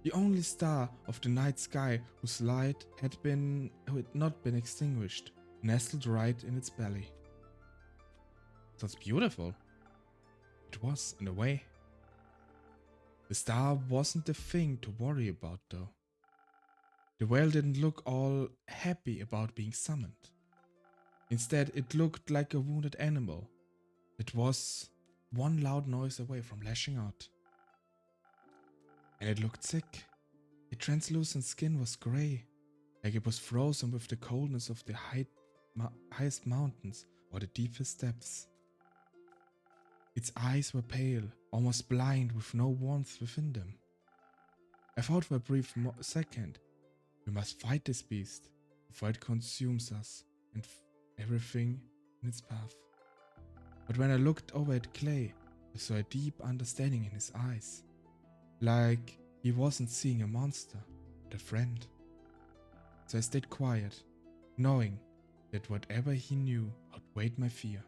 the only star of the night sky whose light had not been extinguished, nestled right in its belly. That's beautiful. It was, in a way. The star wasn't the thing to worry about, though. The whale didn't look all happy about being summoned. Instead, it looked like a wounded animal. It was one loud noise away from lashing out. And it looked sick. Its translucent skin was grey, like it was frozen with the coldness of the highest mountains or the deepest depths. Its eyes were pale, almost blind, with no warmth within them. I thought for a brief second, we must fight this beast before it consumes us and everything in its path. But when I looked over at Clay, I saw a deep understanding in his eyes. Like he wasn't seeing a monster, but a friend. So I stayed quiet, knowing that whatever he knew outweighed my fear.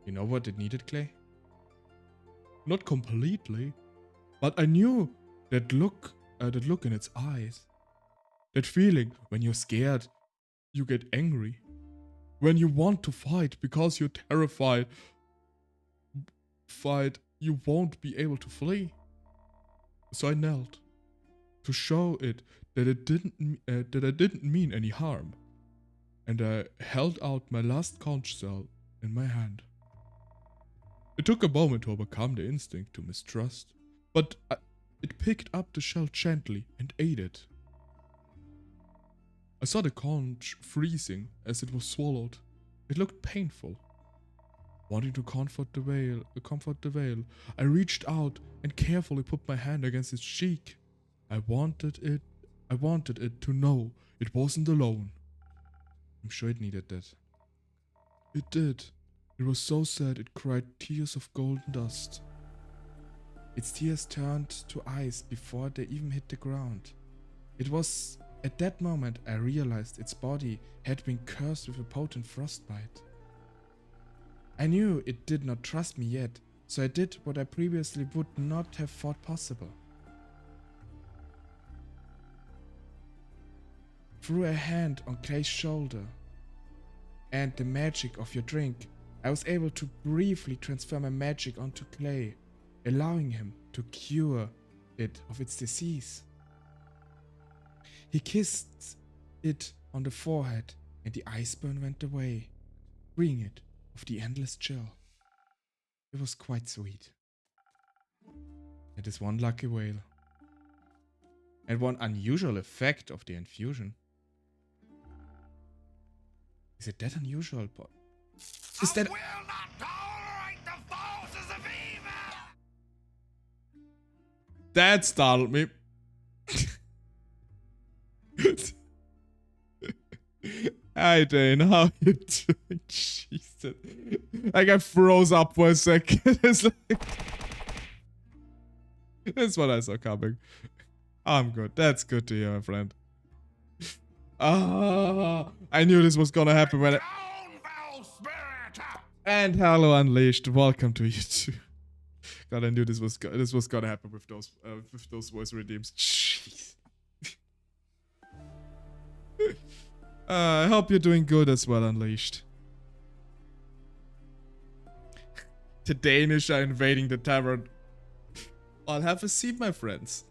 You know what it needed, Clay? Not completely, but I knew that look in its eyes. That feeling when you're scared, you get angry. When you want to fight because you're terrified, you won't be able to flee. So I knelt to show it that I didn't mean any harm, and I held out my last conch shell in my hand. It took a moment to overcome the instinct to mistrust, but it picked up the shell gently and ate it. I saw the conch freezing as it was swallowed. It looked painful. Wanting to comfort the whale, I reached out and carefully put my hand against its cheek. I wanted it to know it wasn't alone. I'm sure it needed that. It did. It was so sad it cried tears of golden dust. Its tears turned to ice before they even hit the ground. It was at that moment I realized its body had been cursed with a potent frostbite. I knew it did not trust me yet, so I did what I previously would not have thought possible. Threw a hand on Clay's shoulder, and the magic of your drink, I was able to briefly transfer my magic onto Clay, allowing him to cure it of its disease. He kissed it on the forehead, and the ice burn went away, freeing it of the endless chill. It was quite sweet. It is one lucky whale. And one unusual effect of the infusion. Is it that unusual? Is that... I will not tolerate the forces of evil! That startled me. Hi Dane, how you doing? Jesus. Like I froze up for a second. It's like... That's what I saw coming. I'm good. That's good to hear, my friend. Ah, I knew this was gonna happen when And hello Unleashed, welcome to YouTube. God, I knew this was gonna happen with those voice redeems. Jeez. I hope you're doing good as well, Unleashed. The Danish are invading the tavern. I'll have a seat, my friends.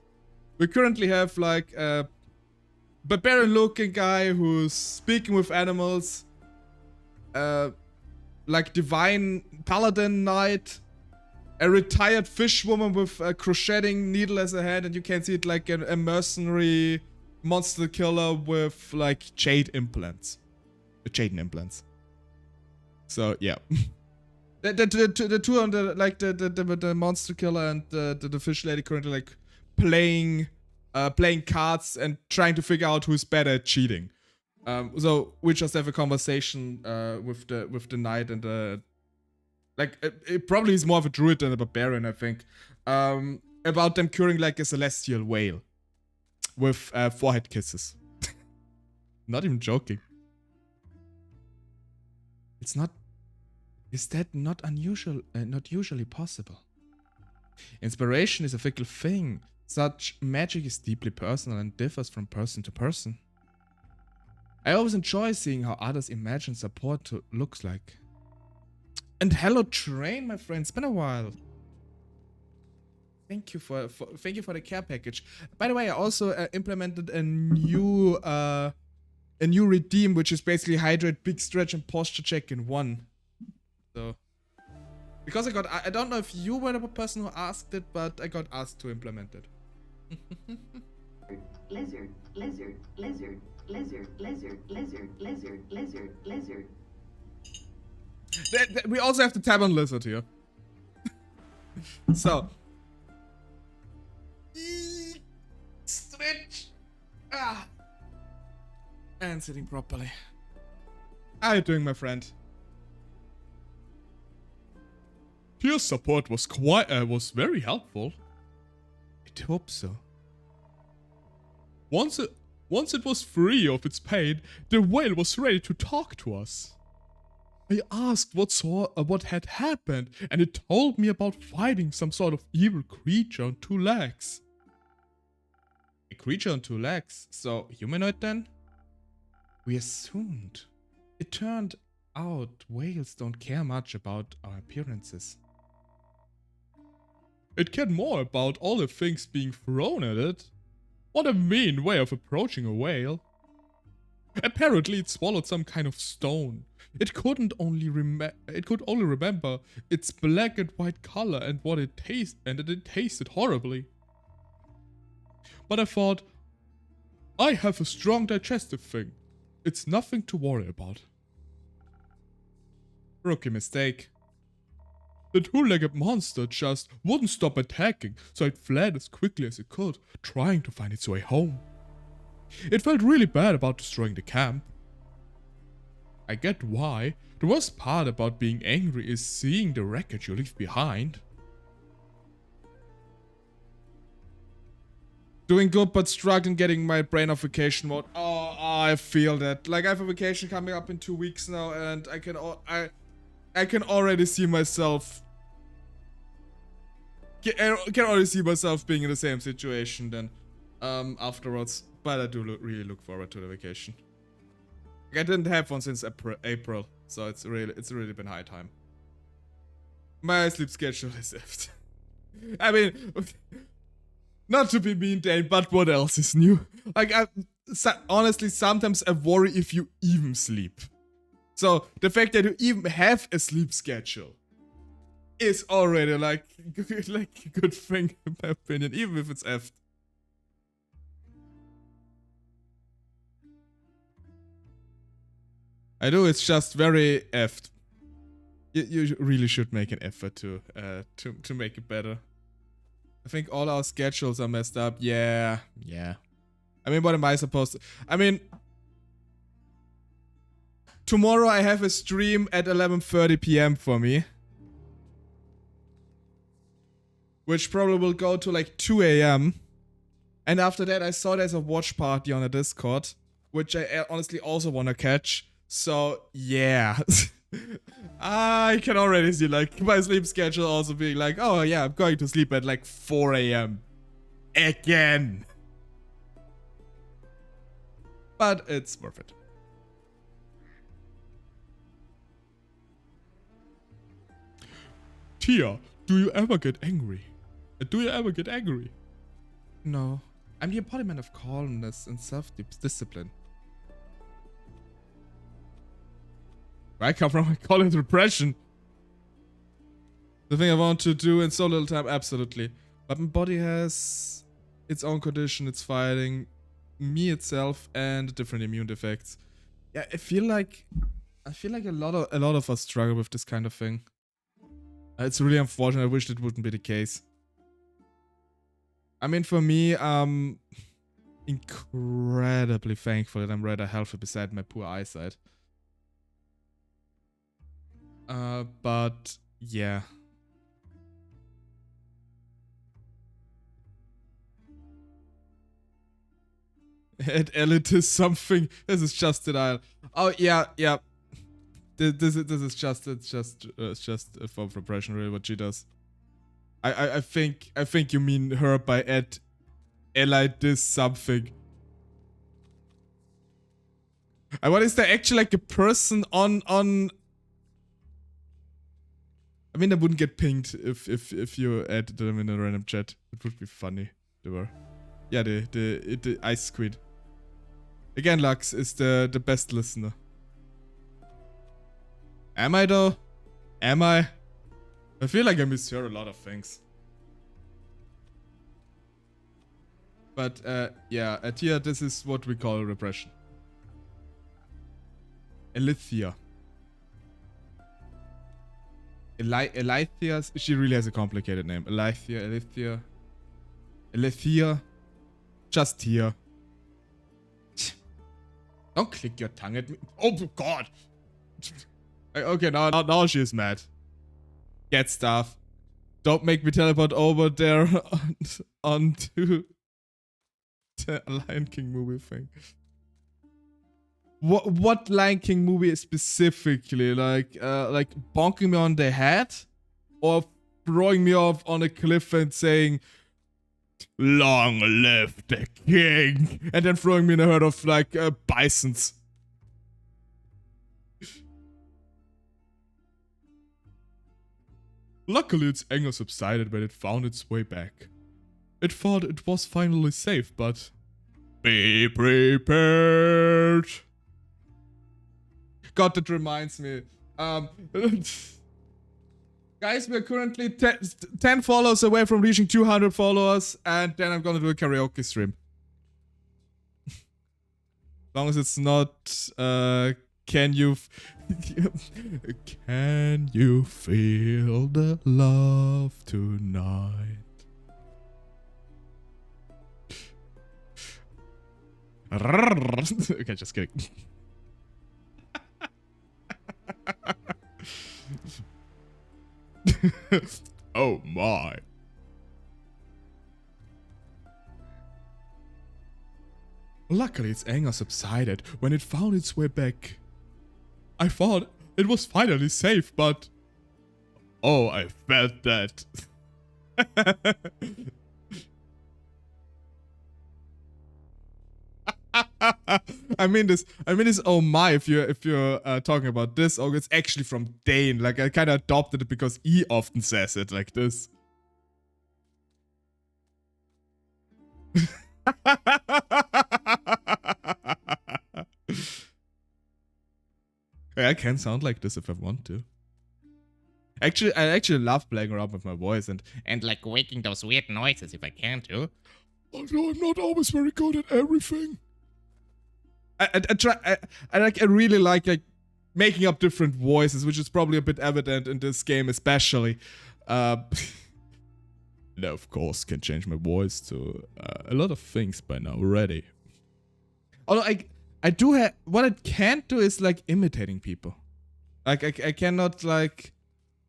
We currently have like a barbarian-looking guy who's speaking with animals. Like divine paladin knight. A retired fish woman with a crocheting needle as a head, and you can see it like a mercenary monster killer with like jade implants. Jaden implants. So yeah. The two on the like the monster killer and the fish lady currently like playing cards and trying to figure out who's better at cheating. So we just have a conversation with the knight and it probably is more of a druid than a barbarian, I think. About them curing like a celestial whale with forehead kisses. Not even joking. It's not. Is that not unusual? Not usually possible. Inspiration is a fickle thing. Such magic is deeply personal and differs from person to person. I always enjoy seeing how others imagine support looks like. And hello, Train, my friend. It's been a while. Thank you for the care package. By the way, I also implemented a new redeem, which is basically hydrate, big stretch, and posture check in one. So, because I don't know if you were the person who asked it, but I got asked to implement it. Lizard, lizard, lizard, lizard, lizard, lizard, lizard, lizard, lizard. We also have the Tavern lizard here. So. Stretch. And sitting properly. How are you doing, my friend? Your support was was very helpful. I hope so. Once it was free of its pain, the whale was ready to talk to us. I asked what had happened, and it told me about fighting some sort of evil creature on 2 legs. A creature on 2 legs? So, humanoid then? We assumed. It turned out whales don't care much about our appearances. It cared more about all the things being thrown at it. What a mean way of approaching a whale. Apparently it swallowed some kind of stone. It could only remember its black and white color and what it tasted, and that it tasted horribly. But I thought, I have a strong digestive thing. It's nothing to worry about. Rookie mistake. The two-legged monster just wouldn't stop attacking, so it fled as quickly as it could, trying to find its way home. It felt really bad about destroying the camp. I get why. The worst part about being angry is seeing the wreckage you leave behind. Doing good but struggling getting my brain off vacation mode. Oh, I feel that. Like, I have a vacation coming up in 2 weeks now, and I can already see myself... I can already see myself being in the same situation then afterwards. But I do really look forward to the vacation. I didn't have one since April, so it's really been high time. My sleep schedule is effed. I mean, not to be mean, Dane, but what else is new? Like, honestly, sometimes I worry if you even sleep. So the fact that you even have a sleep schedule is already like a good thing in my opinion, even if it's effed. I know it's just very effed. You really should make an effort to make it better. I think all our schedules are messed up. Yeah. I mean, what am I supposed to... I mean... Tomorrow I have a stream at 11:30 PM for me. Which probably will go to like 2 AM. And after that I saw there's a watch party on a Discord. Which I honestly also want to catch. So, yeah. I can already see like my sleep schedule also being like, oh yeah, I'm going to sleep at like 4 AM. Again. But it's worth it. Tia, do you ever get angry? Do you ever get angry? No. I'm the embodiment of calmness and self-discipline. Where I come from, I call it repression. The thing I want to do in so little time, absolutely. But my body has its own condition, it's fighting me itself and different immune effects. Yeah, I feel like a lot of us struggle with this kind of thing. It's really unfortunate. I wish it wouldn't be the case. I mean, for me, I'm incredibly thankful that I'm rather healthy beside my poor eyesight. But yeah. At Elite is something. This is just denial. Oh yeah. This is just a form of repression, really. What she does. I think you mean her by at Elite is something. What is there actually like a person on? I mean, I wouldn't get pinged if you added them in a random chat. It would be funny. They were. Yeah, the ice squid. Again, Lux is the best listener. Am I though? Am I? I feel like I misheard a lot of things. But yeah, at here this is what we call repression. Elithia. Elithia, she really has a complicated name. Elithia. Just here. Don't click your tongue at me. Oh god. Okay, now she's mad. Get stuff. Don't make me teleport over there onto the Lion King movie thing. What Lion King movie specifically? Like bonking me on the head? Or throwing me off on a cliff and saying, "Long live the king," and then throwing me in a herd of like bisons. Luckily, its anger subsided when it found its way back. It thought it was finally safe, but be prepared. God, that reminds me. Guys, we're currently 10 followers away from reaching 200 followers, and then I'm gonna do a karaoke stream. As long as it's not Can you can you feel the love tonight? Okay, just kidding. Oh my. Luckily, its anger subsided when it found its way back. I thought it was finally safe, but... Oh, I felt that. I mean this oh my, if you're talking about this, oh, it's actually from Dane. Like, I kind of adopted it because he often says it like this. I can sound like this if I want to. Actually, I actually love playing around with my voice and like making those weird noises if I can to. although I'm not always very good at everything. I try. I really like making up different voices, which is probably a bit evident in this game, especially. No, of course, can change my voice to a lot of things by now already. Although I do have, what I can't do is like imitating people. Like I cannot like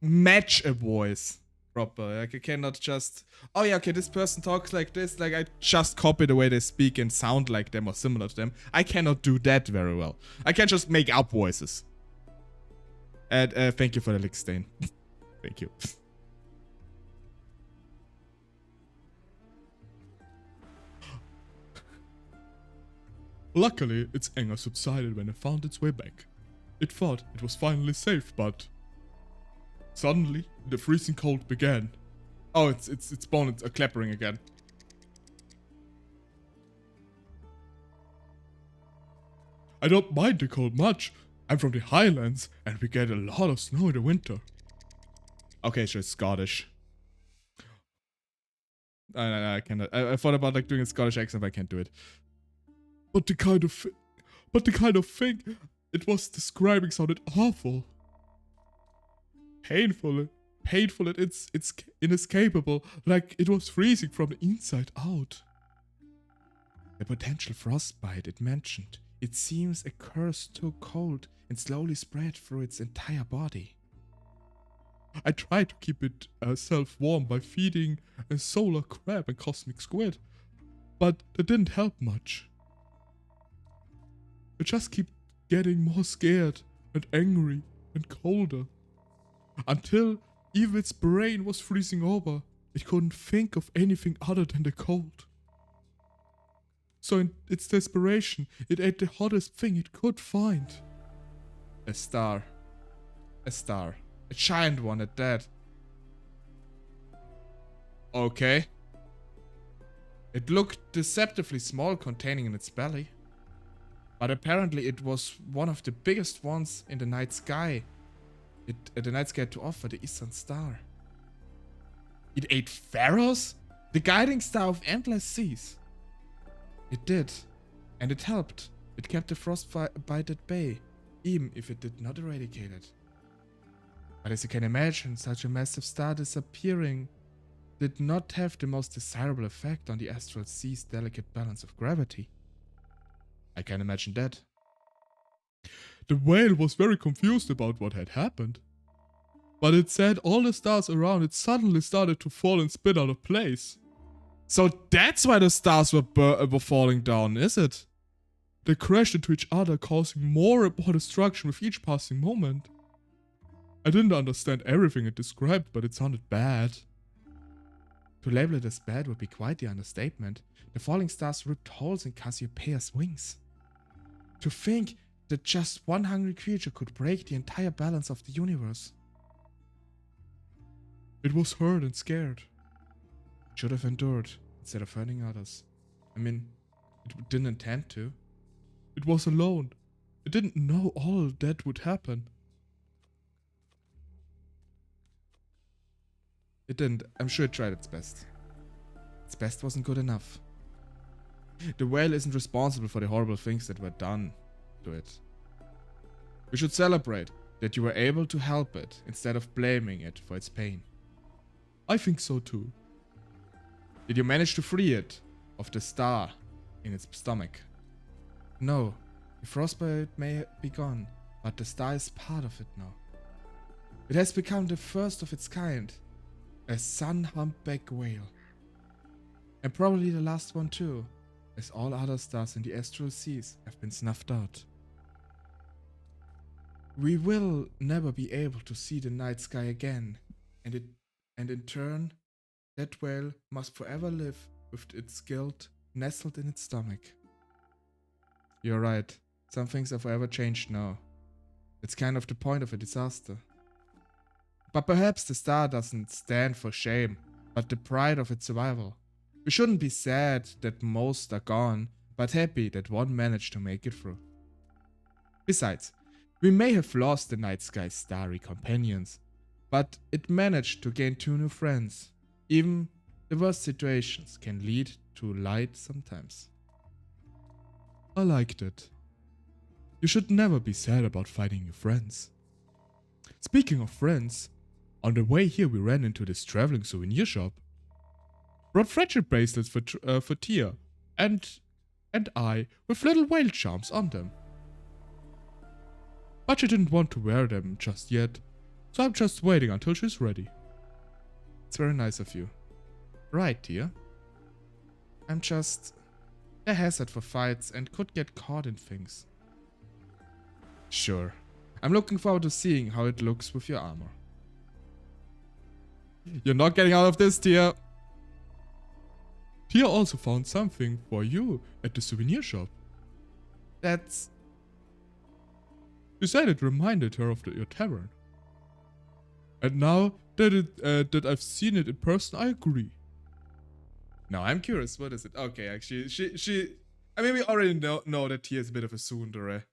match a voice properly. Like I cannot just, oh yeah, okay, this person talks like this. Like I just copy the way they speak and sound like them or similar to them. I cannot do that very well. I can just make up voices. And thank you for the lick stain. Thank you. Luckily, its anger subsided when it found its way back. It thought it was finally safe, but suddenly the freezing cold began. Oh, it's bonnet clappering again. I don't mind the cold much. I'm from the Highlands, and we get a lot of snow in the winter. Okay, sure, it's Scottish. I cannot. I thought about like doing a Scottish accent, but I can't do it. But the kind of thing it was describing sounded awful. Painful, and it's inescapable, like it was freezing from the inside out. The potential frostbite it mentioned, it seems a curse too cold and slowly spread through its entire body. I tried to keep itself warm by feeding a solar crab and cosmic squid, but that didn't help much. I just keep getting more scared and angry and colder. Until even its brain was freezing over. It couldn't think of anything other than the cold. So in its desperation, it ate the hottest thing it could find. A star. A star. A giant one at that. Okay. It looked deceptively small containing in its belly. But apparently it was one of the biggest ones in the night sky. The night sky had to offer, the Eastern Star. It ate pharaohs? The guiding star of endless seas. It did. And it helped. It kept the frostbite at bay, even if it did not eradicate it. But as you can imagine, such a massive star disappearing did not have the most desirable effect on the astral sea's delicate balance of gravity. I can imagine that. The whale was very confused about what had happened. But it said all the stars around it suddenly started to fall and spin out of place. So that's why the stars were falling down, is it? They crashed into each other, causing more and more destruction with each passing moment. I didn't understand everything it described, but it sounded bad. To label it as bad would be quite the understatement. The falling stars ripped holes in Cassiopeia's wings. To think that just one hungry creature could break the entire balance of the universe. It was hurt and scared. It should have endured instead of hurting others. I mean, it didn't intend to. It was alone. It didn't know all that would happen. It didn't. I'm sure it tried its best. Its best wasn't good enough. The whale isn't responsible for the horrible things that were done to it. We should celebrate that you were able to help it instead of blaming it for its pain. I think so too. Did you manage to free it of the star in its stomach? No, the frostbite may be gone, but the star is part of it now. It has become the first of its kind, a sun humpback whale. And probably the last one too, as all other stars in the astral seas have been snuffed out. We will never be able to see the night sky again, and in turn, that whale must forever live with its guilt nestled in its stomach. You're right, some things are forever changed now. It's kind of the point of a disaster. But perhaps the star doesn't stand for shame, but the pride of its survival. We shouldn't be sad that most are gone, but happy that one managed to make it through. Besides, we may have lost the night sky's starry companions, but it managed to gain 2 new friends. Even the worst situations can lead to light sometimes. I liked it. You should never be sad about finding new friends. Speaking of friends, on the way here we ran into this traveling souvenir shop. Brought friendship bracelets for Tia and I with little whale charms on them. But she didn't want to wear them just yet, so I'm just waiting until she's ready. It's very nice of you. Right, Tia? I'm just a hazard for fights and could get caught in things. Sure. I'm looking forward to seeing how it looks with your armor. You're not getting out of this, Tia. Tia also found something for you at the souvenir shop. That's... She said it reminded her of your tavern. And now that I've seen it in person, I agree. Now I'm curious, what is it? Okay, actually, I mean, we already know that Tia is a bit of a tsundere.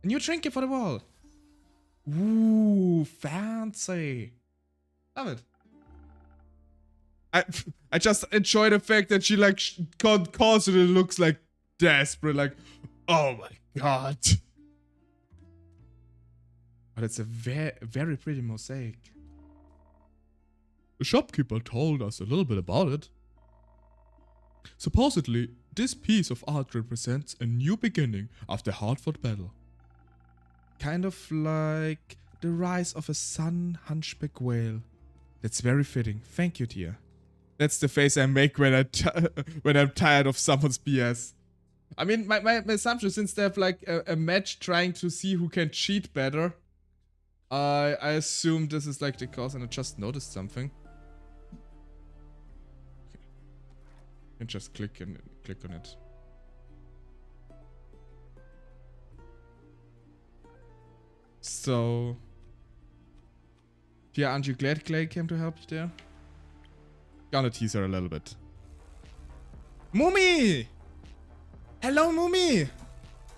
A new trinket for the wall. Ooh, fancy. Love it. I just enjoy the fact that she like calls it. It looks like desperate, like, oh my god. But it's a very pretty mosaic. The shopkeeper told us a little bit about it. Supposedly, this piece of art represents a new beginning after a hard-fought battle. Kind of like the rise of a sun hunchback whale. That's very fitting. Thank you, Tia. That's the face I make when I'm tired of someone's BS. I mean, my assumption, since they have like a match trying to see who can cheat better, I assume this is like the cause, and I just noticed something. Okay. And just click on it. So, yeah, aren't you glad Clay came to help you there? Gonna tease her a little bit. Mumi! Hello, Mumi!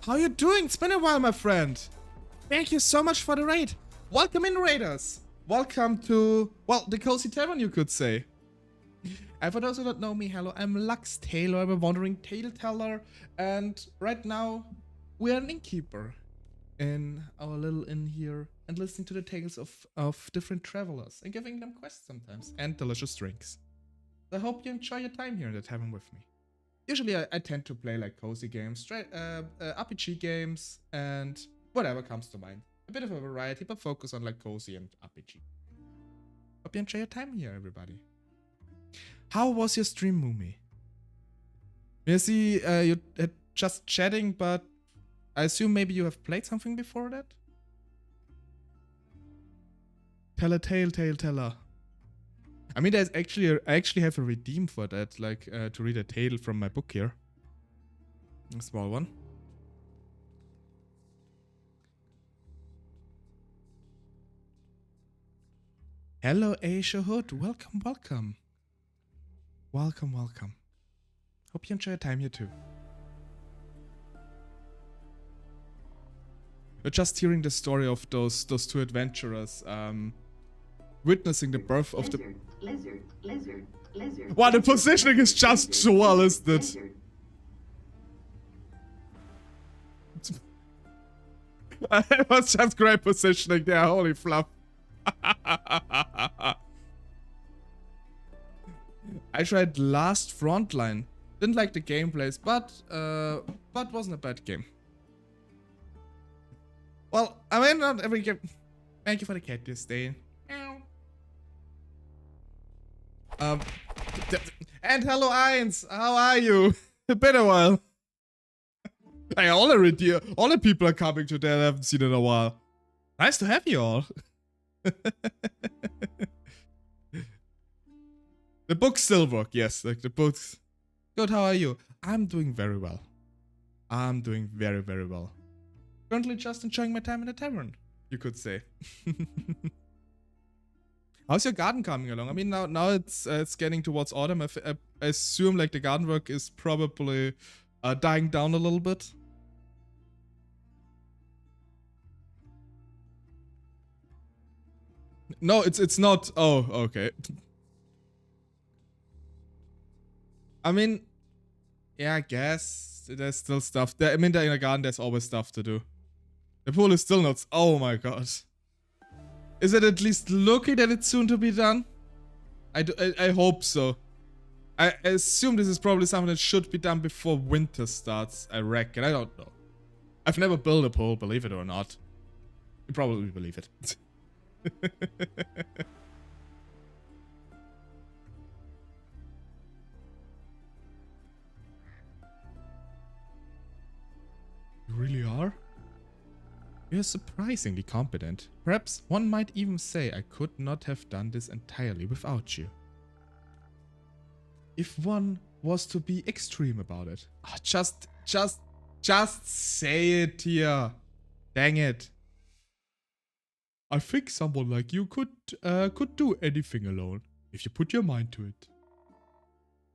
How you doing? It's been a while, my friend. Thank you so much for the raid. Welcome in, raiders. Welcome to, well, the cozy tavern, you could say. And for those who don't know me, hello, I'm LuxTaleor. I'm a wandering tale teller, and right now we are an innkeeper in our little inn here, and listening to the tales of different travelers and giving them quests sometimes, and delicious drinks. I hope you enjoy your time here in the tavern with me. Usually I tend to play like cozy games, RPG games, and whatever comes to mind. A bit of a variety, but focus on like cozy and RPG. Hope you enjoy your time here, everybody. How was your stream, Mumi? I see you just chatting, but I assume maybe you have played something before that? Tell a tale, teller. I mean, there's actually I actually have a redeem for that, like to read a tale from my book here. A small one. Hello, Aisha Hood. Welcome, welcome. Welcome, welcome. Hope you enjoy your time here too. We're just hearing the story of those 2 adventurers, witnessing the birth of the... Lizard. Wow, the positioning is just so well, isn't it? Lizard. It was just great positioning there. Holy fluff. I tried Last Frontline. Didn't like the gameplays, but wasn't a bad game. Well, I mean, not every game. Thank you for the cat, dear Stain. Um, and hello, Eins. How are you? It's been a while. Hey, all the people are coming today. I haven't seen in a while. Nice to have you all. The books still work, yes. Like the books. Good, how are you? I'm doing very well. I'm doing very, very well. Currently just enjoying my time in the tavern, you could say. How's your garden coming along? I mean, now it's getting towards autumn. I assume like the garden work is probably dying down a little bit. No, it's not. Oh, okay. I mean, yeah, I guess there's still stuff. I mean, in the garden, there's always stuff to do. The pool is still not. Oh my god. Is it at least looking that it's soon to be done? I hope so. I assume this is probably something that should be done before winter starts. I reckon. I don't know. I've never built a pool, believe it or not. You probably believe it. You really are? You're surprisingly competent. Perhaps one might even say I could not have done this entirely without you. If one was to be extreme about it. Oh, just say it here. Dang it. I think someone like you could do anything alone if you put your mind to it.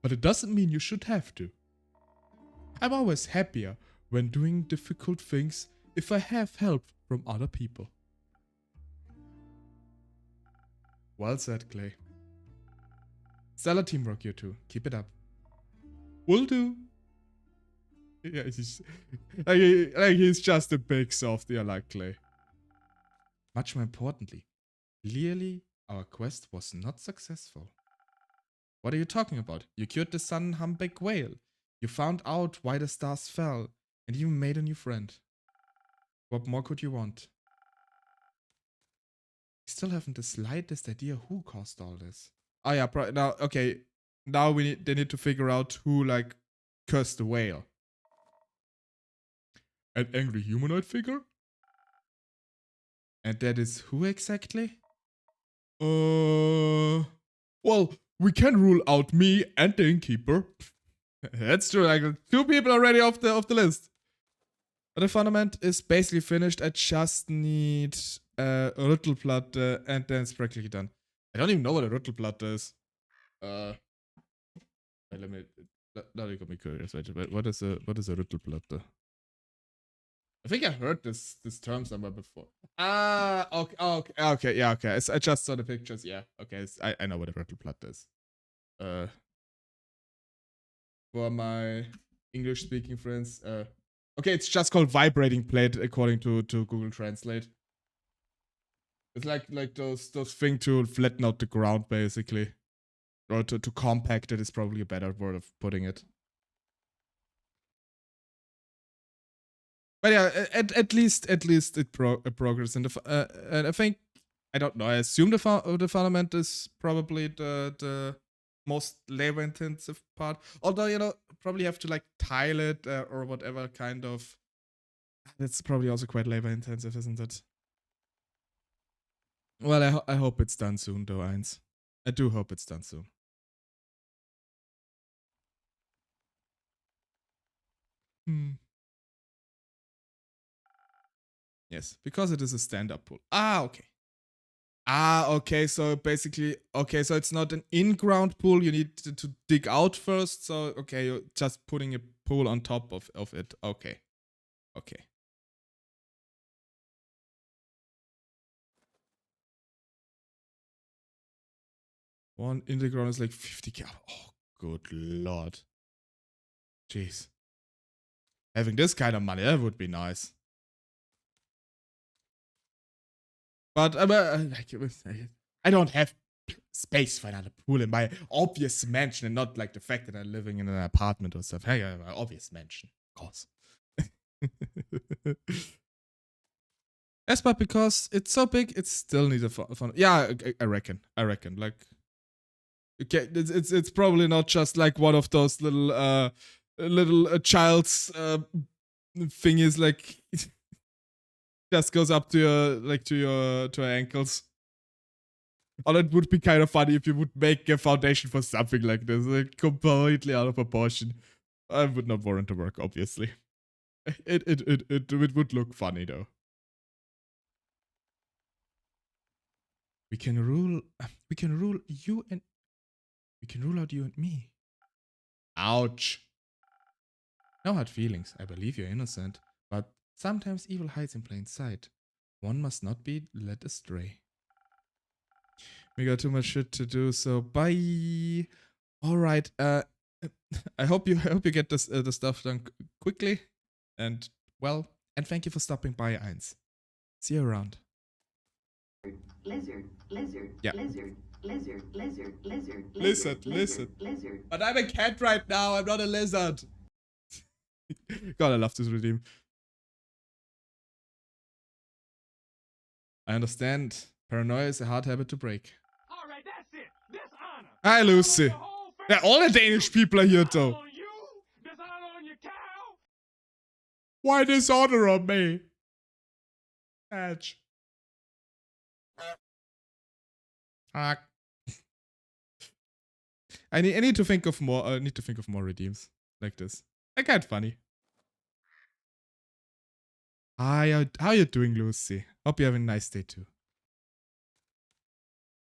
But it doesn't mean you should have to. I'm always happier when doing difficult things if I have help from other people. Well said, Clay. Stellar teamwork, you two. Keep it up. Will do. Yeah, he's just a big softy, I like Clay. Much more importantly, clearly our quest was not successful. What are you talking about? You cured the sun humpback whale. You found out why the stars fell, and even made a new friend. What more could you want? I still haven't the slightest idea who caused all this. Oh yeah, now, okay. Now they need to figure out who, like, cursed the whale. An angry humanoid figure? And that is who exactly? Well, we can rule out me and the innkeeper. That's true, like, 2 people already off the list. But the fundament is basically finished. I just need Rüttelplatte and then it's practically done. I don't even know what a Rüttelplatte is. Wait, now you got me curious. Wait, what is a Rüttelplatte? I think I heard this term somewhere before. Ah, okay, yeah, okay. I just saw the pictures. Yeah, okay. I know what a Rüttelplatte is. For my English-speaking friends, okay, it's just called vibrating plate according to Google Translate. It's like those thing to flatten out the ground basically, or to compact it is probably a better word of putting it. But yeah, at least it progress and I think, I don't know. I assume the fundament is probably the most labor intensive part. Although, you know, probably have to like tile it or whatever kind of. That's probably also quite labor intensive, isn't it? Well, I hope it's done soon, though, Eins. I do hope it's done soon. Yes, because it is a stand-up pool. Ah, okay. Ah, okay, so basically, okay, so it's not an in-ground pool, you need to dig out first, so, okay, you're just putting a pool on top of it, okay. Okay. One in the ground is like 50k. Oh, good lord. Jeez. Having this kind of money, that would be nice. But I don't have space for another pool in my obvious mansion, and not like the fact that I'm living in an apartment or stuff. Hey, my obvious mansion, of course. Yes, but because it's so big, it still needs a fun. Yeah, I reckon. Like, okay, it's probably not just like one of those little child's thingies, like just goes up to your ankles. Or it would be kind of funny if you would make a foundation for something like this, like completely out of proportion. I would not warrant the work, obviously. It would look funny though. We can rule you and we can rule out you and me. Ouch. No hard feelings. I believe you're innocent, but sometimes evil hides in plain sight. One must not be led astray. We got too much shit to do, so bye. All right. I hope you get this the stuff done quickly and well. And thank you for stopping by, Eins. See you around. Lizard, lizard, Yeah. lizard, lizard, lizard, lizard, Lizard. lizard. But I'm a cat right now. I'm not a lizard. God, I love this redeem. I understand. Paranoia is a hard habit to break. All right, that's it. Dishonor. Hi, Lucy. The whole Yeah, all the Danish people are here, Dishonor though. on you. Dishonor on your cow. Why dishonor on me? Edge. I need to think of more. I need to think of more redeems like this. They're kind of funny. Hi, how you doing, Lucy? Hope you're having a nice day too.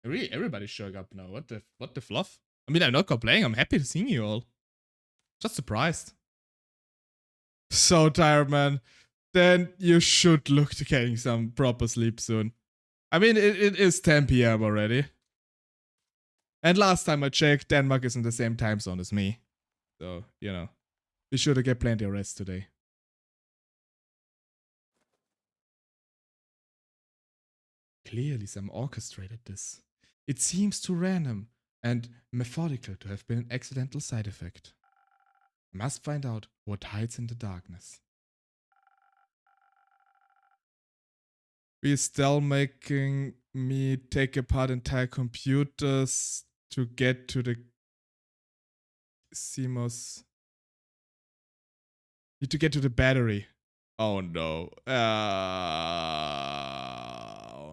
Really, everybody's showing up now. What the fluff? I mean, I'm not complaining. I'm happy to see you all. Just surprised. So tired, man. Then you should look to getting some proper sleep soon. I mean, it is 10 p.m. already. And last time I checked, Denmark is in the same time zone as me. So, you know, be sure to get plenty of rest today. Clearly, some orchestrated this. It seems too random and methodical to have been an accidental side effect. I must find out what hides in the darkness. We are still making me take apart entire computers to get to the CMOS. Need to get to the battery. Oh no. Oh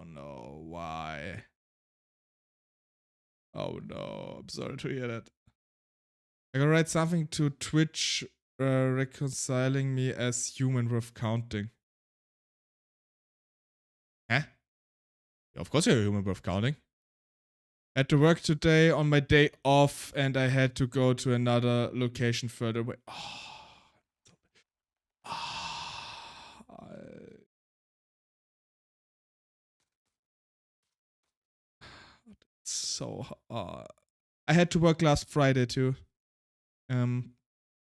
no. Why? Oh no. I'm sorry to hear that. I gotta write something to Twitch reconciling me as human worth counting. Huh? Yeah, of course you're a human worth counting. I had to work today on my day off and I had to go to another location further away. So I had to work last Friday too.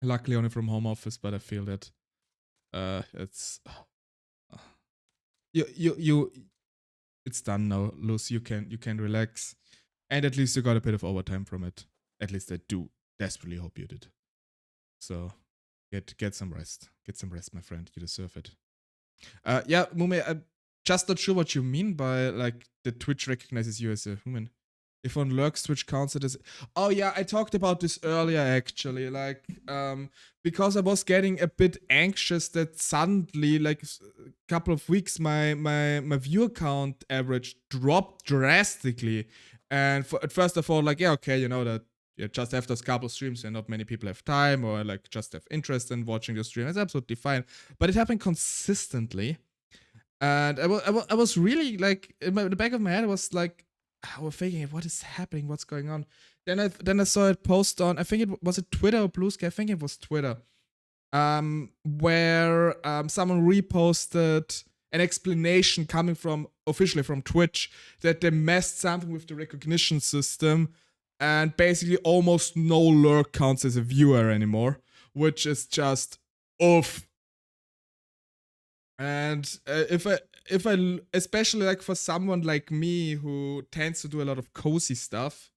Luckily only from home office, but I feel that it's it's done now, Luz. You can relax, and at least you got a bit of overtime from it. At least I do desperately hope you did. So get some rest. Get some rest, my friend. You deserve it. Yeah, Mume, I'm just not sure what you mean by like the Twitch recognizes you as a human. If on Lurk's Twitch counts it as... Oh yeah, I talked about this earlier actually, like, because I was getting a bit anxious that suddenly, like, a couple of weeks, my viewer count average dropped drastically. And at first I thought like, yeah, okay, you know, that you just have those couple streams and not many people have time or like just have interest in watching the stream. It's absolutely fine. But it happened consistently. And I was really like, in the back of my head, I was like, I was thinking, what is happening? What's going on? Then I saw it post on, I think it was Twitter or Blue Sky. I think it was Twitter, where someone reposted an explanation coming from officially from Twitch that they messed something with the recognition system, and basically almost no lurk counts as a viewer anymore, which is just oof. And if especially like for someone like me who tends to do a lot of cozy stuff,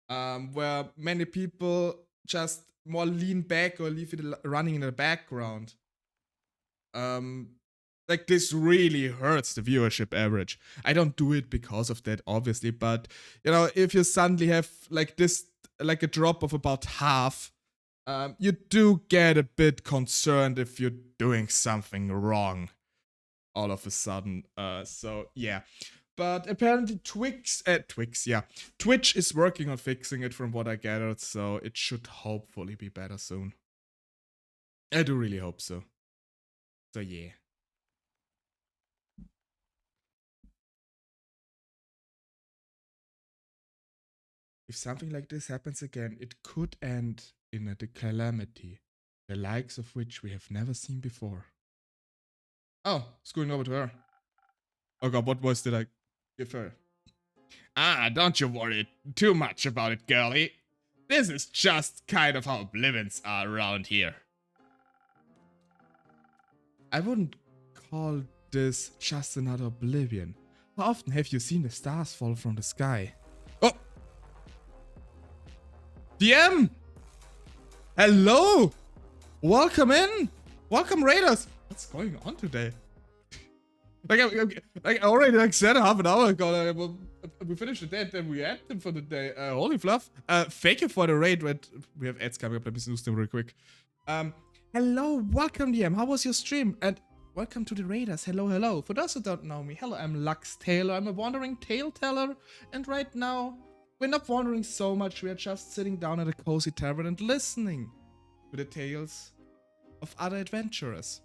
where many people just more lean back or leave it running in the background. Like this really hurts the viewership average. I don't do it because of that, obviously, but you know, if you suddenly have like this, like a drop of about half, you do get a bit concerned if you're doing something wrong all of a sudden. So yeah. But apparently Twitch is working on fixing it from what I gathered, so it should hopefully be better soon. I do really hope so. So yeah. If something like this happens again, it could end in a calamity, the likes of which we have never seen before. Oh, it's going over to her. Oh god, what voice did I give her? Ah, don't you worry too much about it, girlie. This is just kind of how oblivions are around here. I wouldn't call this just another oblivion. How often have you seen the stars fall from the sky? Oh! DM! Hello! Welcome in! Welcome, Raiders! What's going on today? Like I already like said half an hour ago, we finished the day and then we had them for the day. Holy fluff. Thank you for the raid. We have ads coming up. Let me snooze them real quick. Hello, welcome DM. How was your stream? And welcome to the Raiders. Hello, hello. For those who don't know me, hello, I'm LuxTaleor. I'm a wandering tale teller. And right now, we're not wandering so much. We are just sitting down at a cozy tavern and listening to the tales of other adventurers.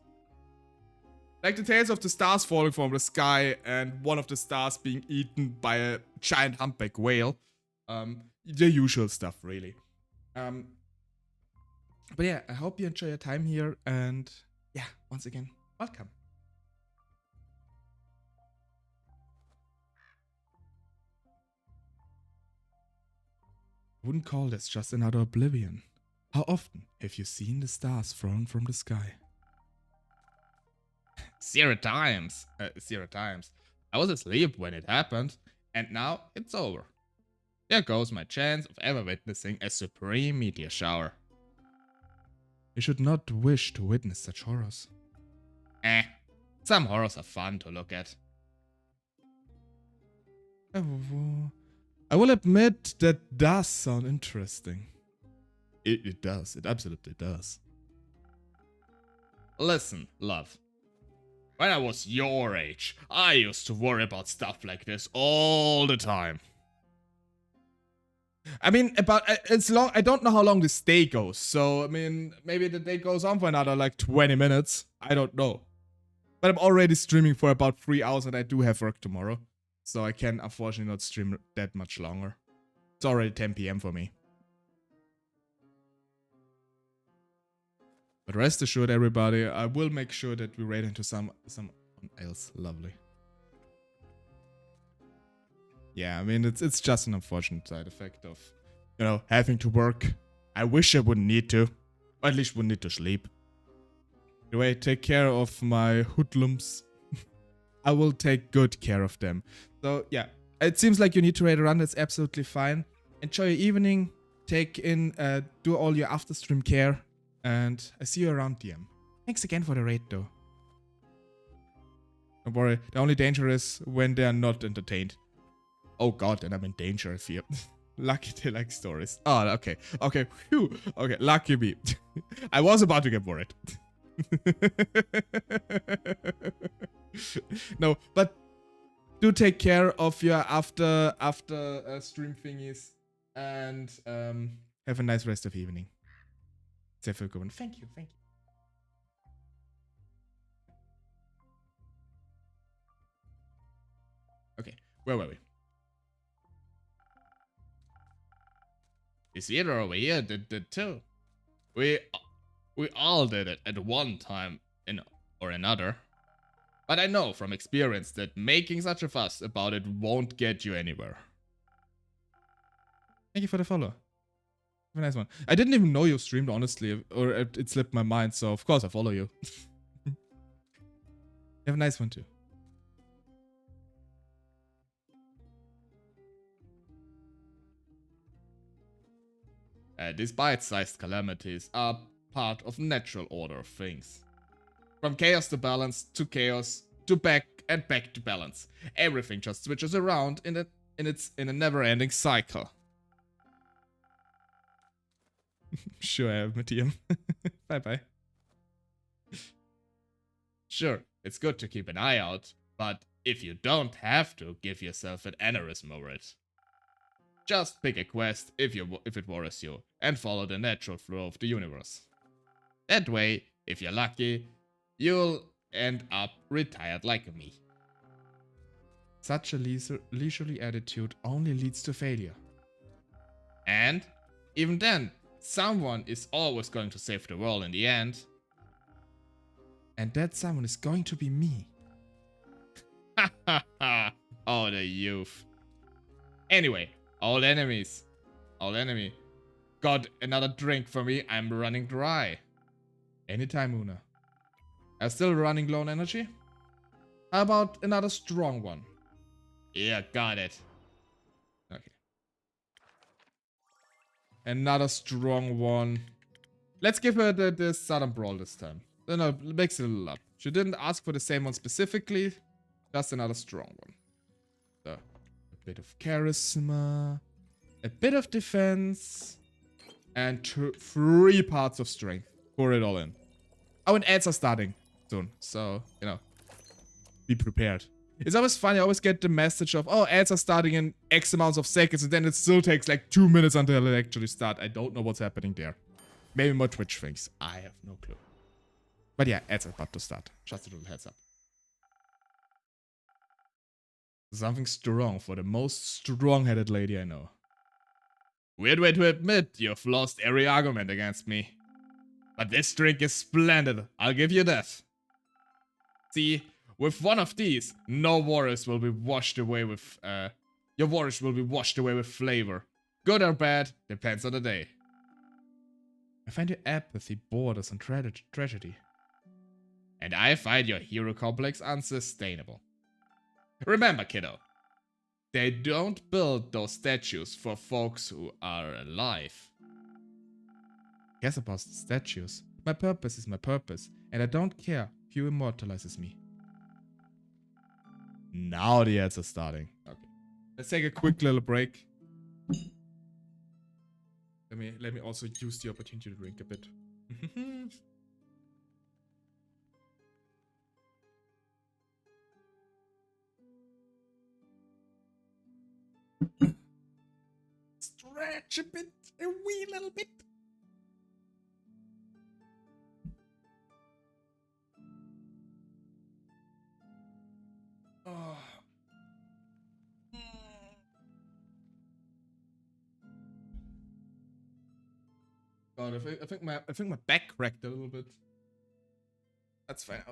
Like the tales of the stars falling from the sky and one of the stars being eaten by a giant humpback whale. The usual stuff, really. But yeah, I hope you enjoy your time here, and yeah, once again, welcome. I wouldn't call this just another oblivion. How often have you seen the stars falling from the sky? 0 times. 0 times. I was asleep when it happened, and now it's over. There goes my chance of ever witnessing a supreme meteor shower. You should not wish to witness such horrors. Some horrors are fun to look at. I will admit that does sound interesting. It does. It absolutely does. Listen, love. When I was your age, I used to worry about stuff like this all the time. I mean, it's long. I don't know how long this day goes. So, I mean, maybe the day goes on for another like 20 minutes. I don't know. But I'm already streaming for about 3 hours and I do have work tomorrow. So I can unfortunately not stream that much longer. It's already 10 PM for me. But rest assured, everybody, I will make sure that we raid into someone else. Lovely. Yeah, I mean, it's just an unfortunate side effect of, you know, having to work. I wish I wouldn't need to. Or at least wouldn't need to sleep. Anyway, take care of my hoodlums. I will take good care of them. So, yeah. It seems like you need to raid a run. That's absolutely fine. Enjoy your evening. Take in, do all your after stream care. And I see you around, DM. Thanks again for the raid, though. Don't worry. The only danger is when they are not entertained. Oh god, and I'm in danger, I fear. Lucky they like stories. Oh, okay. Okay, phew. Okay, lucky me. I was about to get worried. No, but do take care of your after stream thingies. And have a nice rest of the evening. Thank you, thank you. Okay, where were we? This either over here did too. We all did it at one time or another. But I know from experience that making such a fuss about it won't get you anywhere. Thank you for the follow. Have a nice one. I didn't even know you streamed, honestly, or it slipped my mind, so of course I follow you. Have a nice one too. These bite-sized calamities are part of natural order of things. From chaos to balance, to chaos, to back and back to balance. Everything just switches around in a never-ending cycle. Sure, I have Medium. Bye-bye. Sure, it's good to keep an eye out, but if you don't have to, give yourself an aneurysm over it. Just pick a quest if it worries you, and follow the natural flow of the universe. That way, if you're lucky, you'll end up retired like me. Such a leisurely attitude only leads to failure. And, even then, someone is always going to save the world in the end. And that someone is going to be me. Ha ha ha! Oh, the youth. Anyway, old enemies. Old enemy. Got another drink for me? I'm running dry. Anytime, Una. I'm still running low on energy? How about another strong one? Yeah, got it. Okay. Another strong one. Let's give her the Southern Brawl this time. No, mix it a little up. She didn't ask for the same one specifically. Just another strong one. So, a bit of charisma. A bit of defense. And 3 parts of strength. Pour it all in. Oh, and ads are starting soon. So, you know, be prepared. It's always funny. I always get the message of, oh, ads are starting in X amounts of seconds. And then it still takes like 2 minutes until they actually start. I don't know what's happening there. Maybe more Twitch things. I have no clue. But yeah, ads are about to start. Just a little heads up. Something strong for the most strong-headed lady I know. Weird way to admit you've lost every argument against me. But this drink is splendid, I'll give you that. See, with one of these, no worries will be washed away with, your worries will be washed away with flavor. Good or bad, depends on the day. I find your apathy borders on tragedy. And I find your hero complex unsustainable. Remember, kiddo, they don't build those statues for folks who are alive. Guess about statues. My purpose is my purpose, and I don't care who immortalizes me. Now the ads are starting. Okay. Let's take a quick little break. Let me also use the opportunity to drink a bit. Stretch a bit, a wee little bit. Oh. God, I think my back cracked a little bit. That's fine.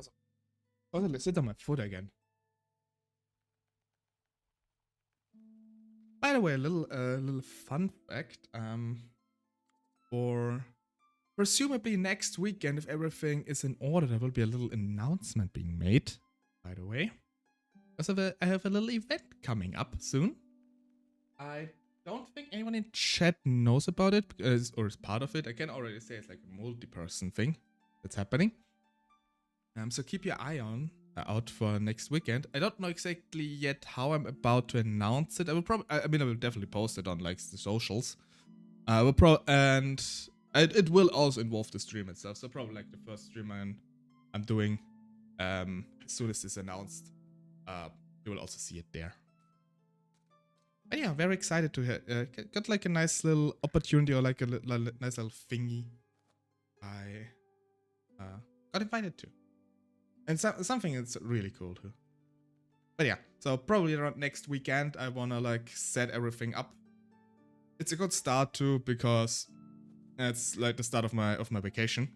Let's sit on my foot again. By the way, a little fun fact. For presumably next weekend, if everything is in order, there will be a little announcement being made. By the way, I have a little event coming up soon. I don't think anyone in chat knows about it or is part of it. I can already say it's like a multi-person thing that's happening. So keep your eye out for next weekend. I don't know exactly yet how I'm about to announce it. I will definitely post it on like the socials. It will also involve the stream itself. So probably like the first stream I'm doing as soon as it's announced. You will also see it there. But yeah, very excited to got like a nice little opportunity or like a nice little thingy I got invited to. And something that's really cool too. But yeah, so probably around next weekend I wanna like set everything up. It's a good start too because it's like the start of my vacation.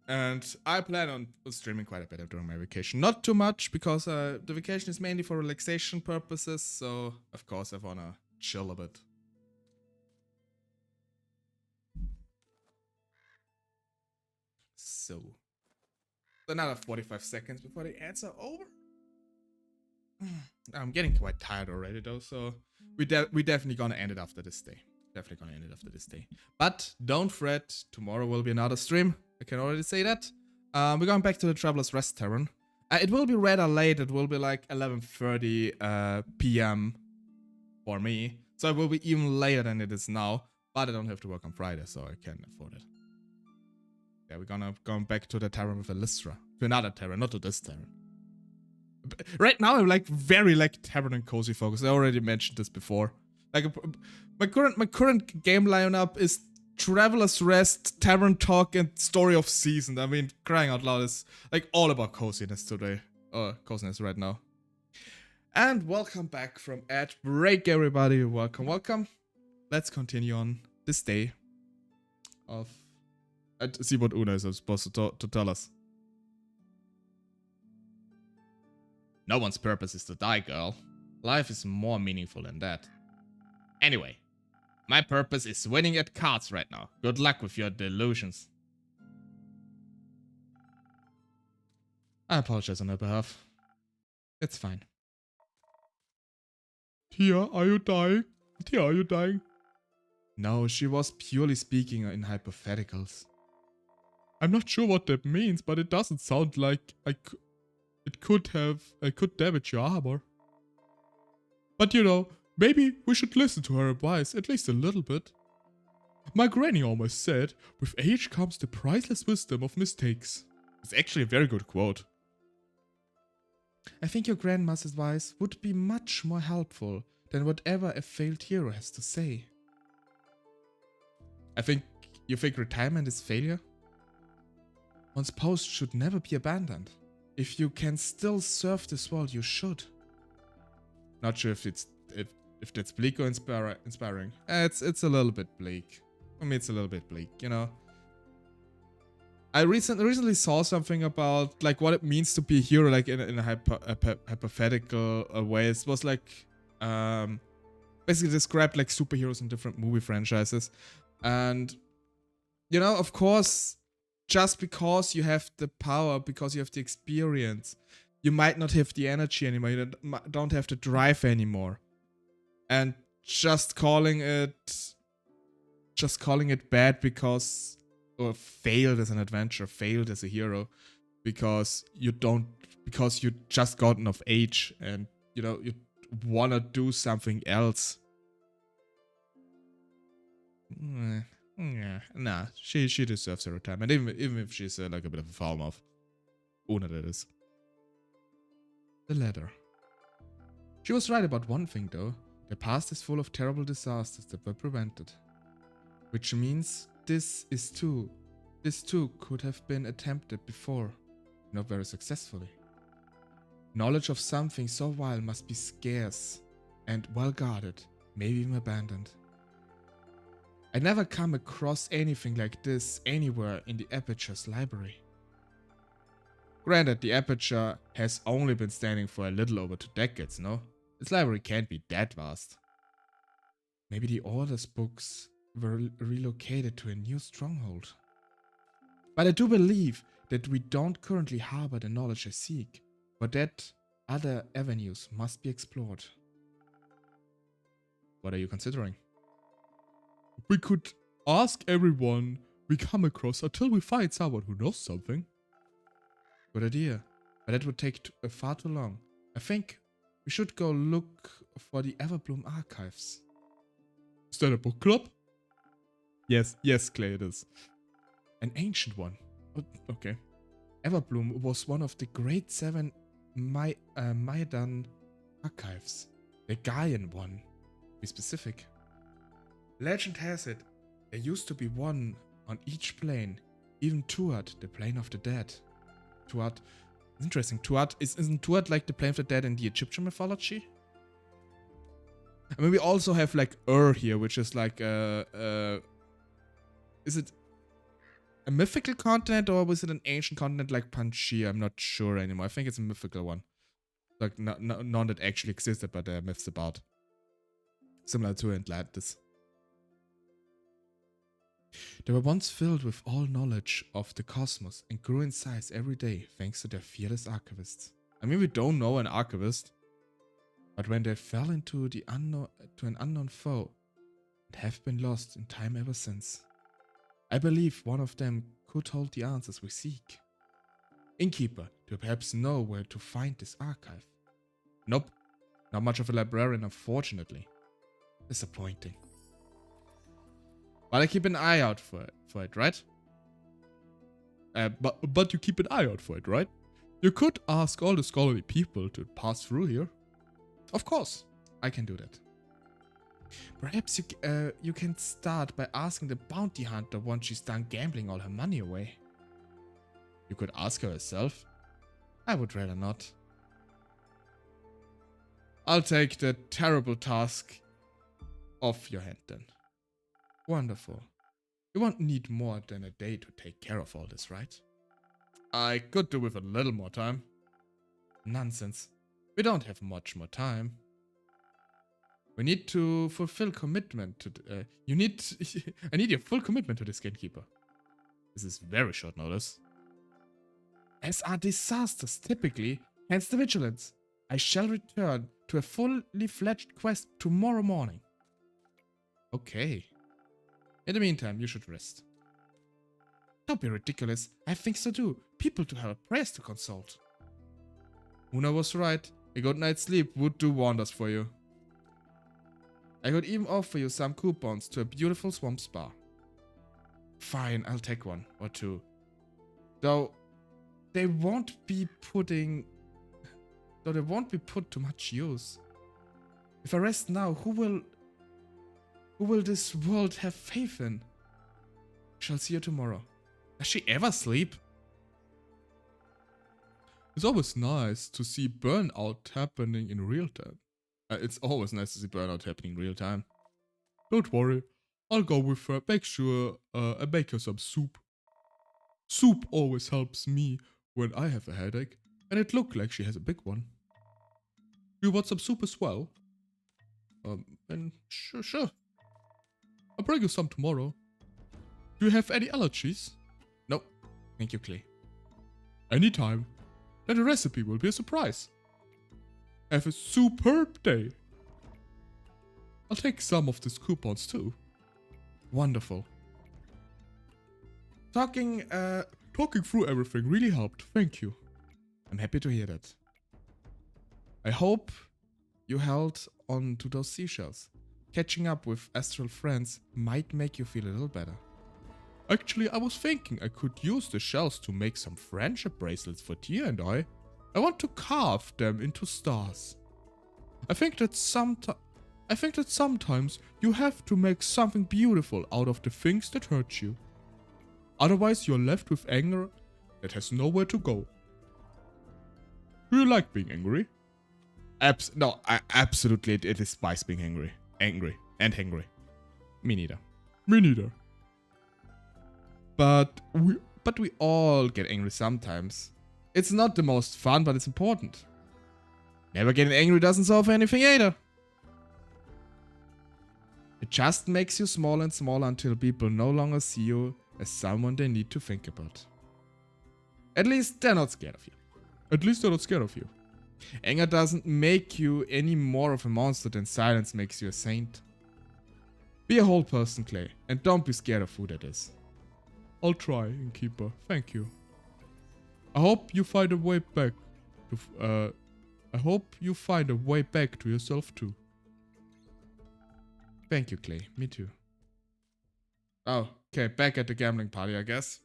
And I plan on streaming quite a bit during my vacation. Not too much because the vacation is mainly for relaxation purposes. So of course I wanna chill a bit. So another 45 seconds before the ads are over. I'm getting quite tired already though, so we definitely gonna end it after this day. definitely gonna end it after this day. But don't fret, tomorrow will be another stream. I can already say that. We're going back to the Traveler's Rest Tavern. It will be rather late. It will be like 11:30 p.m. for me. So it will be even later than it is now. But I don't have to work on Friday, so I can afford it. Yeah, we're gonna go back to the Tavern with Lystra. To another Tavern, not to this Tavern. Right now, I'm like very like Tavern and Cozy focused. I already mentioned this before. Like my current game lineup is Traveler's Rest, Tavern Talk, and Story of Season. I mean, crying out loud is like all about coziness today. Coziness right now. And welcome back from ad break, everybody. Welcome, welcome. Let's continue on this day of. Let's see what Una is supposed to tell us. No one's purpose is to die, girl. Life is more meaningful than that. Anyway, my purpose is winning at cards right now. Good luck with your delusions. I apologize on her behalf. It's fine. Tia, are you dying? Tia, are you dying? No, she was purely speaking in hypotheticals. I'm not sure what that means, but it doesn't sound like it could damage your armor. But you know, maybe we should listen to her advice, at least a little bit. My granny almost said, with age comes the priceless wisdom of mistakes. It's actually a very good quote. I think your grandma's advice would be much more helpful than whatever a failed hero has to say. You think retirement is failure? One's post should never be abandoned. If you can still serve this world, you should. Not sure if that's bleak or inspiring. It's a little bit bleak. I mean, it's a little bit bleak, you know. I recently saw something about like what it means to be a hero, like in a hypothetical way. It was like basically described like superheroes in different movie franchises, and you know, of course, just because you have the power, because you have the experience, you might not have the energy anymore. You don't have the drive anymore, and just calling it bad because. Or failed as an adventurer, failed as a hero, because you just gotten of age and you know you wanna do something else. Nah, she deserves her retirement, even if she's like a bit of a foul mouth. Una, that is. The letter. She was right about one thing though. The past is full of terrible disasters that were prevented, which means. This too could have been attempted before, not very successfully. Knowledge of something so vile must be scarce and well guarded, maybe even abandoned. I never come across anything like this anywhere in the Aperture's library. Granted, the Aperture has only been standing for a little over 2 decades, no? Its library can't be that vast. Maybe the Order's books were relocated to a new stronghold. But I do believe that we don't currently harbor the knowledge I seek, but that other avenues must be explored. What are you considering? We could ask everyone we come across until we find someone who knows something. Good idea, but that would take far too long. I think we should go look for the Everbloom archives. Is that a book club? Yes, Clay, it is. An ancient one. Oh, okay. Everbloom was one of the great 7 Maidan archives. The Gaian one, to be specific. Legend has it, there used to be one on each plane, even Tuat, the plane of the dead. Tuat, interesting. Isn't Tuat like the plane of the dead in the Egyptian mythology? I mean, we also have like here, which is like is it a mythical continent or was it an ancient continent like Pangaea? I'm not sure anymore. I think it's a mythical one. Like none that actually existed, but there are myths about. Similar to Atlantis. They were once filled with all knowledge of the cosmos and grew in size every day thanks to their fearless archivists. I mean, we don't know an archivist, but when they fell into an unknown foe, and have been lost in time ever since. I believe one of them could hold the answers we seek. Innkeeper, do you perhaps know where to find this archive? Nope. Not much of a librarian, unfortunately. Disappointing. But I keep an eye out for it, right? But you keep an eye out for it, right? You could ask all the scholarly people to pass through here. Of course, I can do that. Perhaps you can start by asking the bounty hunter once she's done gambling all her money away. You could ask her herself. I would rather not. I'll take the terrible task off your hand then. Wonderful. You won't need more than a day to take care of all this, right? I could do with a little more time. Nonsense. We don't have much more time. We need to fulfill commitment to... I need your full commitment to this gatekeeper. This is very short notice. As are disasters typically, hence the vigilance. I shall return to a fully fledged quest tomorrow morning. Okay. In the meantime, you should rest. Don't be ridiculous. I have things to do. People to have prayers to consult. Una was right. A good night's sleep would do wonders for you. I could even offer you some coupons to a beautiful swamp spa. Fine, I'll take one or two. Though they won't be put to much use. If I rest now, who will this world have faith in? Shall see you tomorrow. Does she ever sleep? It's always nice to see burnout happening in real time. It's always nice to see burnout happening in real time. Don't worry, I'll go with her. Make sure I make her some soup. Soup always helps me when I have a headache, and it looked like she has a big one. You want some soup as well? And sure. I'll bring you some tomorrow. Do you have any allergies? No, thank you, Clay. Anytime. Then the recipe will be a surprise. Have a superb day. I'll take some of these coupons too. Wonderful. Talking through everything really helped. Thank you. I'm happy to hear that. I hope you held on to those seashells. Catching up with astral friends might make you feel a little better. Actually, I was thinking I could use the shells to make some friendship bracelets for Tia and I. I want to carve them into stars. I think that sometimes you have to make something beautiful out of the things that hurt you. Otherwise, you're left with anger that has nowhere to go. Do you like being angry? No, absolutely it despise being angry. Angry and hangry. Me neither. Me neither. But we all get angry sometimes. It's not the most fun, but it's important. Never getting angry doesn't solve anything either. It just makes you smaller and smaller until people no longer see you as someone they need to think about. At least they're not scared of you. At least they're not scared of you. Anger doesn't make you any more of a monster than silence makes you a saint. Be a whole person, Clay, and don't be scared of who that is. I'll try, Innkeeper. Thank you. I hope you find a way back to yourself too. Thank you, Clay. Me too. Oh, okay, back at the gambling party, I guess.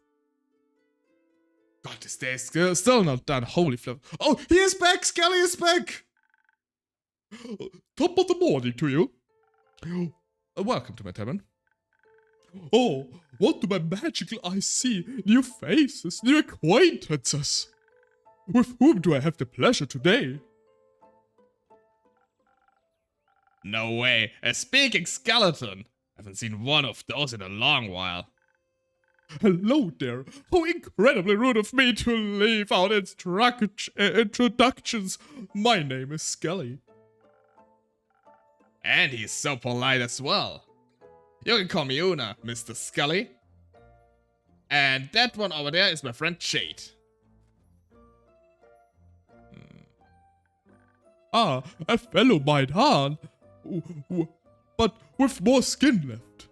God, this day is still not done. Holy flip. Oh, he is back! Skelly is back! Top of the morning to you. Welcome to my tavern. Oh, what do my magical eyes see? New faces, new acquaintances. With whom do I have the pleasure today? No way, a speaking skeleton. Haven't seen one of those in a long while. Hello there. How incredibly rude of me to leave out introductions. My name is Skelly. And he's so polite as well. You can call me Una, Mr. Scully. And that one over there is my friend Jade. Ah, a fellow Maidhan. But with more skin left.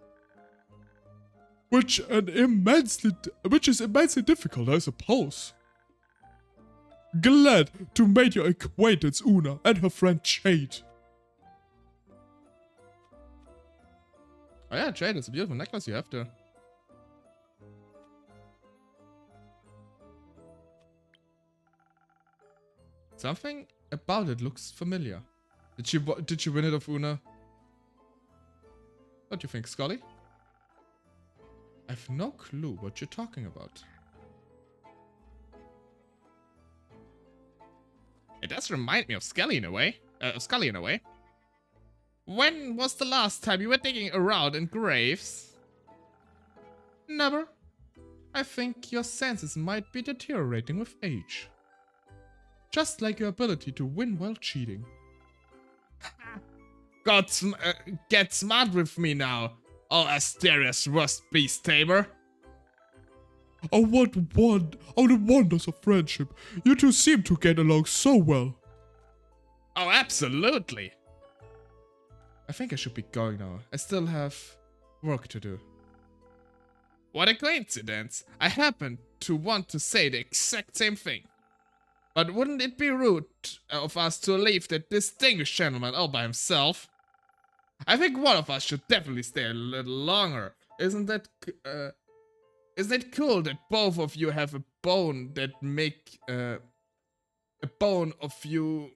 Which is immensely difficult, I suppose. Glad to make your acquaintance, Una, and her friend Jade. Oh yeah, Jade, it's a beautiful necklace you have there. Something about it looks familiar. Did you win it off Una? What do you think, Scully? I have no clue what you're talking about. It does remind me of Scully in a way. When was the last time you were digging around in graves? Never. I think your senses might be deteriorating with age. Just like your ability to win while cheating. Get smart with me now, oh Asteria's rust beast tamer. Oh, the wonders of friendship. You two seem to get along so well. Oh, absolutely. I think I should be going now. I still have work to do. What a coincidence. I happen to want to say the exact same thing. But wouldn't it be rude of us to leave that distinguished gentleman all by himself? I think one of us should definitely stay a little longer. Isn't it cool that both of you have a bone that make a bone of you?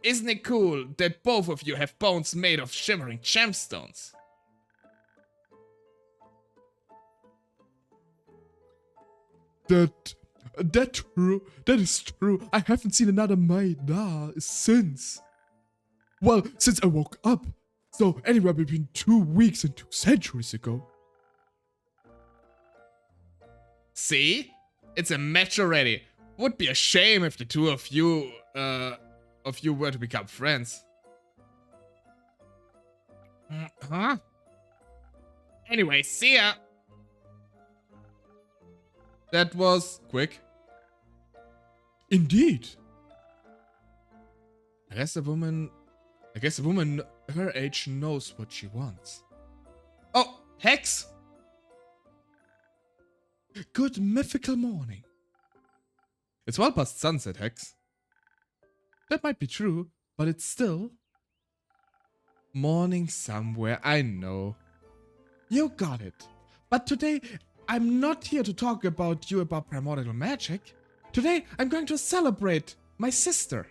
Isn't it cool that both of you have bones made of shimmering gemstones? That is true. I haven't seen another maid since. Well, since I woke up. So anywhere between 2 weeks and 2 centuries ago. See? It's a match already. Would be a shame if the two of you were to become friends. Huh? Anyway, see ya. That was quick. Indeed. I guess a woman her age knows what she wants. Oh, Hex! Good mythical morning. It's well past sunset, Hex. That might be true, but it's still morning somewhere, I know. You got it. But today, I'm not here to talk about primordial magic. Today, I'm going to celebrate my sister.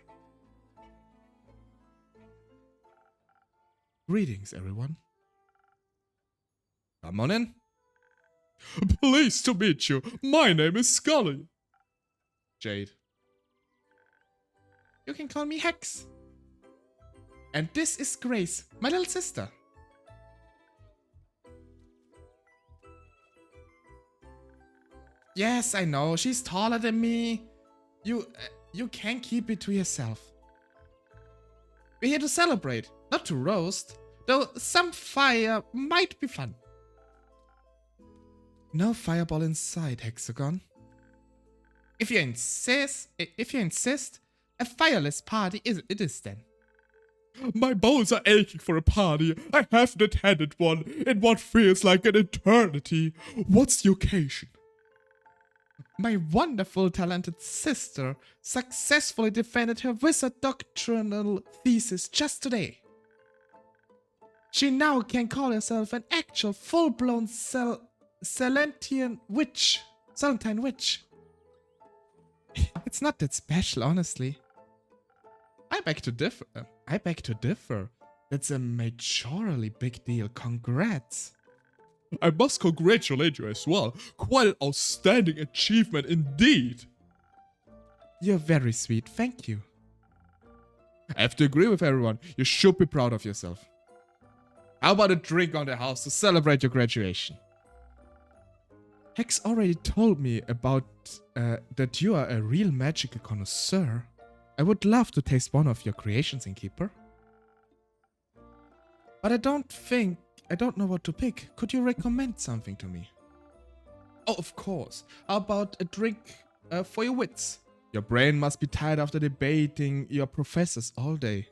Greetings, everyone. Come on in. Pleased to meet you. My name is Scully. Jade. You can call me Hex. And this is Grace, my little sister. Yes, I know, she's taller than me. You can keep it to yourself. We're here to celebrate, not to roast, though some fire might be fun. No fireball inside, Hexagon. If you insist, a fireless party it is then. My bones are aching for a party. I haven't attended one in what feels like an eternity. What's the occasion? My wonderful, talented sister successfully defended her wizard doctrinal thesis just today. She now can call herself an actual full-blown Celentine witch. It's not that special, honestly. I beg to differ. That's a majorly big deal. Congrats. I must congratulate you as well. Quite an outstanding achievement indeed. You're very sweet, thank you. I have to agree with everyone. You should be proud of yourself. How about a drink on the house to celebrate your graduation? Hex already told me about that you are a real magical connoisseur. I would love to taste one of your creations, Innkeeper. But I don't know what to pick. Could you recommend something to me? Oh, of course. How about a drink for your wits? Your brain must be tired after debating your professors all day.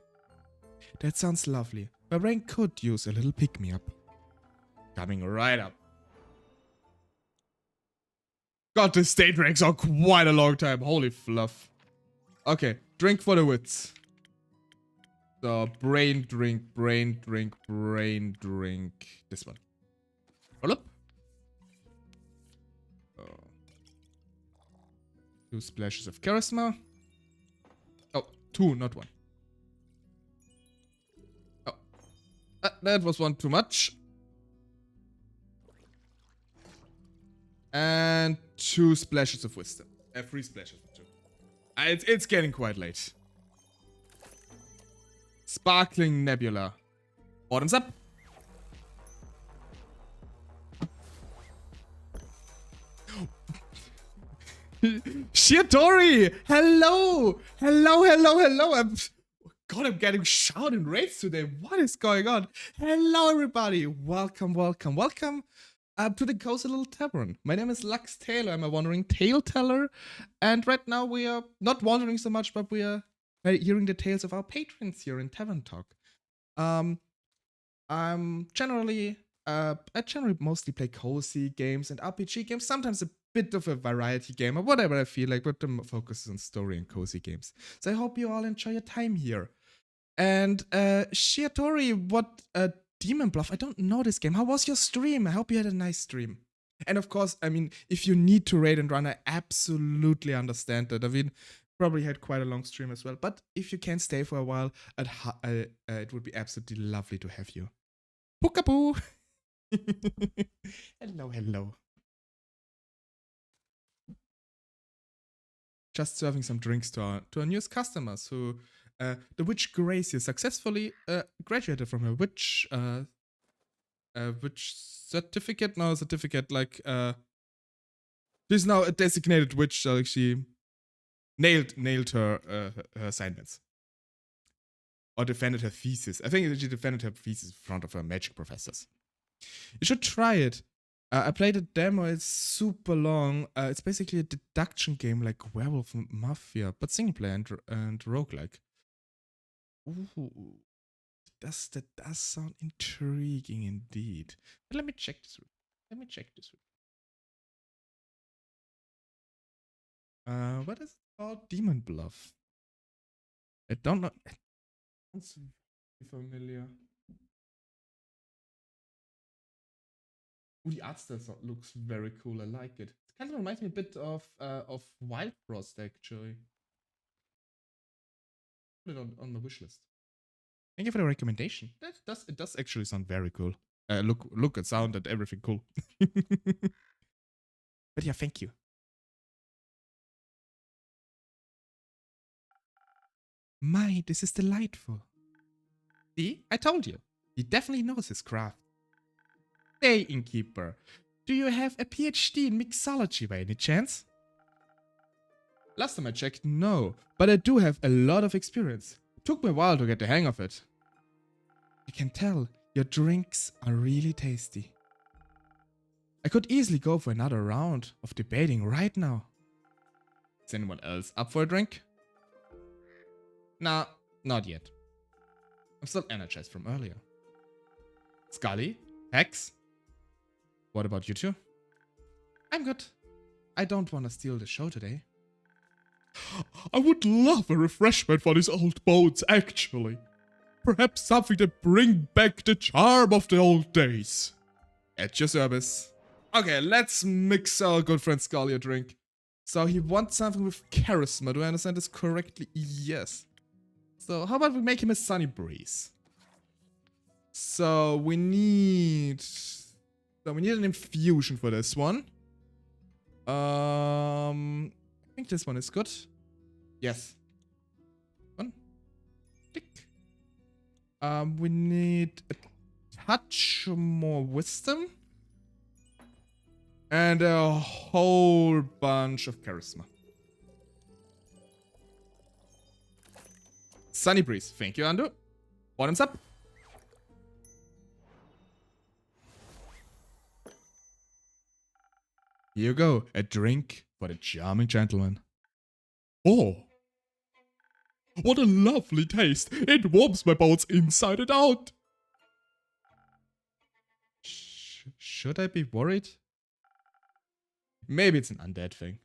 That sounds lovely. My brain could use a little pick-me-up. Coming right up. God, the state ranks are quite a long time. Holy fluff. Okay, drink for the wits. So, brain drink, brain drink, brain drink. This one. Roll up. Oh. 2 splashes of charisma. Oh, 2, not 1. Oh. That was 1 too much. And 2 splashes of wisdom. 3 splashes of 2. It's getting quite late. Sparkling Nebula. Bottoms up. Shiatori! Hello! Hello! I'm getting shout and raids today. What is going on? Hello, everybody. Welcome to the cozy little tavern. My name is LuxTaleor. I'm a wandering tale teller. And right now we are not wandering so much, but we are hearing the tales of our patrons here in Tavern Talk. I generally mostly play cozy games and RPG games, sometimes a bit of a variety game or whatever I feel like, but the focus is on story and cozy games. So I hope you all enjoy your time here. And Shiatori, what Demon Bluff, I don't know this game. How was your stream? I hope you had a nice stream. And of course, I mean, if you need to raid and run, I absolutely understand that. I mean, probably had quite a long stream as well. But if you can stay for a while, it would be absolutely lovely to have you. Bookaboo! Hello. Just serving some drinks to our newest customers who, the witch Gracie successfully graduated from her witch certificate. No, certificate, like, she's now a designated witch, so like she nailed her assignments. Or defended her thesis. I think she defended her thesis in front of her magic professors. You should try it. I played a demo, it's super long. It's basically a deduction game like Werewolf Mafia, but single player and roguelike. Ooh, that does sound intriguing indeed. But let me check this. What is it called? Demon Bluff. I don't know. It sounds familiar. Ooh, the art style looks very cool. I like it. It kind of reminds me a bit of Wild Frost, actually. Put it on the wish list. Thank you for the recommendation. It does actually sound very cool. Look and sound and everything cool. But yeah, thank you. My, this is delightful. See, I told you. He definitely knows his craft. Hey, innkeeper. Do you have a PhD in mixology by any chance? Last time I checked, no. But I do have a lot of experience. It took me a while to get the hang of it. I can tell your drinks are really tasty. I could easily go for another round of debating right now. Is anyone else up for a drink? Nah, not yet. I'm still energized from earlier. Scully? Hex? What about you two? I'm good. I don't want to steal the show today. I would love a refreshment for these old bones, actually. Perhaps something to bring back the charm of the old days. At your service. Okay, let's mix our good friend Scully a drink. So he wants something with charisma. Do I understand this correctly? Yes. So how about we make him a sunny breeze? So we need an infusion for this one. I think this one is good. Yes. One. Tick. We need a touch more wisdom. And a whole bunch of charisma. Sunny breeze. Thank you, Ando. Bottoms up. Here you go. A drink for the charming gentleman. Oh. What a lovely taste. It warms my bones inside and out. Should I be worried? Maybe it's an undead thing.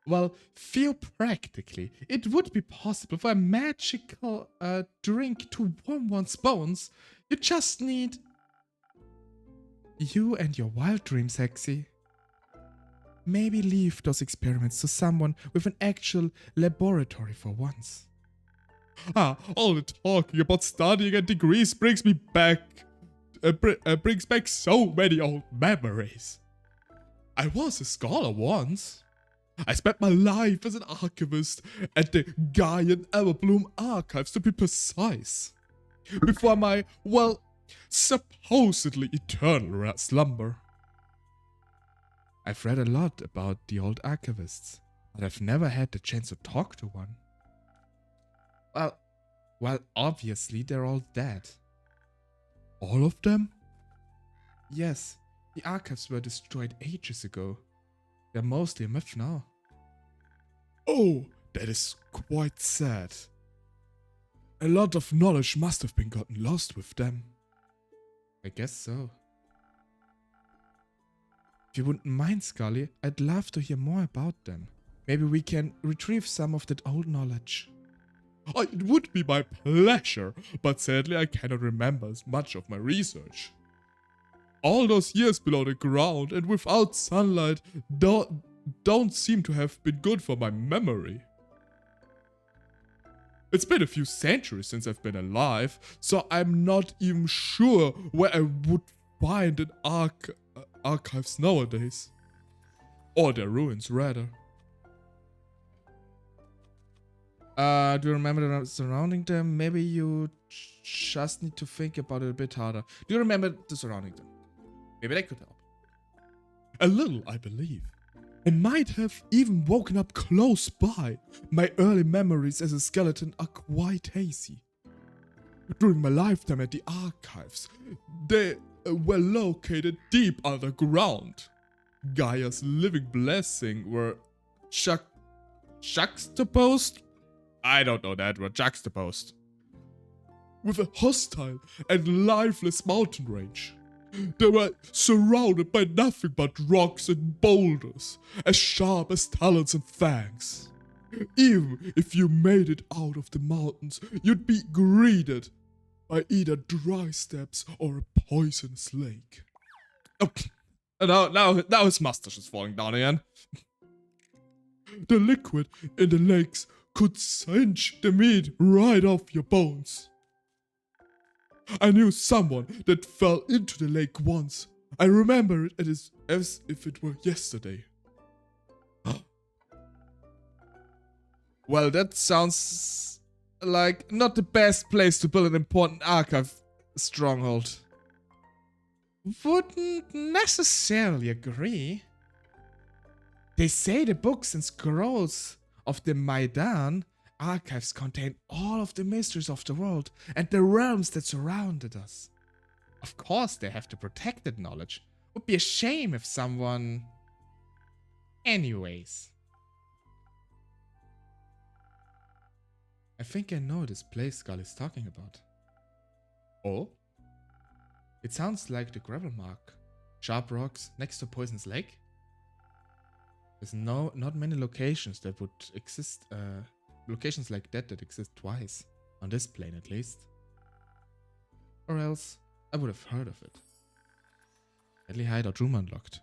Well, theoretically, it would be possible for a magical drink to warm one's bones. You just need... You and your wild dreams, Hexy. Maybe leave those experiments to someone with an actual laboratory for once. All the talking about studying and degrees brings me back... brings back so many old memories. I was a scholar once. I spent my life as an archivist at the Gaian Everbloom archives, to be precise. Before my, well, supposedly eternal slumber. I've read a lot about the old archivists, but I've never had the chance to talk to one. Well, obviously they're all dead. All of them? Yes, the archives were destroyed ages ago. They're mostly a myth now. Oh, that is quite sad. A lot of knowledge must have been gotten lost with them. I guess so. If you wouldn't mind, Scully, I'd love to hear more about them. Maybe we can retrieve some of that old knowledge. It would be my pleasure, but sadly I cannot remember as much of my research. All those years below the ground and without sunlight don't seem to have been good for my memory. It's been a few centuries since I've been alive, so I'm not even sure where I would find an archives nowadays. Or their ruins, rather. Do you remember the surrounding them? Maybe you just need to think about it a bit harder. Do you remember the surrounding them? Maybe that could help. A little, I believe. I might have even woken up close by. My early memories as a skeleton are quite hazy. During my lifetime at the archives, they were located deep underground. Gaia's living blessing were juxtaposed? I don't know that word, juxtaposed. With a hostile and lifeless mountain range. They were surrounded by nothing but rocks and boulders, as sharp as talons and fangs. Even if you made it out of the mountains, you'd be greeted by either dry steps or a poisonous lake. Okay, now his mustache is falling down again. The liquid in the lakes could cinch the meat right off your bones. I knew someone that fell into the lake once. I remember it as if it were yesterday. Well, that sounds like not the best place to build an important archive stronghold. Wouldn't necessarily agree. They say the books and scrolls of the Maidan archives contain all of the mysteries of the world and the realms that surrounded us. Of course they have to protect that knowledge. Would be a shame if someone... Anyways. I think I know this place Skull is talking about. Oh? It sounds like the gravel mark. Sharp rocks next to Poison's Lake? There's not many locations that would exist, locations like that exist twice. On this plane at least. Or else, I would have heard of it. Deadly Hideout room unlocked.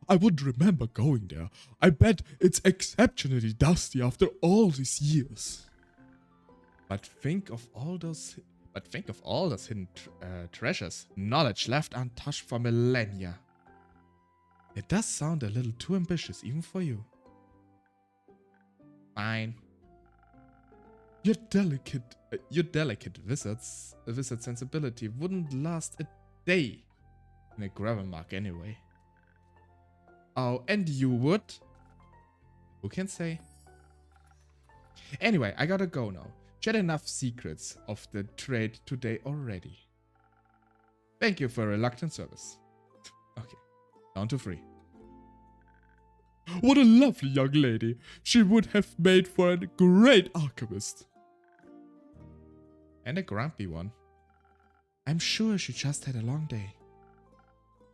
I would remember going there. I bet it's exceptionally dusty after all these years. But think of all those hidden treasures, knowledge left untouched for millennia. It does sound a little too ambitious even for you. Fine. Your delicate wizard sensibility wouldn't last a day in a gravel mark anyway. Oh, and you would? Who can say? Anyway, I gotta go now. Shared enough secrets of the trade today already. Thank you for reluctant service. Okay, down to 3. What a lovely young lady. She would have made for a great archivist. And a grumpy one. I'm sure she just had a long day.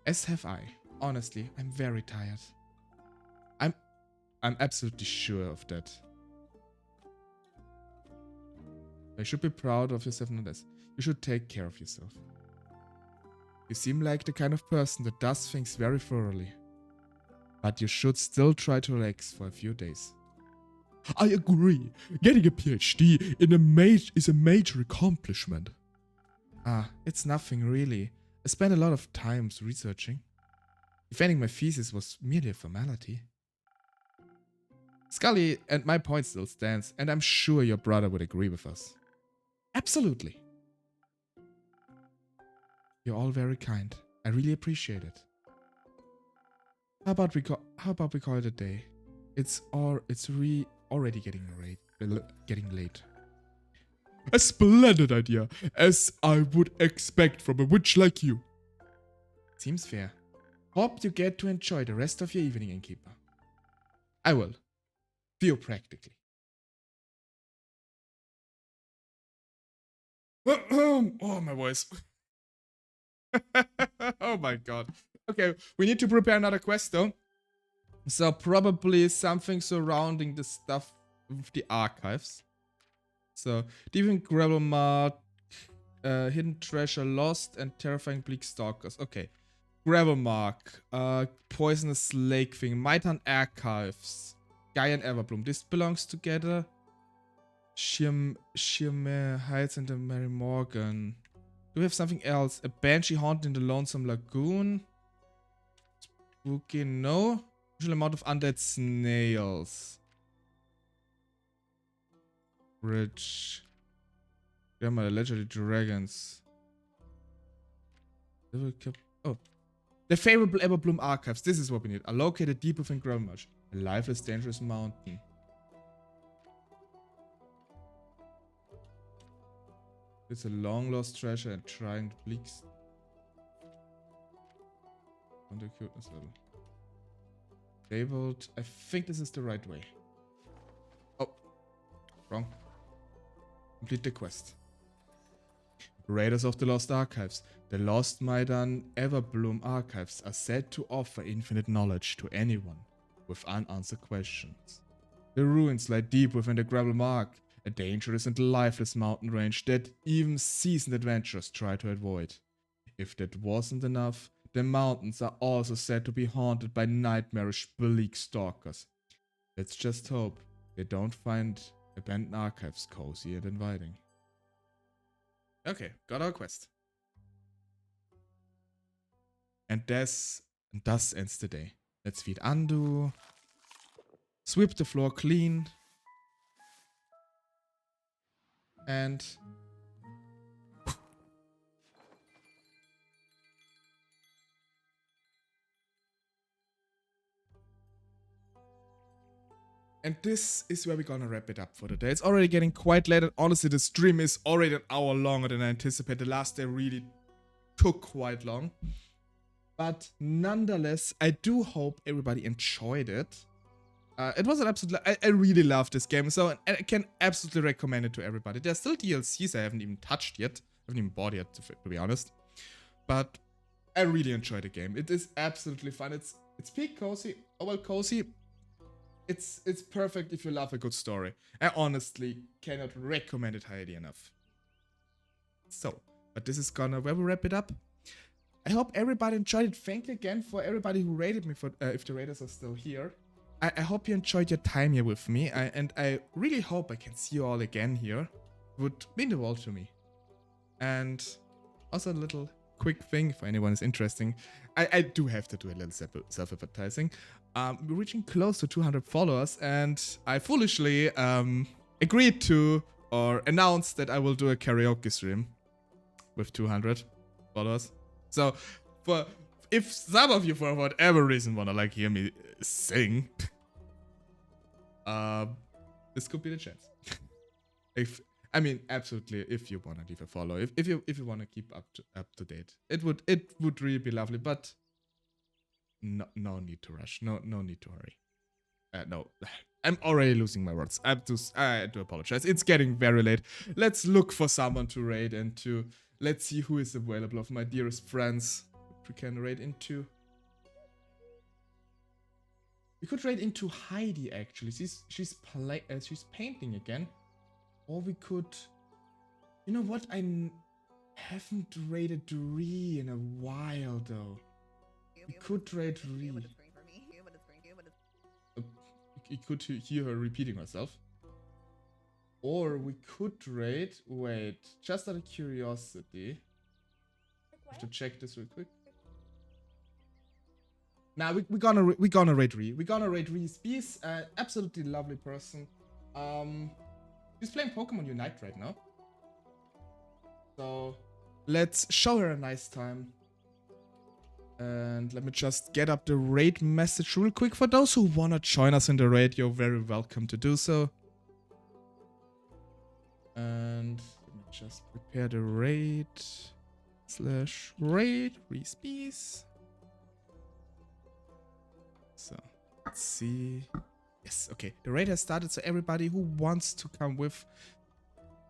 As have I. Honestly, I'm very tired. I'm absolutely sure of that. You should be proud of yourself nonetheless. You should take care of yourself. You seem like the kind of person that does things very thoroughly. But you should still try to relax for a few days. I agree. Getting a PhD is a major accomplishment. It's nothing really. I spent a lot of time researching. Defending my thesis was merely a formality. Scully and my point still stands, and I'm sure your brother would agree with us. Absolutely. You're all very kind. I really appreciate it. How about we call it a day? It's already getting late. A splendid idea, as I would expect from a witch like you. Seems fair. Hope you get to enjoy the rest of your evening, innkeeper. I will. Theopractically. Oh, my voice. Oh my god. Okay, we need to prepare another quest though. So probably something surrounding the stuff with the archives. So, Deviant Gravel Mart, Hidden Treasure, Lost, and Terrifying Bleak Stalkers. Okay. Gravel Mark, Poisonous Lake Thing, Maitan Archives, Guy and Everbloom. This belongs together. Sheermere Heights and the Mary Morgan. Do we have something else? A Banshee Haunt in the Lonesome Lagoon. Spooky, no. Usual amount of undead snails. Bridge. Grandma, allegedly dragons. Oh. The favorable Everbloom archives. This is what we need. Are located deep within Gravelmarsh. A lifeless, dangerous mountain. It's a long lost treasure and trying to bleak. On the cuteness level. Labeled. I think this is the right way. Oh. Wrong. Complete the quest. Raiders of the Lost Archives. The Lost Maidan Everbloom Archives are said to offer infinite knowledge to anyone with unanswered questions. The ruins lie deep within the Gravel Mark, a dangerous and lifeless mountain range that even seasoned adventurers try to avoid. If that wasn't enough, the mountains are also said to be haunted by nightmarish bleak stalkers. Let's just hope they don't find abandoned archives cozy and inviting. Okay, got our quest. And thus ends the day. Let's feed Andu. Sweep the floor clean. And this is where we're gonna wrap it up for today. It's already getting quite late, and honestly, the stream is already an hour longer than I anticipated. The last day really took quite long. But nonetheless, I do hope everybody enjoyed it. It was an absolute... I really love this game, so I can absolutely recommend it to everybody. There's still DLCs I haven't even touched yet. I haven't even bought yet, to be honest. But I really enjoyed the game. It is absolutely fun. It's peak cozy. Oh, well, cozy. It's perfect if you love a good story. I honestly cannot recommend it highly enough. So, but this is where we wrap it up. I hope everybody enjoyed it. Thank you again for everybody who rated me, for if the raters are still here. I hope you enjoyed your time here with me, and I really hope I can see you all again here. It would mean the world to me. And also a little quick thing for anyone who's interesting. I do have to do a little self-advertising. We're reaching close to 200 followers, and I foolishly agreed to or announced that I will do a karaoke stream with 200 followers. So, if some of you for whatever reason wanna hear me sing, this could be the chance. Absolutely, if you wanna leave a follow, if you wanna keep up to date, it would really be lovely. But no need to rush, no need to hurry. No, I'm already losing my words. I do apologize. It's getting very late. Let's look for someone to raid and let's see who is available of my dearest friends. we can raid into. We could raid into Heidi actually. She's painting again, or we could. You know what? Haven't raided Ree in a while though. We could raid Ree. You could hear her repeating herself. Or we could raid. Wait, just out of curiosity. I have to check this real quick. Nah, we're gonna raid Ree. We're gonna raid Ree's Beast. Absolutely lovely person. She's playing Pokemon Unite right now. So let's show her a nice time. And let me just get up the raid message real quick. For those who wanna join us in the raid, you're very welcome to do so. And let me just prepare the raid /raid Ree's Beast. So let's see. Yes, okay. The raid has started, so everybody who wants to come with,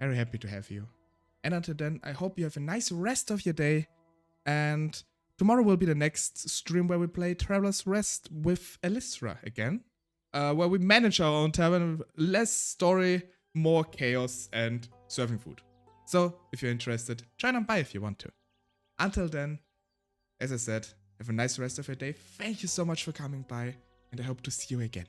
very happy to have you. And until then, I hope you have a nice rest of your day. And tomorrow will be the next stream where we play Traveler's Rest with Elisra again. Where we manage our own tavern, less story, more chaos, and serving food. So, if you're interested, join on by if you want to. Until then, as I said, have a nice rest of your day. Thank you so much for coming by, and I hope to see you again.